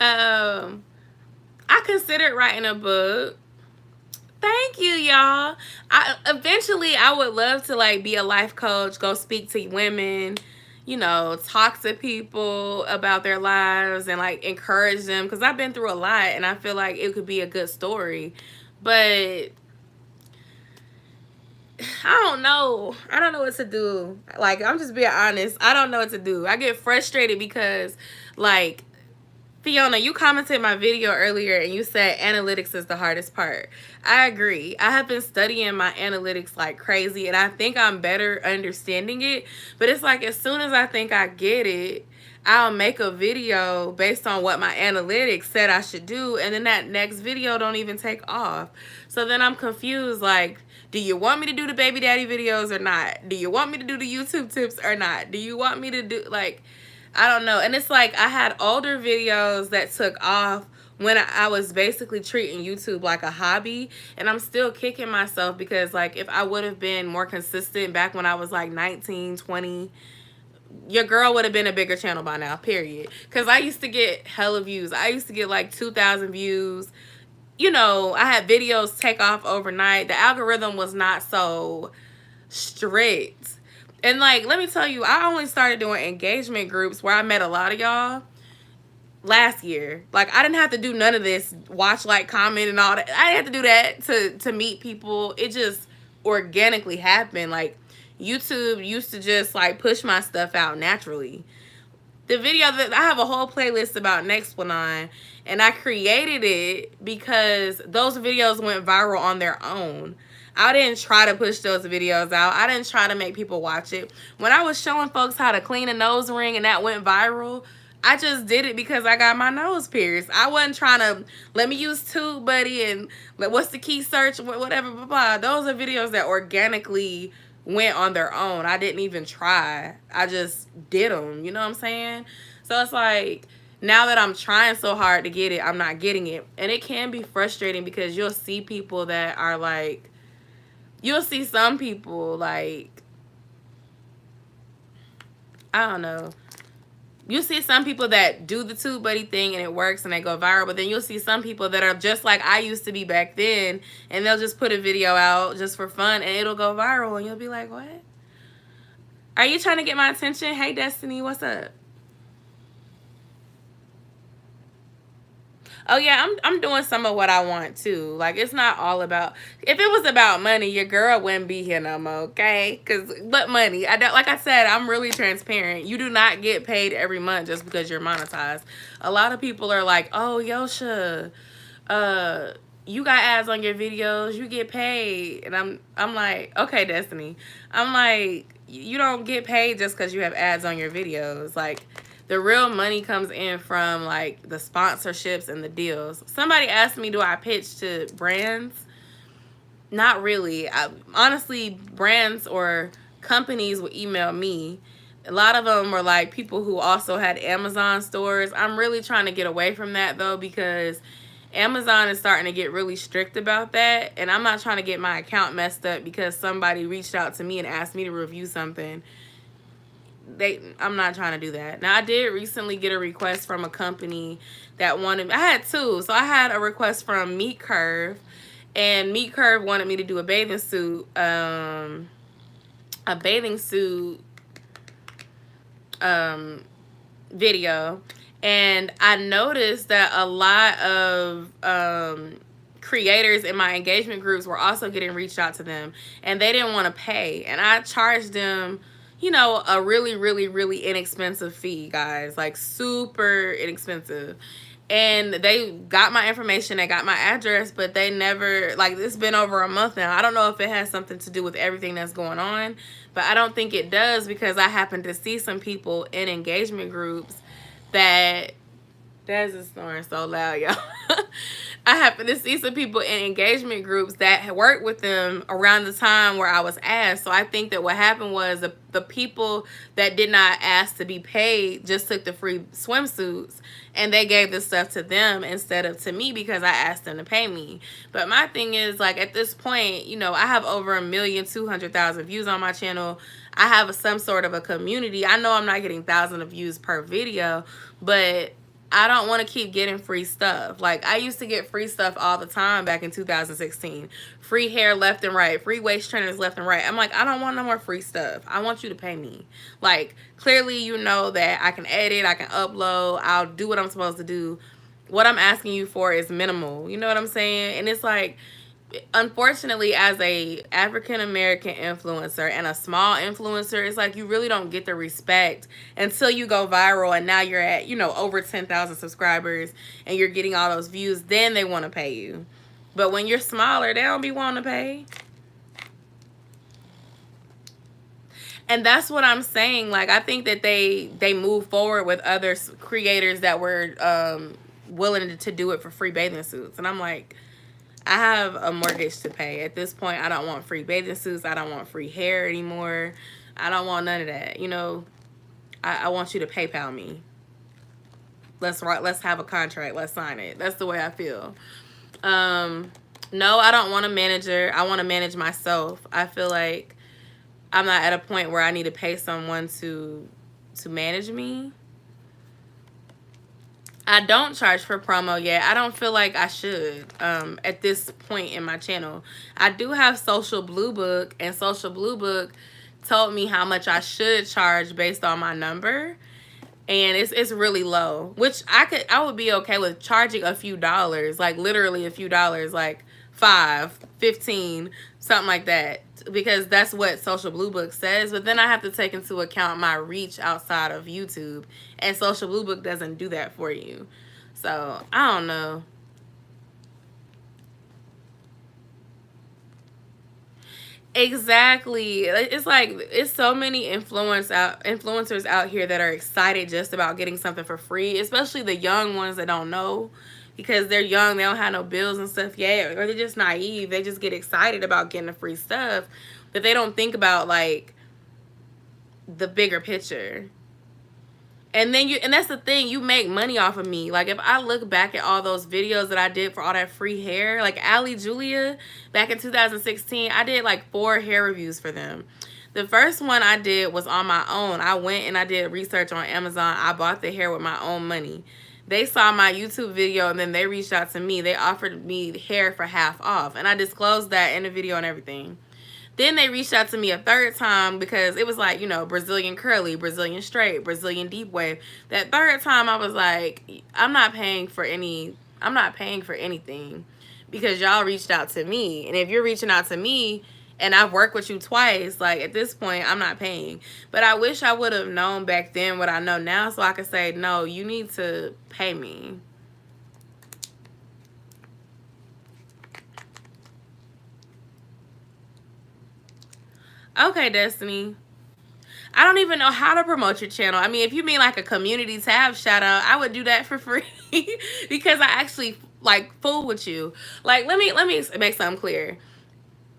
I considered writing a book. Thank you, y'all. Eventually I would love to like be a life coach, go speak to women, you know, talk to people about their lives and like encourage them, because I've been through a lot and I feel like it could be a good story. But I don't know what to do. Like, I'm just being honest. I don't know what to do. I get frustrated because like, Fiona, you commented my video earlier and you said analytics is the hardest part. I agree. I have been studying my analytics like crazy and I think I'm better understanding it. But it's like as soon as I think I get it, I'll make a video based on what my analytics said I should do. And then that next video don't even take off. So then I'm confused. Like, do you want me to do the baby daddy videos or not? Do you want me to do the YouTube tips or not? Do you want me to do like... I don't know. And it's like I had older videos that took off when I was basically treating YouTube like a hobby. And I'm still kicking myself because like if I would have been more consistent back when I was like 19, 20, your girl would have been a bigger channel by now, period. Because I used to get hella views. I used to get like 2,000 views. You know, I had videos take off overnight. The algorithm was not so strict. And like, let me tell you, I only started doing engagement groups where I met a lot of y'all last year. Like, I didn't have to do none of this, watch, like, comment, and all that. I didn't have to do that to meet people. It just organically happened. Like, YouTube used to just, like, push my stuff out naturally. The video that I have a whole playlist about Nexplanon, and I created it because those videos went viral on their own. I didn't try to push those videos out. I didn't try to make people watch it. When I was showing folks how to clean a nose ring and that went viral, I just did it because I got my nose pierced. I wasn't trying to, let me use TubeBuddy and what's the key search, whatever, blah, blah. Those are videos that organically went on their own. I didn't even try. I just did them. You know what I'm saying? So it's like, now that I'm trying so hard to get it, I'm not getting it. And it can be frustrating because you'll see people that are like, you'll see some people like, I don't know. You'll see some people that do the TubeBuddy thing and it works and they go viral. But then you'll see some people that are just like I used to be back then. And they'll just put a video out just for fun and it'll go viral. And you'll be like, what? Are you trying to get my attention? Hey, Destiny, what's up? Oh yeah, I'm doing some of what I want too. Like it's not all about. If it was about money, your girl wouldn't be here no more. Okay, but money. I don't. Like I said, I'm really transparent. You do not get paid every month just because you're monetized. A lot of people are like, oh Yo-sha, uh, you got ads on your videos, you get paid, and I'm like, okay, Destiny. I'm like, you don't get paid just because you have ads on your videos. Like the real money comes in from like the sponsorships and the deals. Somebody asked me, do I pitch to brands? Not really. Honestly, brands or companies would email me. A lot of them were like people who also had Amazon stores. I'm really trying to get away from that though, because Amazon is starting to get really strict about that, and I'm not trying to get my account messed up because somebody reached out to me and asked me to review something. I'm not trying to do that. Now I did recently get a request from a company that wanted, I had two. So I had a request from Meat Curve, and Meat Curve wanted me to do a bathing suit video. And I noticed that a lot of creators in my engagement groups were also getting reached out to them, and they didn't want to pay, and I charged them, you know, a really, really, really inexpensive fee, guys, like super inexpensive. And they got my information, they got my address, but they never, like, it's been over a month now. I don't know if it has something to do with everything that's going on, but I don't think it does, because I happen to see some people in engagement groups that Dez is snoring so loud, y'all. I happen to see some people in engagement groups that worked with them around the time where I was asked. So I think that what happened was the people that did not ask to be paid just took the free swimsuits, and they gave the stuff to them instead of to me because I asked them to pay me. But my thing is, like, at this point, you know, I have over 1,200,000 views on my channel. I have some sort of a community. I know I'm not getting thousands of views per video, but I don't want to keep getting free stuff. Like, I used to get free stuff all the time back in 2016. Free hair left and right. Free waist trainers left and right. I'm like, I don't want no more free stuff. I want you to pay me. Like, clearly you know that I can edit, I can upload, I'll do what I'm supposed to do. What I'm asking you for is minimal. You know what I'm saying? And it's like, unfortunately, as a African American influencer and a small influencer, it's like you really don't get the respect until you go viral, and now you're at, you know, over 10,000 subscribers and you're getting all those views. Then they want to pay you. But when you're smaller, they don't be wanting to pay. And that's what I'm saying. Like, I think that they move forward with other creators that were willing to do it for free bathing suits, and I'm like, I have a mortgage to pay. At this point, I don't want free bathing suits. I don't want free hair anymore. I don't want none of that. You know, I want you to PayPal me. Let's have a contract. Let's sign it. That's the way I feel. No, I don't want a manager. I want to manage myself. I feel like I'm not at a point where I need to pay someone to manage me. I don't charge for promo yet. I don't feel like I should at this point in my channel. I do have Social Blue Book, and Social Blue Book told me how much I should charge based on my number, and it's really low, which I would be okay with charging a few dollars, like literally a few dollars, like 5, 15, something like that, because that's what Social Blue Book says. But then I have to take into account my reach outside of YouTube, and Social Blue Book doesn't do that for you. So I don't know. Exactly. It's like, it's so many influencers out here that are excited just about getting something for free, especially the young ones that don't know, because they're young, they don't have no bills and stuff yet, or they're just naive. They just get excited about getting the free stuff, but they don't think about like the bigger picture. And that's the thing, you make money off of me. Like, if I look back at all those videos that I did for all that free hair, like Ali Julia back in 2016, I did like 4 hair reviews for them. The first one I did was on my own. I went and I did research on Amazon. I bought the hair with my own money. They saw my YouTube video, and then they reached out to me. They offered me hair for half off, and I disclosed that in the video and everything. Then they reached out to me a third time because it was like, you know, Brazilian curly, Brazilian straight, Brazilian deep wave. That third time I was like, I'm not paying for any I'm not paying for anything because y'all reached out to me. And if you're reaching out to me and I've worked with you twice, like at this point, I'm not paying. But I wish I would have known back then what I know now so I could say, no, you need to pay me. Okay, Destiny. I don't even know how to promote your channel. I mean, if you mean like a community tab shout out, I would do that for free because I actually like fool with you. Like, let me make something clear.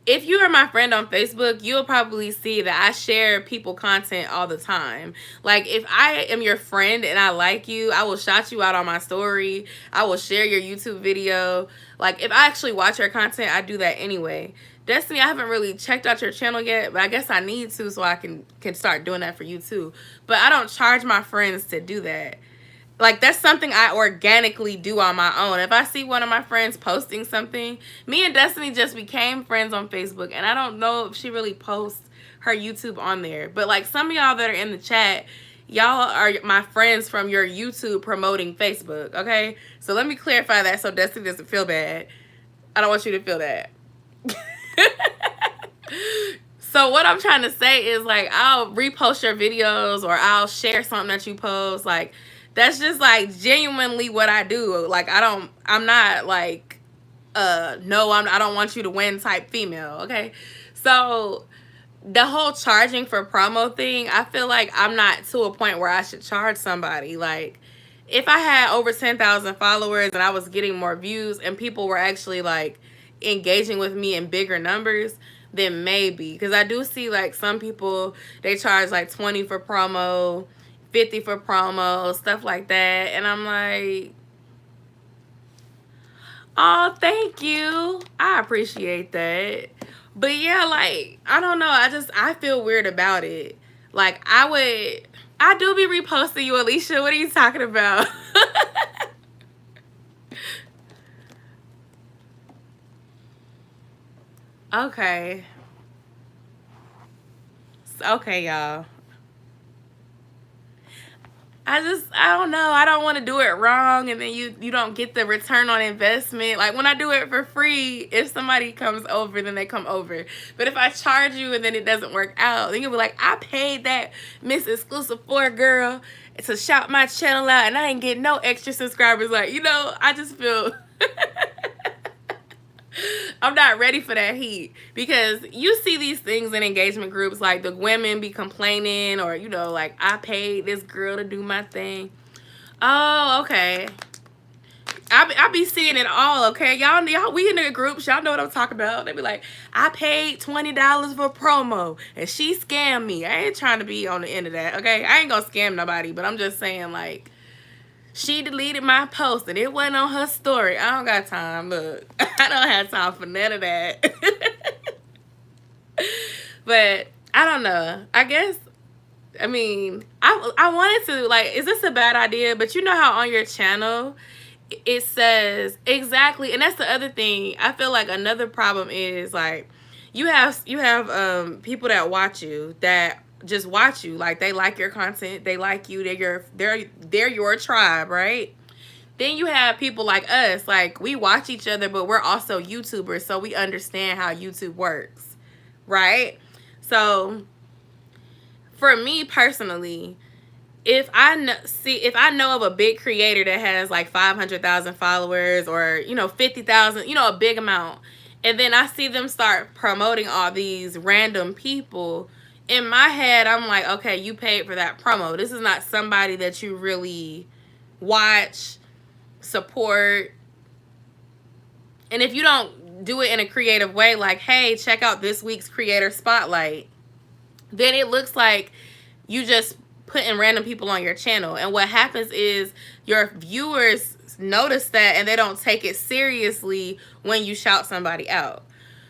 If you are my friend on Facebook, you'll probably see that I share people content all the time. Like, if I am your friend and I like you, I will shout you out on my story. I will share your YouTube video. Like, if I actually watch your content, I do that anyway. Destiny, I haven't really checked out your channel yet, but I guess I need to so I can start doing that for you too. But I don't charge my friends to do that. Like, that's something I organically do on my own. If I see one of my friends posting something, me and Destiny just became friends on Facebook, and I don't know if she really posts her YouTube on there. But like, some of y'all that are in the chat, y'all are my friends from your YouTube promoting Facebook, okay? So let me clarify that so Destiny doesn't feel bad. I don't want you to feel that. So what I'm trying to say is, like, I'll repost your videos or I'll share something that you post. Like, that's just like genuinely what I do. Like, I'm not like no, I don't want you to win type female, okay? So the whole charging for promo thing, I feel like I'm not to a point where I should charge somebody. Like, if I had over 10,000 followers and I was getting more views and people were actually like engaging with me in bigger numbers, then maybe. Because I do see like some people, they charge like 20 for promo, 50 for promo, stuff like that. And I'm like, oh, thank you. I appreciate that. But yeah, like, I don't know. I feel weird about it. Like, I do be reposting you, Alicia. What are you talking about? Okay. Okay, y'all. I don't know. I don't want to do it wrong and then you don't get the return on investment. Like, when I do it for free, if somebody comes over, then they come over. But if I charge you and then it doesn't work out, then you'll be like, I paid that Miss Exclusive 4 girl to shout my channel out and I ain't getting no extra subscribers. Like, you know, I just feel I'm not ready for that heat, because you see these things in engagement groups, like the women be complaining, or, you know, like, I paid this girl to do my thing. Oh, okay. I be seeing it all, okay? Y'all, we in the groups, y'all know what I'm talking about. They be like, I paid $20 for promo, and she scammed me. I ain't trying to be on the end of that, okay? I ain't gonna scam nobody, but I'm just saying, like, she deleted my post and it wasn't on her story. I don't got time. Look, I don't have time for none of that. But I don't know. I guess, I mean, I wanted to, like, is this a bad idea? But you know how on your channel it says exactly, and that's the other thing. I feel like another problem is, like, you have people that watch you, that just watch you, like, they like your content, they like you, they're your tribe, right? Then you have people like us, like, we watch each other, but we're also YouTubers, so we understand how YouTube works, right? So for me personally, if I know of a big creator that has like 500,000 followers, or, you know, 50,000, you know, a big amount, and then I see them start promoting all these random people, in my head, I'm like, okay, you paid for that promo. This is not somebody that you really watch, support. And if you don't do it in a creative way, like, hey, check out this week's creator spotlight, then it looks like you just putting random people on your channel. And what happens is your viewers notice that and they don't take it seriously when you shout somebody out.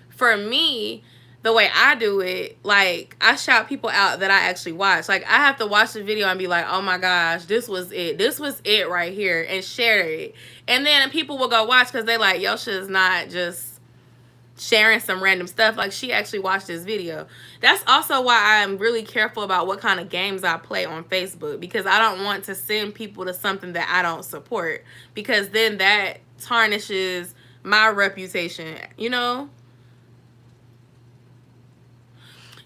For me, the way I do it, like, I shout people out that I actually watch. Like, I have to watch the video and be like, oh my gosh, this was it. This was it right here, and share it. And then people will go watch because they like, Yo-sha is not just sharing some random stuff. Like, she actually watched this video. That's also why I'm really careful about what kind of games I play on Facebook, because I don't want to send people to something that I don't support, because then that tarnishes my reputation, you know?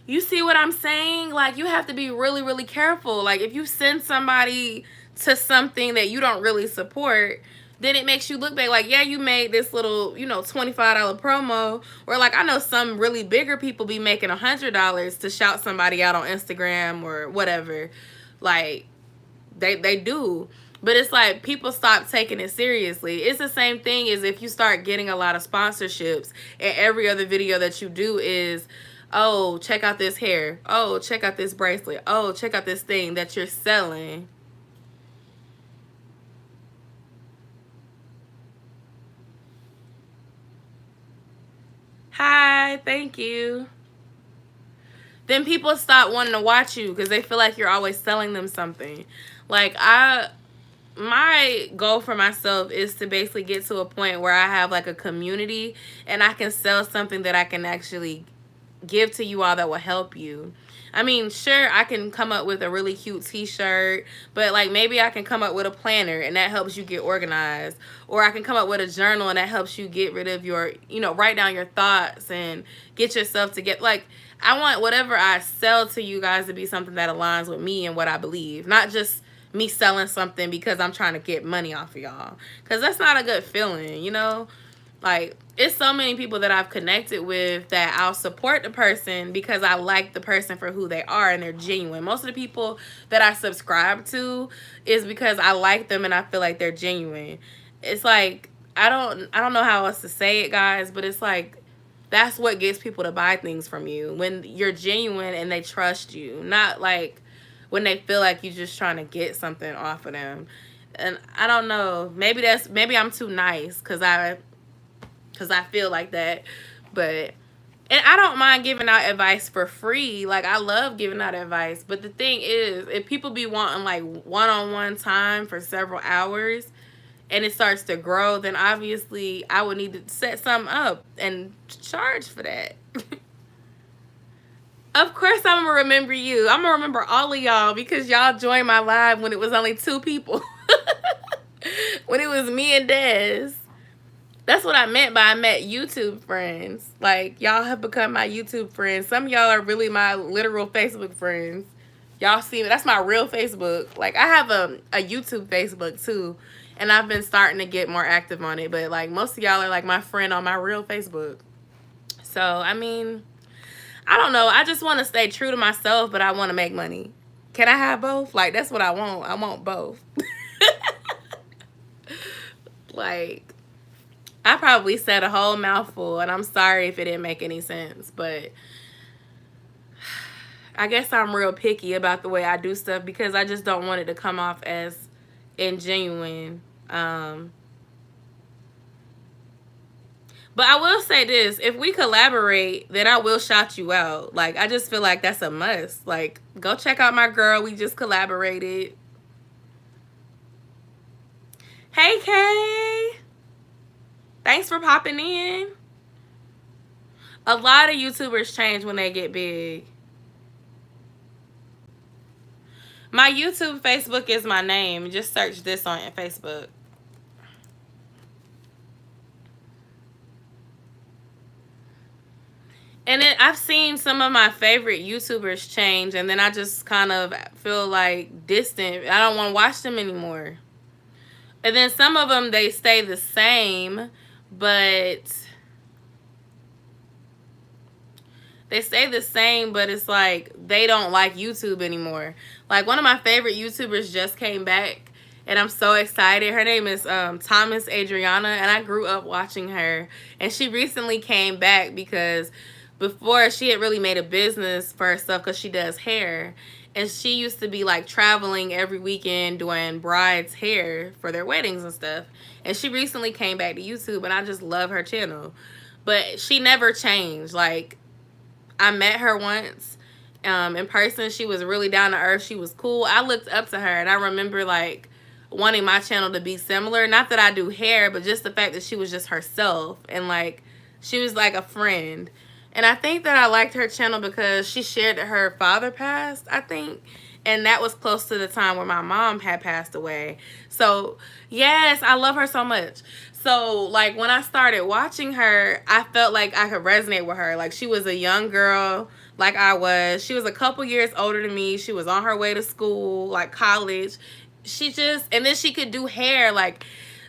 You see what I'm saying? Like, you have to be really, really careful. Like, if you send somebody to something that you don't really support, then it makes you look back like, yeah, you made this little, you know, $25 promo. Or like, I know some really bigger people be making $100 to shout somebody out on Instagram or whatever. Like, they do. But it's like, people stop taking it seriously. It's the same thing as if you start getting a lot of sponsorships and every other video that you do is, oh, check out this hair. Oh, check out this bracelet. Oh, check out this thing that you're selling. Hi, thank you. Then people stop wanting to watch you because they feel like you're always selling them something. Like, my goal for myself is to basically get to a point where I have like a community and I can sell something that I can actually give to you all that will help you. I mean, sure, I can come up with a really cute t-shirt, but like maybe I can come up with a planner and that helps you get organized. Or I can come up with a journal and that helps you get rid of your, you know, write down your thoughts and get yourself to get, like, I want whatever I sell to you guys to be something that aligns with me and what I believe. Not just me selling something because I'm trying to get money off of y'all. Because that's not a good feeling, you know? Like, it's so many people that I've connected with that I'll support the person because I like the person for who they are and they're genuine. Most of the people that I subscribe to is because I like them and I feel like they're genuine. It's like, I don't know how else to say it, guys, but it's like, that's what gets people to buy things from you. When you're genuine and they trust you. Not like when they feel like you're just trying to get something off of them. And I don't know. Maybe I'm too nice because I feel like that. But, and I don't mind giving out advice for free. Like, I love giving out advice. But the thing is, if people be wanting like one-on-one time for several hours and it starts to grow, then obviously I would need to set something up and charge for that. Of course I'm gonna remember you. I'm gonna remember all of y'all because y'all joined my live when it was only 2 people. When it was me and Des. That's what I meant by I met YouTube friends. Like, y'all have become my YouTube friends. Some of y'all are really my literal Facebook friends. Y'all see me. That's my real Facebook. Like, I have a YouTube Facebook too. And I've been starting to get more active on it. But, like, most of y'all are, like, my friend on my real Facebook. So, I mean, I don't know. I just want to stay true to myself, but I want to make money. Can I have both? Like, that's what I want. I want both. Like, I probably said a whole mouthful, and I'm sorry if it didn't make any sense, but I guess I'm real picky about the way I do stuff because I just don't want it to come off as ingenuine. But I will say this, if we collaborate, then I will shout you out. Like, I just feel like that's a must. Like, go check out my girl. We just collaborated. Hey, Kay. Thanks for popping in. A lot of YouTubers change when they get big. My YouTube Facebook is my name. Just search this on Facebook. And then I've seen some of my favorite YouTubers change, and then I just kind of feel like distant. I don't want to watch them anymore. And then some of them, they stay the same, but it's like they don't like YouTube anymore. Like, one of my favorite YouTubers just came back, and I'm so excited. Her name is Thomas Adriana, and I grew up watching her. And she recently came back because before she had really made a business for herself because she does hair. And she used to be like traveling every weekend doing brides' hair for their weddings and stuff. And she recently came back to YouTube, and I just love her channel. But she never changed. Like, I met her once in person. She was really down to earth. She was cool. I looked up to her, and I remember like wanting my channel to be similar. Not that I do hair, but just the fact that she was just herself, and like she was like a friend. And I think that I liked her channel because she shared that her father passed, I think. And that was close to the time where my mom had passed away. So, yes, I love her so much. So, like, when I started watching her, I felt like I could resonate with her. Like, she was a young girl, like I was. She was a couple years older than me. She was on her way to school, like college. She just, and then she could do hair, like,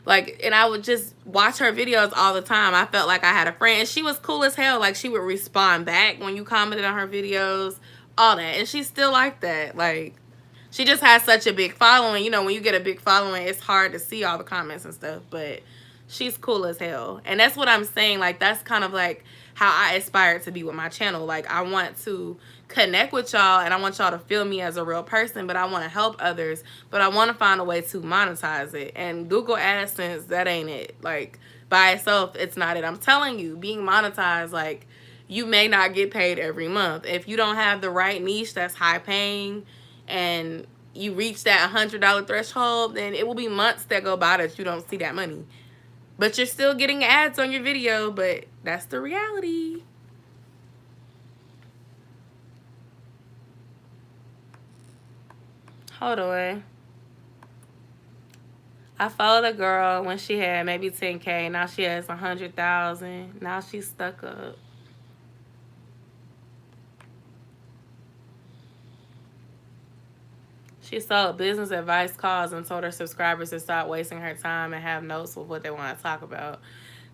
and I would just watch her videos all the time. I felt like I had a friend. And she was cool as hell. Like, she would respond back when you commented on her videos, all that. And she's still like that. Like, she just has such a big following. You know, when you get a big following, it's hard to see all the comments and stuff. But she's cool as hell. And that's what I'm saying. Like, that's kind of like how I aspire to be with my channel. Like, I want to connect with y'all, and I want y'all to feel me as a real person, but I want to help others, but I want to find a way to monetize it. And Google AdSense, that ain't it. Like, by itself, it's not it. I'm telling you, being monetized, like, you may not get paid every month. If you don't have the right niche that's high paying and you reach that $100 threshold, then it will be months that go by that you don't see that money. But you're still getting ads on your video, but that's the reality. Hold on. I followed a girl when she had maybe 10K. Now she has 100,000. Now she's stuck up. She sold business advice calls and told her subscribers to stop wasting her time and have notes with what they want to talk about.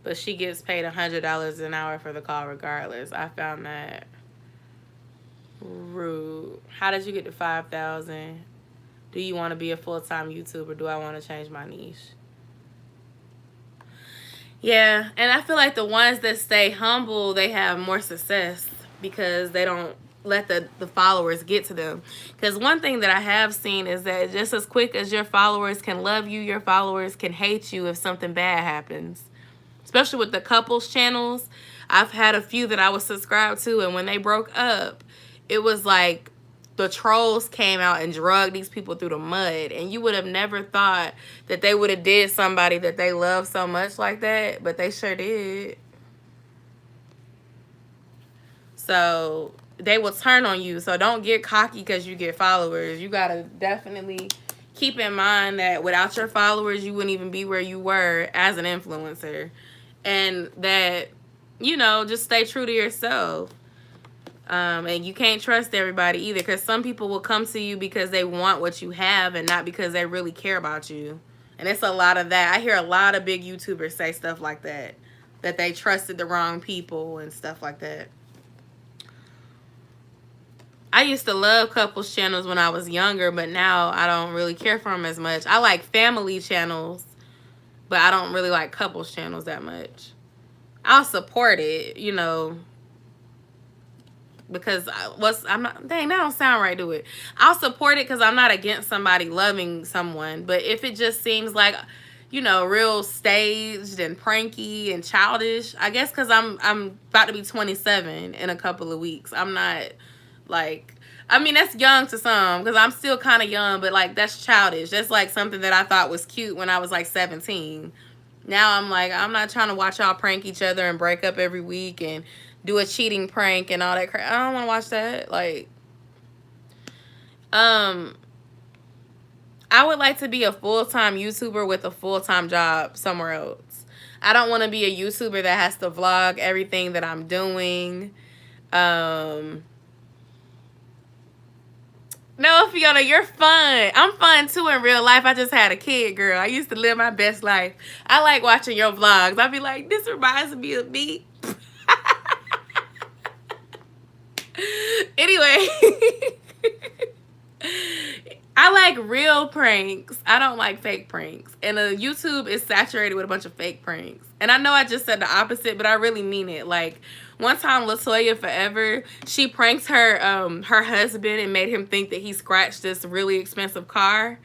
But she gets paid $100 an hour for the call regardless. I found that rude. How did you get to 5,000? Do you want to be a full-time YouTuber? Do I want to change my niche? Yeah, and I feel like the ones that stay humble, they have more success because they don't let the followers get to them. Because one thing that I have seen is that just as quick as your followers can love you, your followers can hate you if something bad happens. Especially with the couples channels. I've had a few that I was subscribed to, and when they broke up, it was like the trolls came out and dragged these people through the mud. And you would have never thought that they would have did somebody that they love so much like that, but they sure did. So they will turn on you. So don't get cocky because you get followers. You got to definitely keep in mind that without your followers, you wouldn't even be where you were as an influencer. And that, you know, just stay true to yourself. And you can't trust everybody either, because some people will come to you because they want what you have and not because they really care about you. And it's a lot of that. I hear a lot of big YouTubers say stuff like that, that they trusted the wrong people and stuff like that. I used to love couples channels when I was younger, but now I don't really care for them as much. I like family channels, but I don't really like couples channels that much. I'll support it, you know, because I'm not, dang, that don't sound right, do it. I'll support it because I'm not against somebody loving someone. But if it just seems like, you know, real staged and pranky and childish, I guess because I'm about to be 27 in a couple of weeks. I'm not like, I mean, that's young to some because I'm still kind of young, but like that's childish. That's like something that I thought was cute when I was like 17. Now I'm like, I'm not trying to watch y'all prank each other and break up every week and do a cheating prank and all that crap. I don't want to watch that. Like, I would like to be a full-time YouTuber with a full-time job somewhere else. I don't want to be a YouTuber that has to vlog everything that I'm doing. No, Fiona, you're fun. I'm fun too in real life. I just had a kid, girl. I used to live my best life. I like watching your vlogs. I'd be like, this reminds me of me. Anyway, I like real pranks. I don't like fake pranks. And YouTube is saturated with a bunch of fake pranks. And I know I just said the opposite, but I really mean it. Like, one time, LaToya Forever, she pranked her her husband and made him think that he scratched this really expensive car.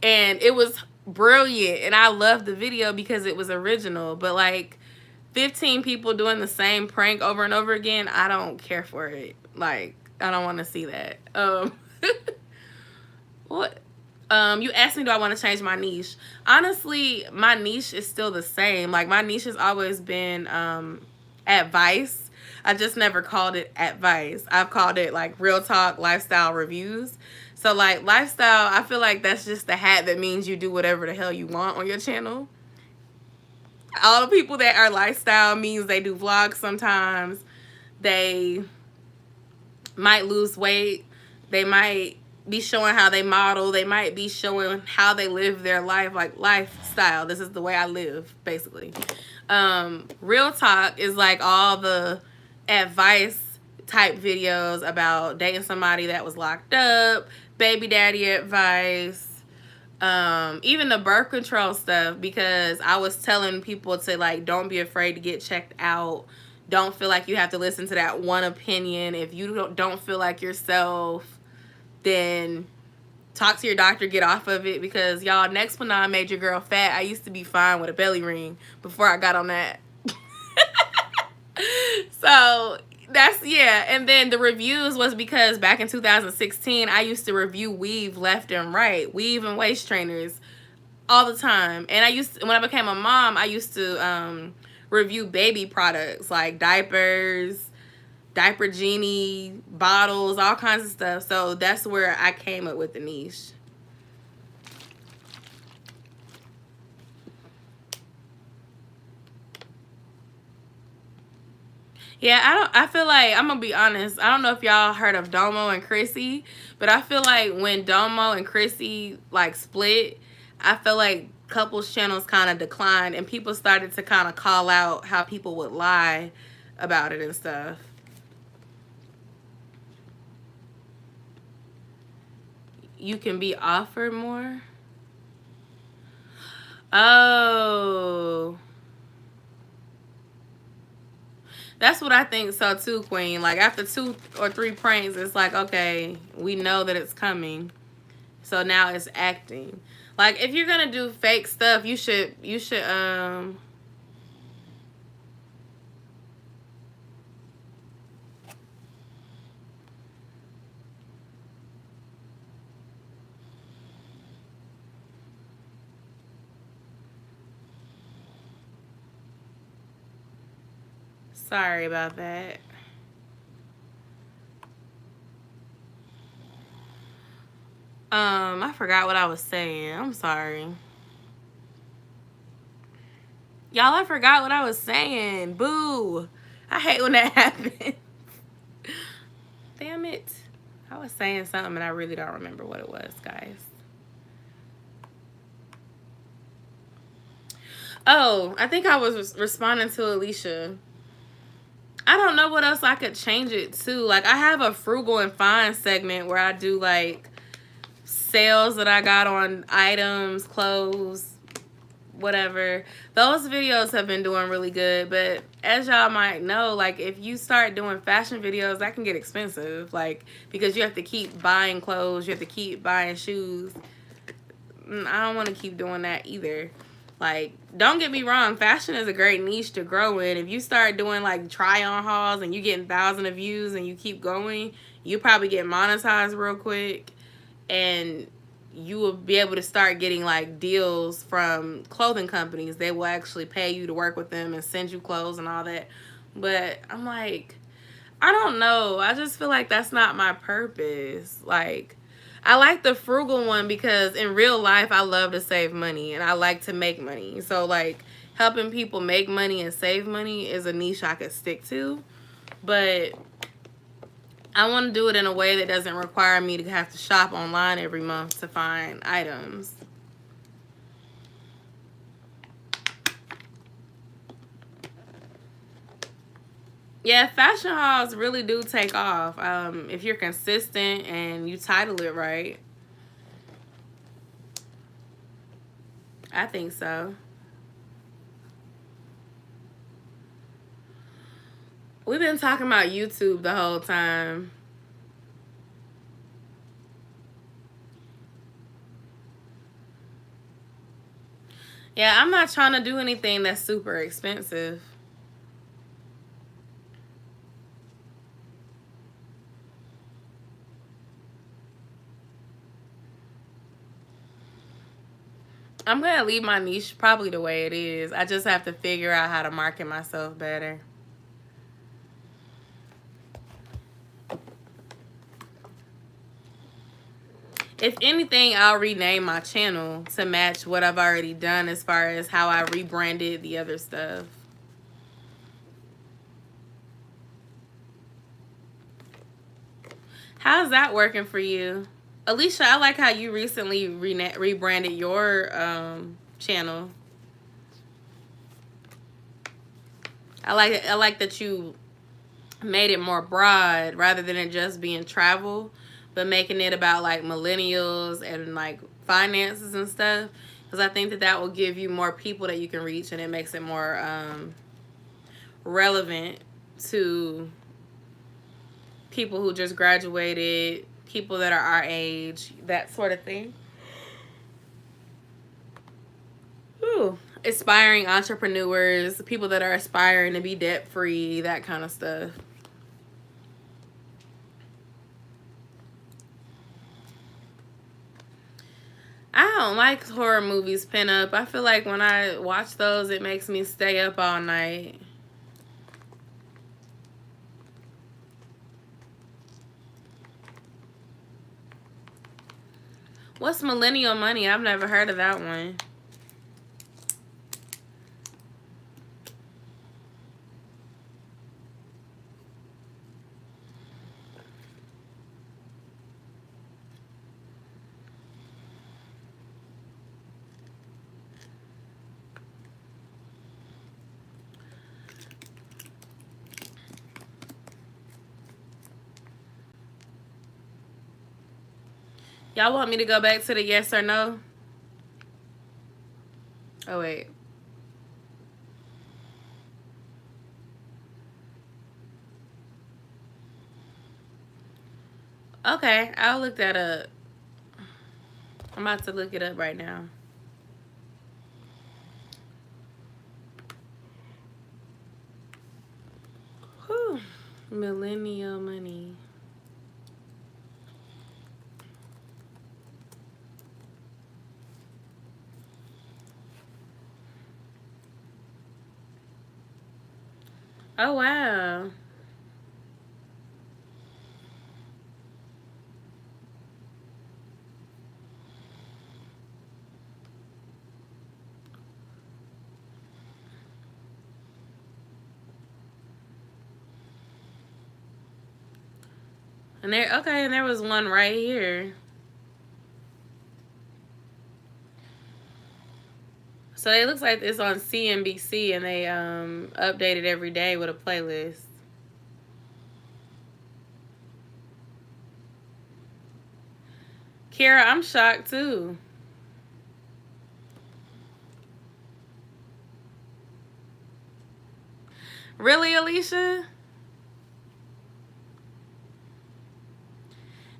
And it was brilliant. And I loved the video because it was original. But, like, 15 people doing the same prank over and over again, I don't care for it. Like, I don't want to see that. What? You asked me, do I want to change my niche? Honestly, my niche is still the same. Like, my niche has always been advice. I just never called it advice. I've called it like real talk lifestyle reviews. So like lifestyle, I feel like that's just the hat that means you do whatever the hell you want on your channel. All the people that are lifestyle means they do vlogs sometimes. They might lose weight. They might be showing how they model. They might be showing how they live their life, like lifestyle. This is the way I live, basically. Real talk is like all the advice type videos about dating somebody that was locked up, baby daddy advice, even the birth control stuff, because I was telling people to like, don't be afraid to get checked out. Don't feel like you have to listen to that one opinion. If you don't feel like yourself, then talk to your doctor, get off of it, because y'all, Nexplanon made your girl fat. I used to be fine with a belly ring before I got on that. So that's, yeah. And then the reviews was because back in 2016, I used to review weave left and right, weave and waist trainers all the time. And I used to, when I became a mom, I used to review baby products like diapers, diaper genie, bottles, all kinds of stuff. So that's where I came up with the niche. Yeah, I feel like, I'm gonna be honest, I don't know if y'all heard of Domo and Chrissy, but I feel like when Domo and Chrissy like split, I feel like couples channels kind of declined and people started to kind of call out how people would lie about it and stuff. You can be offered more. Oh, that's what I think so too, Queen. Like after 2 or 3 pranks, it's like, okay, we know that it's coming. So now it's acting. Like if you're gonna do fake stuff, you should sorry about that. I forgot what I was saying. I'm sorry. Y'all, I forgot what I was saying. Boo. I hate when that happens. Damn it. I was saying something and I really don't remember what it was, guys. Oh, I think I was responding to Alicia. I don't know what else I could change it to. Like, I have a frugal and fine segment where I do, like, sales that I got on items, clothes, whatever. Those videos have been doing really good. But as y'all might know, like, if you start doing fashion videos, that can get expensive. Like, because you have to keep buying clothes. You have to keep buying shoes. I don't want to keep doing that either. Like, don't get me wrong, fashion is a great niche to grow in. If you start doing like try on hauls and you getting thousands of views and you keep going, you probably get monetized real quick and you will be able to start getting like deals from clothing companies. They will actually pay you to work with them and send you clothes and all that. But I'm like, I don't know. I just feel like that's not my purpose. Like, I like the frugal one because in real life, I love to save money and I like to make money. So, like, helping people make money and save money is a niche I could stick to. But I want to do it in a way that doesn't require me to have to shop online every month to find items. Yeah, fashion hauls really do take off if you're consistent and you title it right. I think so. We've been talking about YouTube the whole time. Yeah, I'm not trying to do anything that's super expensive. I'm going to leave my niche probably the way it is. I just have to figure out how to market myself better. If anything, I'll rename my channel to match what I've already done as far as how I rebranded the other stuff. How's that working for you? Alicia, I like how you recently rebranded your channel. I like that you made it more broad rather than it just being travel, but making it about like millennials and like finances and stuff. Because I think that will give you more people that you can reach, and it makes it more relevant to people who just graduated, people that are our age, that sort of thing. Ooh. Aspiring entrepreneurs, people that are aspiring to be debt free, that kind of stuff. I don't like horror movies pin up. I feel like when I watch those, it makes me stay up all night. What's Millennial Money? I've never heard of that one. Y'all want me to go back to the yes or no? Oh, wait. Okay, I'll look that up. I'm about to look it up right now. Whew. Millennial Money. Oh, wow. And there was one right here. So it looks like it's on CNBC, and they update it every day with a playlist. Kara, I'm shocked too. Really, Alicia?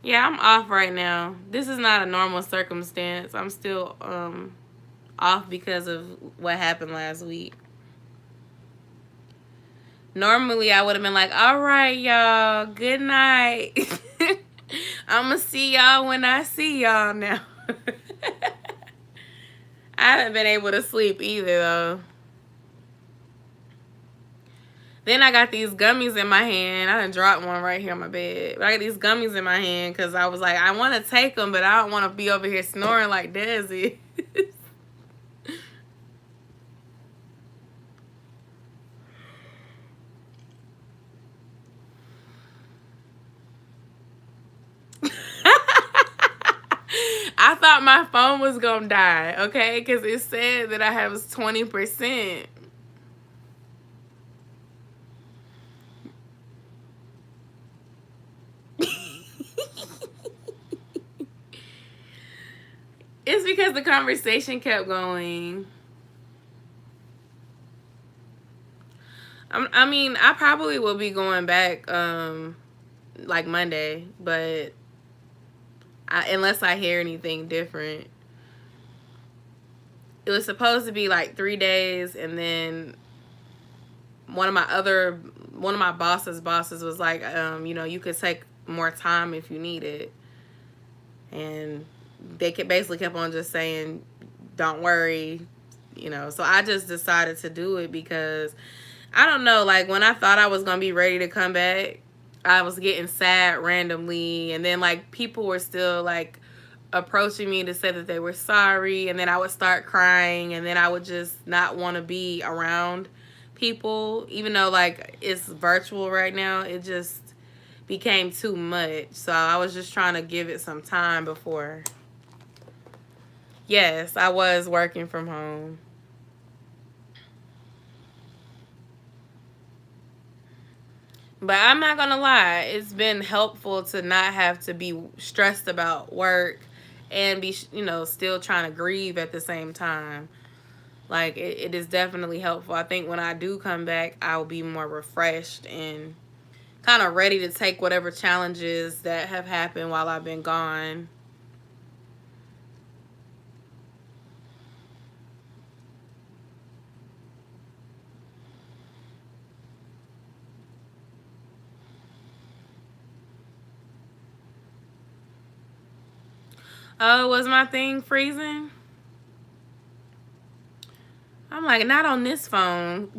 Yeah, I'm off right now. This is not a normal circumstance. I'm still off because of what happened last week. Normally, I would have been like, all right, y'all, good night. I'm going to see y'all when I see y'all now. I haven't been able to sleep either, though. Then I got these gummies in my hand. I done dropped one right here on my bed. But I got these gummies in my hand because I was like, I want to take them, but I don't want to be over here snoring like Desi. I thought my phone was going to die, okay? Because it said that I have 20%. It's because the conversation kept going. I mean, I probably will be going back like Monday, but unless I hear anything different. It was supposed to be like 3 days, and then one of my bosses was like, you could take more time if you need it. And they basically kept on just saying, don't worry, So I just decided to do it because, I don't know, like when I thought I was going to be ready to come back, I was getting sad randomly. And then like people were still like approaching me to say that they were sorry, and then I would start crying, and then I would just not want to be around people, even though like it's virtual right now. It just became too much, so I was just trying to give it some time before. Yes, I was working from home. But I'm not gonna lie, it's been helpful to not have to be stressed about work and be, you know, still trying to grieve at the same time. Like, it is definitely helpful. I think when I do come back, I'll be more refreshed and kind of ready to take whatever challenges that have happened while I've been gone. Oh, was my thing freezing? I'm like, not on this phone.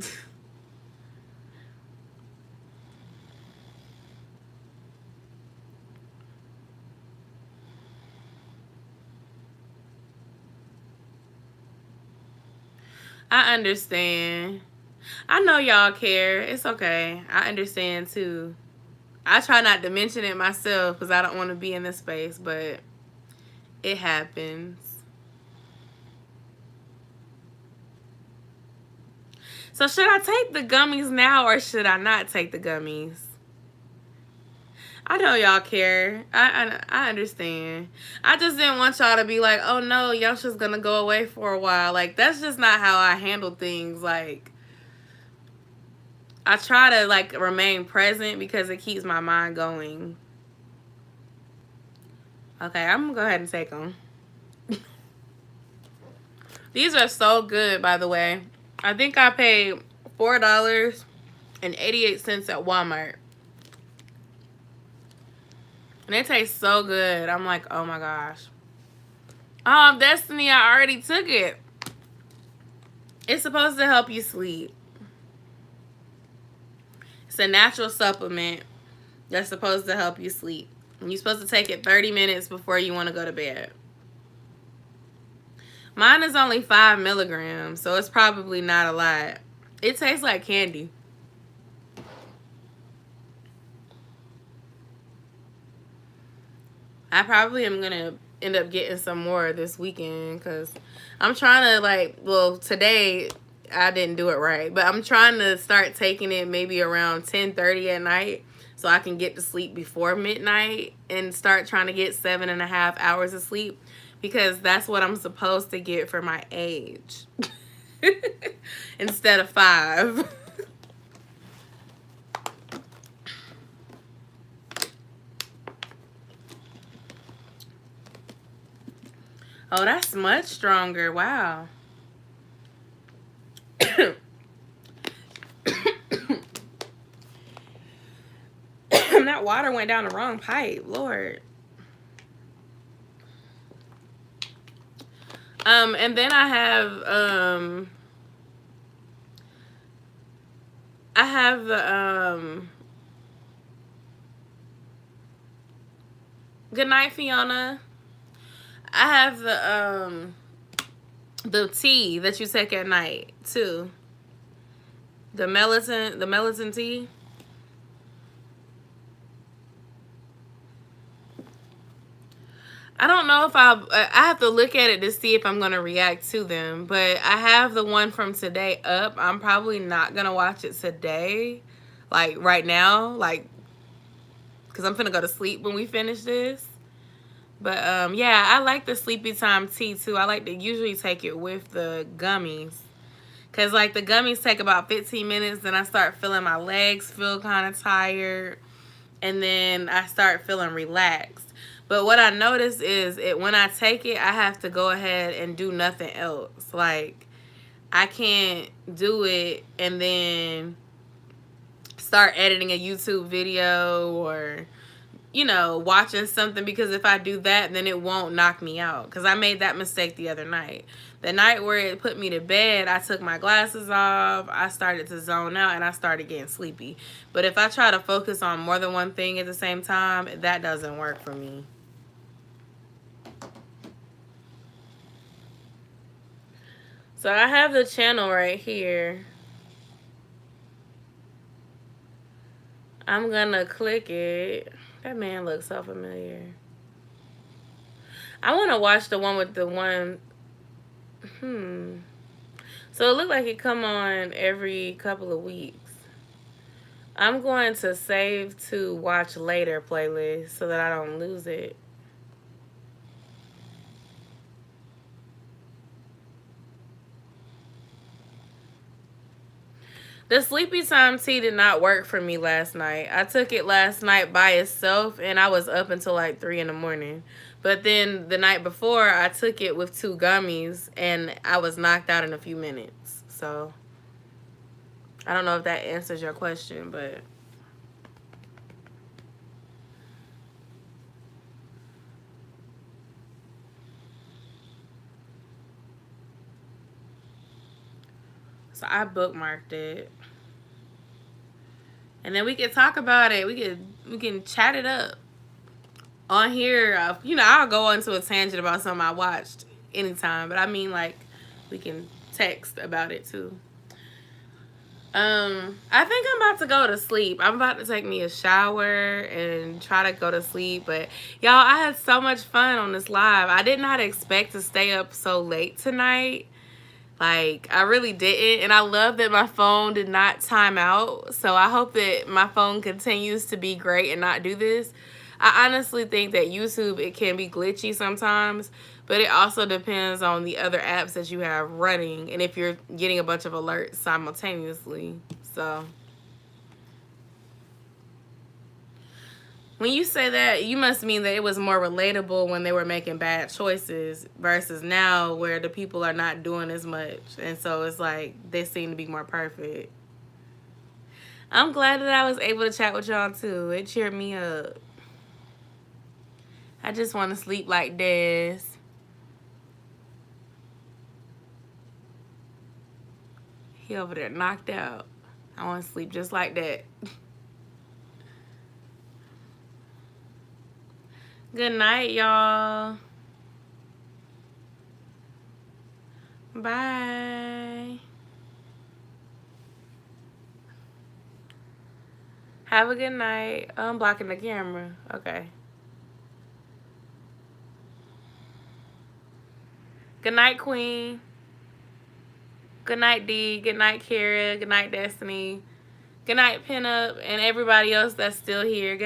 I understand. I know y'all care. It's okay. I understand too. I try not to mention it myself because I don't want to be in this space, but it happens. So should I take the gummies now or should I not take the gummies? I know y'all care. I understand. I just didn't want y'all to be like, oh no, Yo-sha's gonna go away for a while. Like, that's just not how I handle things. Like, I try to like remain present because it keeps my mind going. Okay, I'm gonna go ahead and take them. These are so good, by the way. I think I paid $4.88 at Walmart. And they taste so good. I'm like, oh my gosh. Oh, Destiny, I already took it. It's supposed to help you sleep. It's a natural supplement that's supposed to help you sleep. And you're supposed to take it 30 minutes before you want to go to bed. Mine is only 5 milligrams, so it's probably not a lot. It tastes like candy. I probably am going to end up getting some more this weekend because I'm trying to, like, well, today I didn't do it right, but I'm trying to start taking it maybe around 10:30 at night so I can get to sleep before midnight and start trying to get 7.5 hours of sleep because that's what I'm supposed to get for my age instead of 5. Oh, that's much stronger. Wow. That water went down the wrong pipe. Lord. And then I have the good night, Fiona. I have the tea that you take at night too. The melatonin tea. I don't know if I have to look at it to see if I'm going to react to them, but I have the one from today up. I'm probably not going to watch it today, like right now, like, because I'm finna go to sleep when we finish this. But yeah, I like the sleepy time tea too. I like to usually take it with the gummies. Because like the gummies take about 15 minutes, then I start feeling my legs feel kind of tired. And then I start feeling relaxed. But what I notice is when I take it, I have to go ahead and do nothing else. Like, I can't do it and then start editing a YouTube video or, you know, watching something, because if I do that, then it won't knock me out. Because I made that mistake the other night. The night where it put me to bed, I took my glasses off, I started to zone out, and I started getting sleepy. But if I try to focus on more than one thing at the same time, that doesn't work for me. So I have the channel right here. I'm gonna click it. That man looks so familiar. I want to watch the one with the one. So it looked like it come on every couple of weeks. I'm going to save to watch later playlist so that I don't lose it. The sleepy time tea did not work for me last night. I took it last night by itself and I was up until like 3 in the morning. But then the night before I took it with 2 gummies and I was knocked out in a few minutes. So I don't know if that answers your question, but so I bookmarked it. And then we can talk about it. We can chat it up. On here, you know, I'll go into a tangent about something I watched anytime, but I mean like we can text about it too. I think I'm about to go to sleep. I'm about to take me a shower and try to go to sleep. But y'all, I had so much fun on this live. I did not expect to stay up so late tonight. Like, I really didn't. And I love that my phone did not time out. So I hope that my phone continues to be great and not do this. I honestly think that YouTube, it can be glitchy sometimes, but it also depends on the other apps that you have running and if you're getting a bunch of alerts simultaneously. So when you say that, you must mean that it was more relatable when they were making bad choices versus now where the people are not doing as much. And so it's like they seem to be more perfect. I'm glad that I was able to chat with y'all too. It cheered me up. I just want to sleep like this. He over there knocked out. I want to sleep just like that. Good night, y'all. Bye. Have a good night. I'm blocking the camera. Okay. Good night, Queen. Good night, D. Good night, Kara. Good night, Destiny. Good night, Pinup, and everybody else that's still here. Good